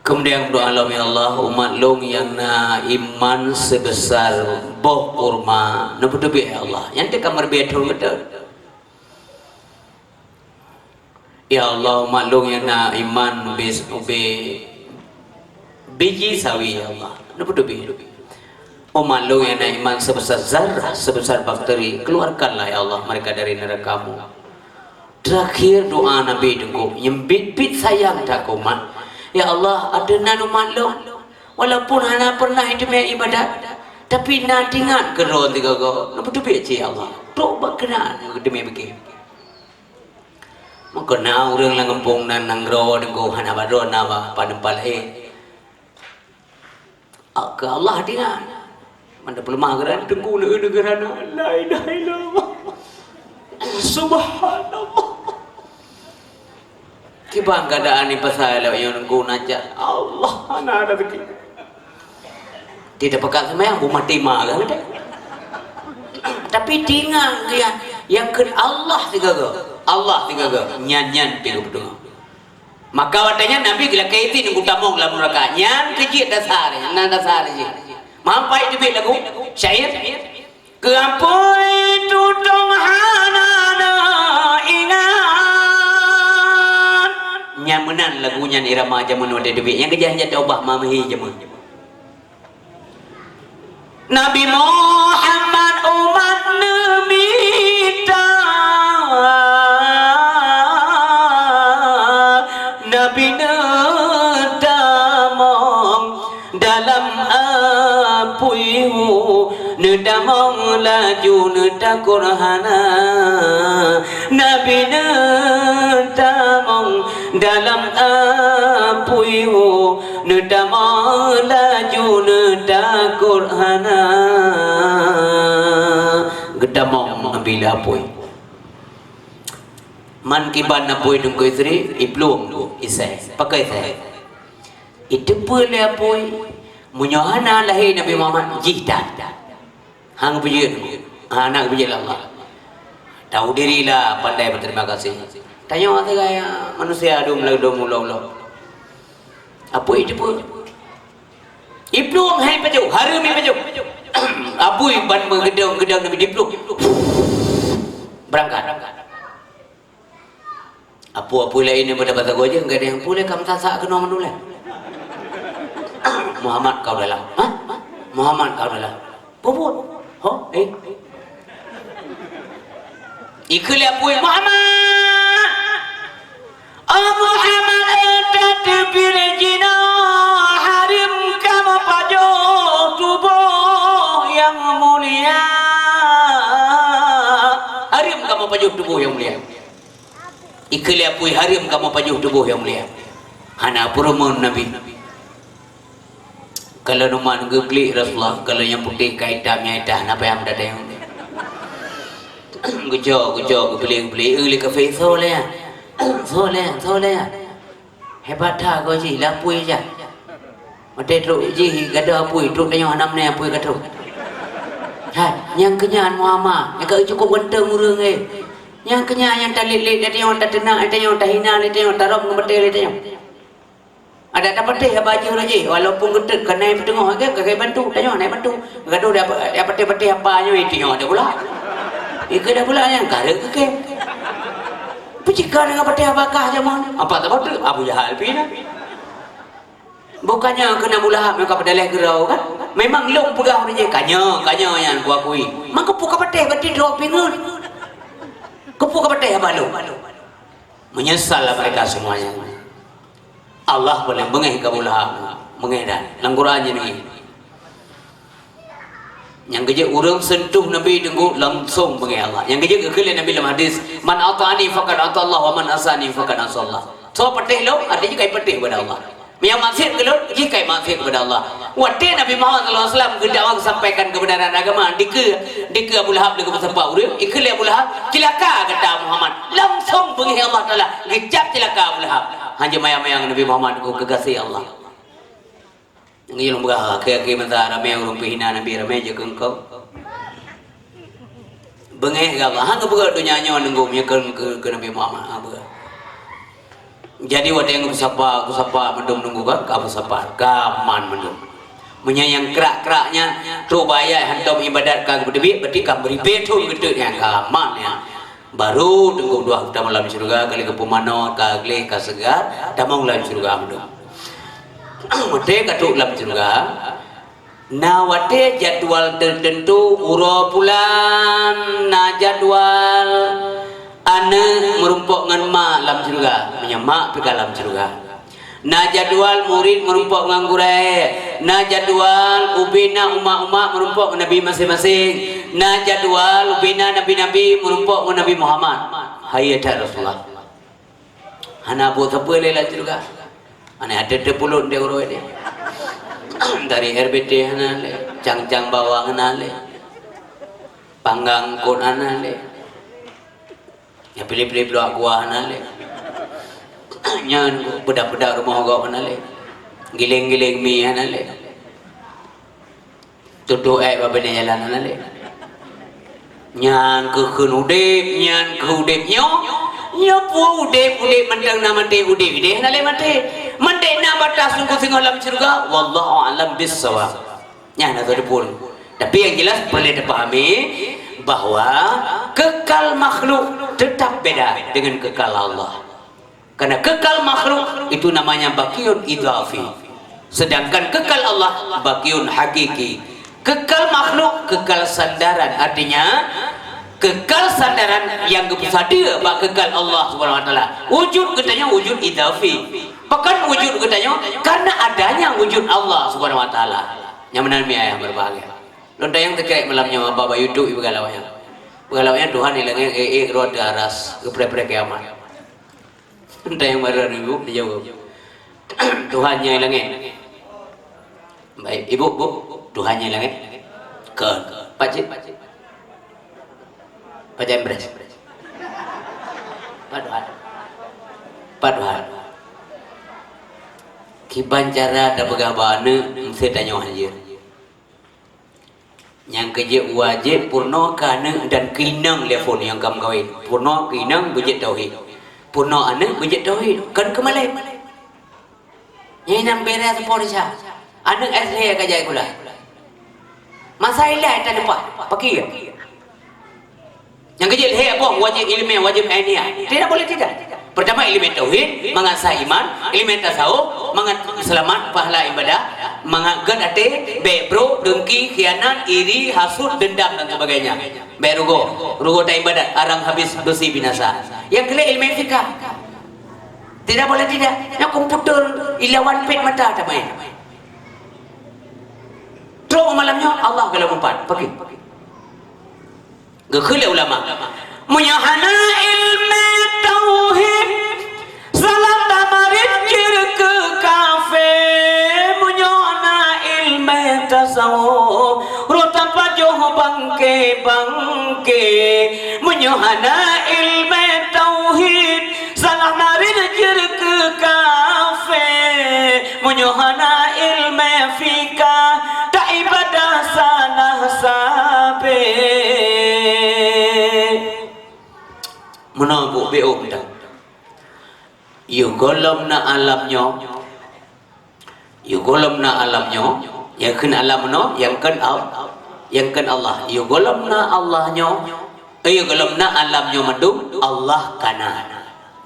Kemudian doa Allah ya Allah umat long yang na iman sebesar boh kurma na betul ya Allah yang te kamar betul betul ya Allah umat long yang na iman biji sawi ya Allah na betul umat long yang na iman sebesar zarah sebesar bakteri keluarkanlah ya Allah mereka dari neraka-Mu. Terakhir doa Nabi tunggu yang bit sayang tak umat. Ya Allah, ada nanu maklum. Walaupun hana pernah hidup ibadat, tapi nak ingat keron tiga go. Nak betul betul ya Allah. Tok berkenan demi begini. Maka na orang lang kampung nan nanggro dengan hana badron nawa padempal ke Allah dengan. Mana pelemah geran tengku negara la ilaha illallah. Subhanallah. Kibang keadaan ni pasal yang guna aja Allah ana ada begitu. Tidak pekat sama yang mati mah kan. Tapi tinggal dia yang ke Allah tiga go. Allah tiga go. Nyan tiga betul. Maka watanya Nabi gila kaiti nunggu tamong lamun neraka. Nyan kecil dasar je. Mampai itu lagu syair. Keampun tutong hanana ingat. Nyamenan lagunya irama jaman wade dewi yang kejahnya taubah mamahi jaman Nabi Muhammad umat nemita Nabi nedamong dalam apuihu nedamong laju nedakurhana Nabi nedamong dalam apuihu nedamong laju nedakurhana gedamong ambil apui man kiban apui dungku istri iblum isai pakai saya itu boleh apui munyohana lahir Nabi Muhammad jihad hang bujur anak bujur Allah tahu dirilah pandai berterima kasih tanya orang kaya manusia adum ulau apa itu pun iblum hai paju harum paju abu ban gedang Nabi dipluk berangkat apa lain yang berdapat aku aja enggak ada yang boleh kamu tasak kena menulah Muhammad kau dalam Muhammad kau dalam puput ikut apa Muhammad Muhammad tadbir jina harim kamu paju tubuh yang mulia harim kamu paju tubuh yang mulia ikut apa harim kamu paju tubuh yang mulia hana purmun Nabi kalau numan gegli Rasulullah kalau yang putih kaitamnya itu apa yang ada yang Gujo beli uli kafe soleh hebat dah kau ji lapui je mati tu ji gada apui tu tanya enam ni apui kata hai yang kenyan Muhammad yang kau cukup genteng urang yang kenyan yang talit-lit dia yang tak tenang dia yang tak hina dia yang tak rom ngebetul dia ada dapat teh baju lagi walaupun gede kena tengok ke kakek bantu tanya naik bantu gaduh dia peti apanya itu ada pula ikut dah pula yang kara ke pecikar dengan peti apakah zaman apa tak betul Abu Jahal pina bukannya kena mula mereka pedalai gerau kan memang long pegang dia kanya yang ku akui mak kepu ka peti drop pingun kepu ka peti apa lu menyesal mereka semuanya Allah boleh mengeh ka mula mengeh dah langgurannya ni yang kerja orang sentuh Nabi tengok langsung bagi Allah yang kerja kekalian Nabi dalam hadis man ata'ani faqad ata Allah wa man asani faqad asa Allah so patih lo artinya kai patih kepada Allah yang maksiat ke lo ji kai maksiat kepada Allah Waktu Nabi Muhammad SAW berdakwah sampaikan kebenaran agama, dika Abu Lahab lagu bersapa urip, ikli Abu Lahab, cilaka kata Muhammad. Langsung pergi Allah Taala, ngejap cilaka Abu Lahab. Hanya mayang-mayang Nabi Muhammad ku kekasih Allah. Ngilung berah ke masa ramai orang pihina Nabi ramai je kengkau. Bengeh gak hang berat dunia nyawa nunggu ke Nabi Muhammad berat. Jadi waktu yang kusapa mendung nunggu kak kusapa kaman mendung. Menyayang kerak-keraknya tu bayar hantam ibadat kag berdebit berarti kag beri betul gedenya kaman ya. Baru tunggu 2 kita malam surga kali ke pemano kag le ka segar damang dalam surga mendung. Mate katuk dalam surga. Nah, wate jadwal tertentu uro bulan, nah jadwal ane merumpok ngan mak dalam surga, menyemak pergi dalam surga. Nah jadwal murid merumpok ngan gurai, nah jadwal ubina umat-umat merumpok ngan Nabi masing-masing, nah jadwal ubina Nabi-Nabi merumpok ngan Nabi Muhammad. Hayat Rasulullah. Hana buat apa lela surga? Ane ada pulut dia uro ini. Dari RBT hanale, cang-cang bawang hanale, panggang kon hanale, ya pilih-pilih buah gua hanale, nyan bedak-bedak rumah gua hanale, giling-giling mie hanale, tutu babene jalan hanale, nyan ke udip, nyan ke udip nyo pu udip mentang nama te udip ide hanale mate. Mandai nak batas sungguh singgah dalam surga, wallahu a'lam bissawab. Nyana tu pun. Tapi yang jelas perlu dipahami bahawa kekal makhluk tetap beda dengan kekal Allah. Karena kekal makhluk itu namanya baqiyun idhafi. Sedangkan kekal Allah baqiyun hakiki. Kekal makhluk kekal sandaran, artinya kekal sandaran yang kepusadia bak kekal Allah Subhanahu wa taala. Wujud katanya wujud idhafi. Bahkan wujud katanya karena adanya wujud Allah Subhanahu wa taala. Yang benar mi ayah berbahagia. Lonta yang terkait malamnya baba YouTube ibu galawanya. Galawanya Tuhan ilangnya roh daras kepre-pre kiamat. Lonta yang baru ibu dijawab. Tuhannya ilangnya. Baik, ibu, Bu, Tuhannya ilangnya. Pak Cik. Pak Jembres. Pak Tuhan. Kiban cara ada begabana saya tanya aja. Yang kerja wajib purna kana dan kinang telefon yang kamu kawin. Purna kinang bujit tauhid. Purna anak bujit tauhid. Kan kemalai. Yang nam beres polisa. Anak asli kajai kula. Masalah tak dapat. Pakai ya. Yang kerja he apa wajib ilmu wajib ilmiah. Tidak boleh tidak. Pertama ilmu tauhid, mengasah iman, ilmu tasawuf, selamat pahala ibadah, mengagat ate, bebro, dengki, khianat, iri, hasud, dendam dan sebagainya. Rugo tak ibadat, arang habis dosi binasa. Yang kedua ilmu fikah. Tidak boleh tidak. Yang komputer ilawan pet mata tak main. Terus malamnya Allah kalau empat pergi. Gekele ulama. Munyahana ilmu tauhid salam tamarid kir ke kafe munyahana ilmu tasawuf ruta pajoh bangke munyahana ilmu tauhid salam marid kir ke kafe munyahana ilmu fikah tak ibadah salah sabe menabuk beuk dah. You golom na alamnya. You golom na alamnya. Yang kan alam no, yang kan Allah. You golom na Allahnya. You golom na alamnya mendung Allah kana.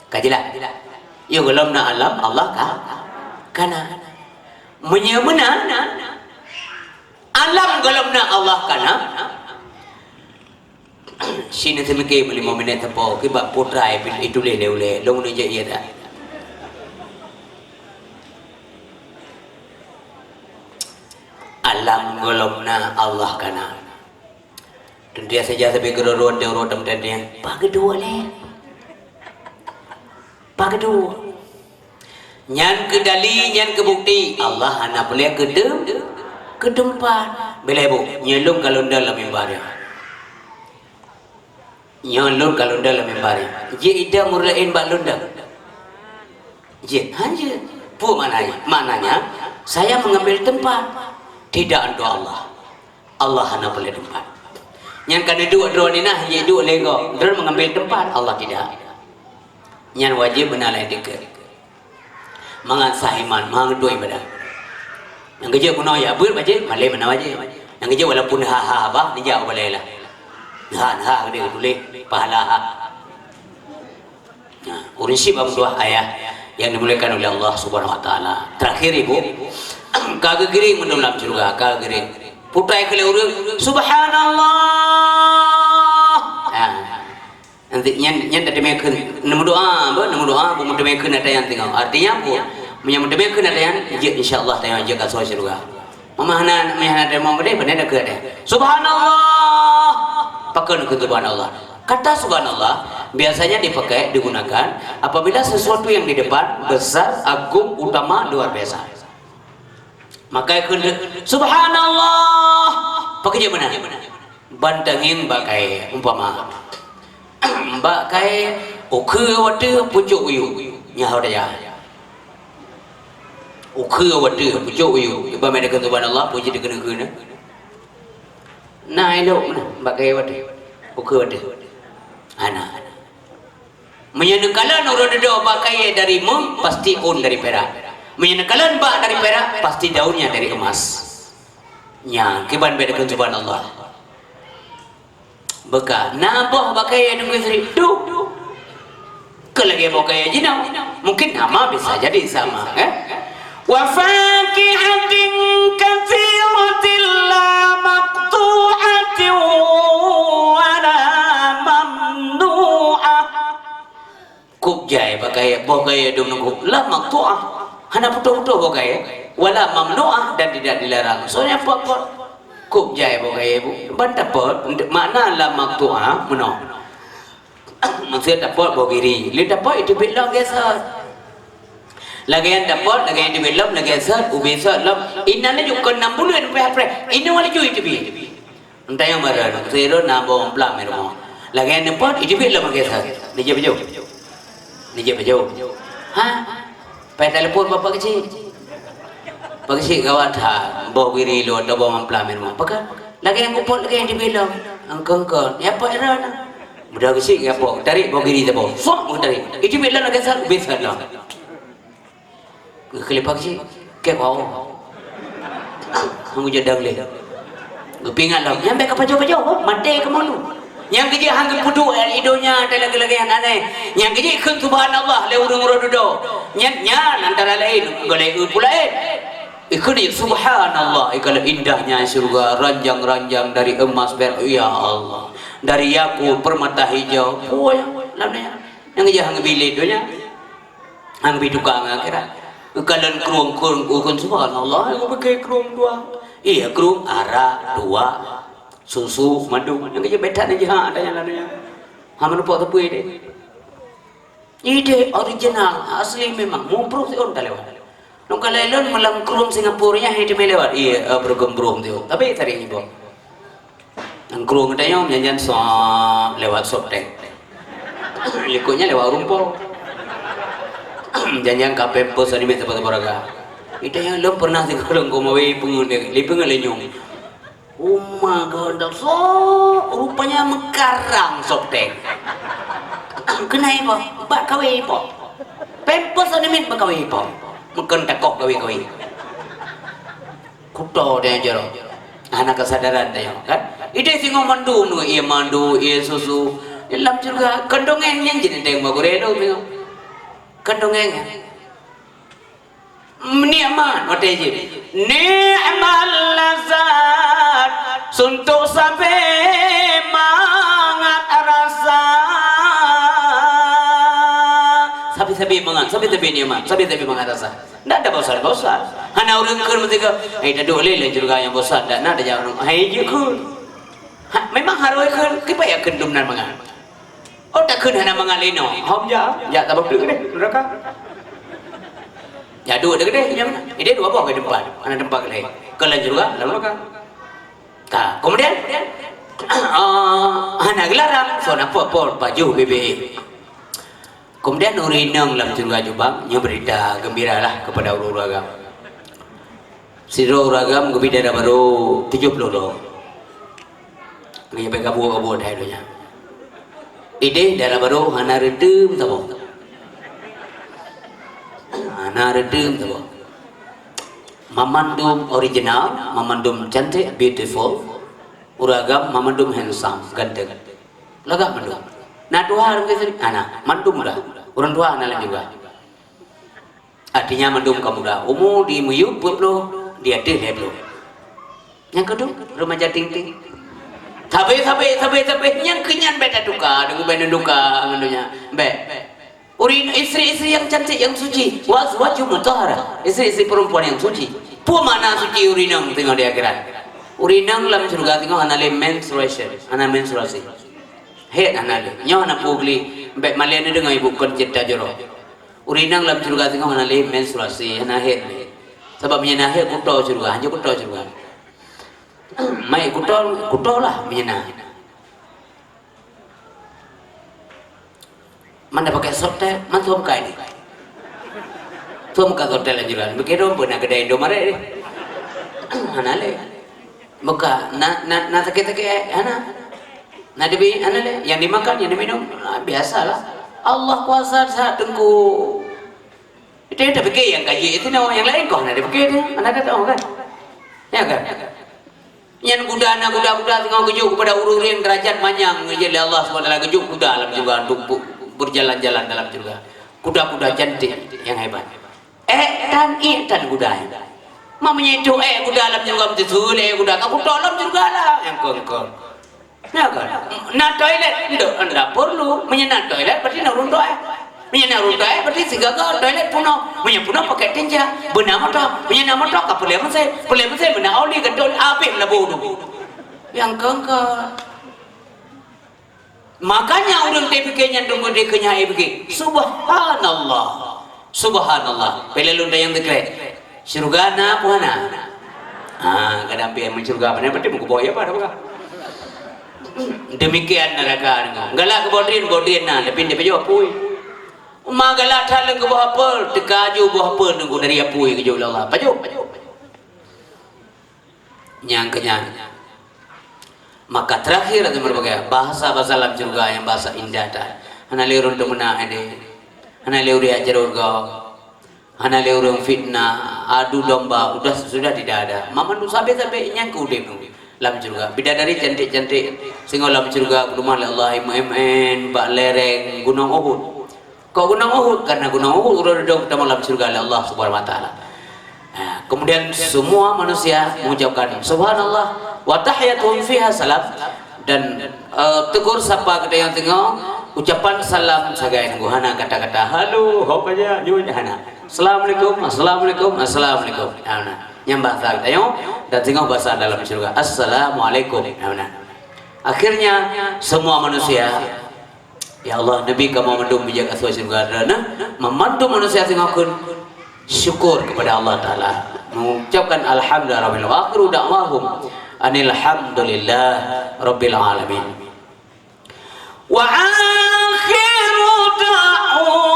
Kajilah. You golom na alam Allah kana. Menyemena alam golom na Allah kana. Sini semike beli momen tempo kiba putra itu le long ni je ia dah. Alam golomna Allah kana. Dan dia saja sampai geroron dia rodam dan dia pagedua le. Pagedua. Nyan kedali nyan kebukti Allah anak boleh kedem ke tempat bila ibu nyelung kalau dalam mimbar dia nyelung kalau dalam mimbar dia ida murain balunda je hanya pu maknanya saya mengambil tempat tidak untuk Allah hanya boleh tempat yang kada dua ni nah ye dua lego dia mengambil tempat Allah tidak yang wajib benalai dekat mangan sahiman mangan dua ibadah yang kerja kuno ya ber baca malai mana wajib yang kerja walaupun ha bah ni jauh boleh lah ha dia boleh pahala ha prinsip dua ayat yang dimulakan oleh Allah Subhanahu wa taala terakhir ibu kagak giring mendalam surga kagak giring putai kele urang subhanallah nanti nyen tadi meken nemu doa bu mu meken ada yang tinggal artinya bu menyambut meken ada yang insyaallah tayang jaga surga mamahna ada mau gede benar ada ke subhanallah pakai ke subhanallah kata subhanallah biasanya dipakai digunakan apabila sesuatu yang di depan besar agung utama luar biasa maka subhanallah pakai mana bantangin bakai umpama bakai ukheu wate pucuk uyu nyah daya ukheu wate pucuk uyu ba meda kan subhanallah puji dikena-kena nah elok mana bakai wate ukheu wate ana menyenengkalan orang doa bakai dari mem pasti on dari perak menyenengkalan bak dari perak pasti daunnya dari emas nya kiban beda kan subhanallah beka nabah bakai yang istri tu kelagi bakai jinau mungkin nama bisa jadi sama wa faqihatin katsiratin la maqtu'atin wa la mamnu'ah kup jai bakai dum nunggu la maqtu'ah hana putu-putu bakai wala mamnu'ah dan tidak dilarang soalnya apa kup jai bagai ibu dapat makna la maqtu'ah meno maksud dapat bogiri li dapat itu bilang gesat lagi yang dapat lagi yang dibilang lagi gesat ubisat lam inana juga 6 bulan pe ini wala ju itu bi entah yang marah zero na bom plam mermo lagi yang dapat itu bilang gesat ni je bejo ha pe telefon bapa kecil pagsi gawat ha bogiri lo do bom plam mermo pakai lagi yang kupot lagi yang dibilang angkong ya apa era na mudah kesi ya po tarik bogiri tu po sok tarik itu bilang lagi sal besar lah kelepak sih ke kau kamu jadang le gepingan lah yang beka pajo-pajo mati ke malu yang kerja hang putu idonya ada lagi-lagi yang aneh yang kerja ikut subhanallah le urung rododo nya antara lain golek pulain ikut subhanallah ikut indahnya surga ranjang-ranjang dari emas ya Allah dari yakut permata hijau oh ya lamanya yang kerja hang bilik donya hang biduka akhirat kalian kerung ukun subhanallah aku pakai kerung dua iya kerung arak dua susu madu yang kerja beda aja ada yang lainnya hang lupa tepi deh ide original asli memang mumpruk sih on lewat nung kalailan malam kerung Singapura nya hidi melewat iya bergembrum tu tapi tadi ibu ang kerung ada yang nyanyian so lewat softtek ikutnya lewat rumput jangan kape pos anime tempat beraga itu yang lo pernah di kolong komawai pengundi lipeng lenyong umma gondok so rupanya mekarang softtek kenai po bak kawai po pempos anime bak kawai po meken takok kawai kuto dia jero anak kesadaran dia kan ide singo mandu nu ia mandu ia susu dalam juga kandungan yang jadi teng magurelo mi kandungan ni'mat mate je ni'mal lazat suntuk sampai mangat rasa sabi-sabi ni'mat sabi-sabi mangat rasa ndak ada bosan hana urang keur mesti ai dadu le juga yang bosan ndak ada jangan ai je keur memang harus keur kipaya kendumnan mangan oh tak keun hana mangan leno hom ja tabak deuk deh neraka ya dua deuk deh yang ide dua apa ke depan ana tempat lain Kalian juga lalu kan. Kemudian anak gelarang so nampak baju bebe. Kemudian urinang dalam surga jubang nya berita gembira lah kepada uragam. Si uragam gembira baru 70 loh. Ni kabu dah nya. Ide dalam baru hana redem tabo. Hana redem tabo. Mamandum original, mamandum cantik, beautiful. Uragam mamandum handsome, ganteng. Laga mandum. Nah dua orang kesini, anak mandum dah. Orang tua anak juga. Artinya mandum kamu dah. Umur di muyup lo, dia deh lo. Yang kedua remaja ting-ting. Tapi yang kenyan beda duka, dengan beda duka manunya. Urin istri-istri yang cantik yang suci, wajib mutahara. Istri-istri perempuan yang suci. Puan mana suci urinang tengok di akhirat. Urinang dalam surga tengok anale menstruation, anak menstruasi. Head anale, nyawa anak pugli, baik malian ni dengan ibu kerja jero. Urinang dalam surga tengok anale menstruasi, anak head. Sebab menyana head kuto surga, hanya kuto surga. Mai kuto lah menyana. Mana pakai software, mana tuam kai ni? Tuam ka software lagi lah. Begitu pun nak kedai Indomaret ni. Mana le? Buka, na sakit, ana. Na debi ana le, yang dimakan, yang diminum, biasalah. Allah kuasa saat tengku. Itu yang tak fikir yang kaji itu yang lain kau nak fikir dia, anda dah tahu kan? Ya kan? Yang kuda tengok kejuk kepada urus-urus derajat manyang je Allah SWT kejuk kuda dalam juga untuk berjalan-jalan dalam surga. Kuda-kuda cantik yang hebat. Dan kuda. Mamanya itu kuda dalam surga betul kuda. Kau kuda dalam surga lah yang kau. Ya kan? Nak toilet enggak perlu. Menyenang toilet berarti nak runtuh. Menyenang runtuh berarti segala toilet puno. Menyenang pakai tinja. Benar mata. Menyenang mata kau boleh masai benar oli gedol abis lah bodoh. Yang kau. Makanya orang TPK-nya tunggu dia kenyai pergi. Subhanallah. Pelelunda yang dekret. Surga na puana. Kadang pian mencurga mana berarti muka boya apa dah. Demikian neraka dengan. Galak bodin na tapi dia pejo apui. Galak thaleng ke buah apel, tekaju buah apel nunggu dari apui ke jauh Allah. Pejo. Nyang kenyang. Maka terakhir ada berbagai bahasa dalam surga yang bahasa indah dah. Hana leurun temuna ini, hana leuri ajar urga, hana leurun fitnah, adu domba, sudah tidak ada. Mama nu sampai yang kudem dalam surga. Bidadari cantik sehingga dalam surga rumah Allah imen, bak lereng gunung Uhud. Kau gunung Uhud karena gunung Uhud sudah duduk dalam surga Allah Subhanahu Wa Taala. Kemudian semua manusia mengucapkan Subhanallah wa tahiyyatuhum fiha salam dan tegur sapa kita yang tengok ucapan salam sagai hana kata-kata halo hop aja jujur hana assalamualaikum hana yang bahasa kita yo dan tengok bahasa dalam surga assalamualaikum hana akhirnya semua manusia ya Allah Nabi kamu mandum bijak aswa surga dan memandu manusia tengokun syukur kepada Allah Ta'ala mengucapkan alhamdulillah rabbil wa akhiru da'wahum anilhamdulillah rabbil alamin wa akhiru da'wahum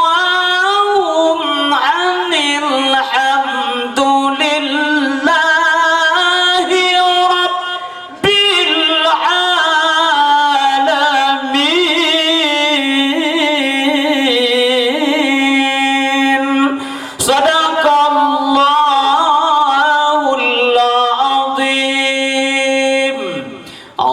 anilhamdulillahi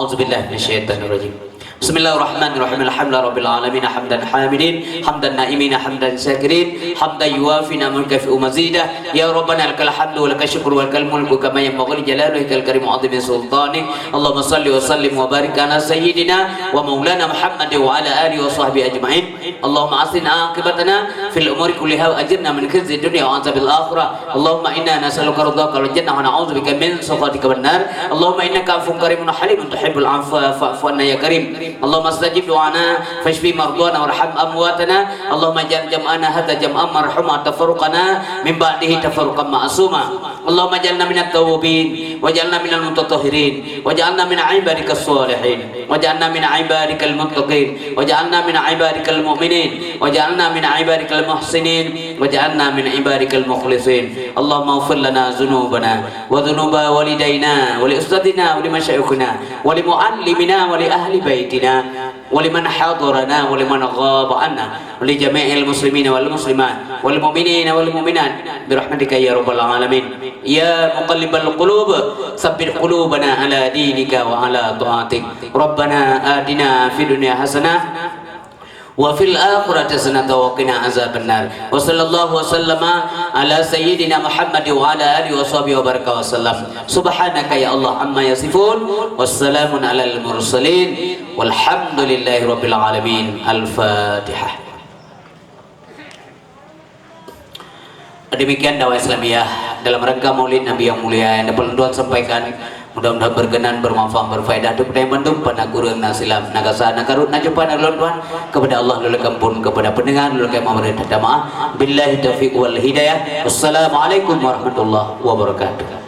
rabbil alamin Bismillahirrahmanirrahim. Bismillahirrahmanirrahim. Alhamdulillah rabbil alamin hamdan hamidin hamdan naimin hamdan syakirin hamdan yuafina mulkafi'u mazidah ya rabbana lakal hamdu wa lakal syukru wa lakal mulku kama yanbaghi li jalalihikal karim wa 'azimi sultanik. Allahumma salli wa sallim wa barik ala sayyidina wa maulana Muhammad wa ala alihi wa sahbihi ajma'in. Allahumma asin aqibatana fil umuri kulliha wa ajirna min khizyi dunya wa 'adzabil akhirah. Allahumma inna nas'aluka ridhaka wal jannah wa na'udzubika min sakhatika wan nar. Allahumma innaka 'afuwwun karimun halimun tuhibbul 'afwa fa'fu anna ya karim. Allahumma astajib du'ana fashfi mardana warham amwatana Allahumma ij'al jam'ana hadza jam'an marhuma tafarruqana min ba'dihi tafarruqan ma'suma Allahumma ij'alna minat tawwabin waj'alna minal mutatahhirin waj'alna min ibadikas sholihin waj'alna min ibadikal muttaqin waj'alna min ibadikal mu'minin waj'alna min ibadikal muhsinin waj'alna min ibadikal mukhlisin Allahumma ighfir lana dhunubana wa dhunuba walidayna wa li ustadina wa li masyayikhina wa li muallimina wa li ahli baitina wa liman hadarana wa liman ghaba anna wa li jami'il muslimina wal muslimat wal mu'minina wal mu'minat bi rahmatika ya rabbal alamin ya muqallibal qulub tsabbit qulubana ala dinika wa ala ta'atik rabbana atina fid dunya hasanah wa fil akhirati hasanatan wa qina azabannar wa sallallahu wasallama ala sayyidina Muhammad wa ala alihi wa sahbihi wa baraka wa sallam subhanaka ya Allah amma yasifun wassalamun alal mursalin walhamdulillahi rabbil alamin. Al-Fatihah. Demikian dakwah Islamiyah dalam rangka Maulid Nabi yang mulia yang dapat Tuhan sampaikan, mudah-mudahan berkenan, bermanfaat, berfaedah untuk yang bentuk pada guru nasilam nagasa nakarut najumpa naglon Tuhan kepada Allah lalu kampun kepada pendengar lalu kami memberi jamaah billahi taufiq wal hidayah. Wassalamualaikum warahmatullahi wabarakatuh.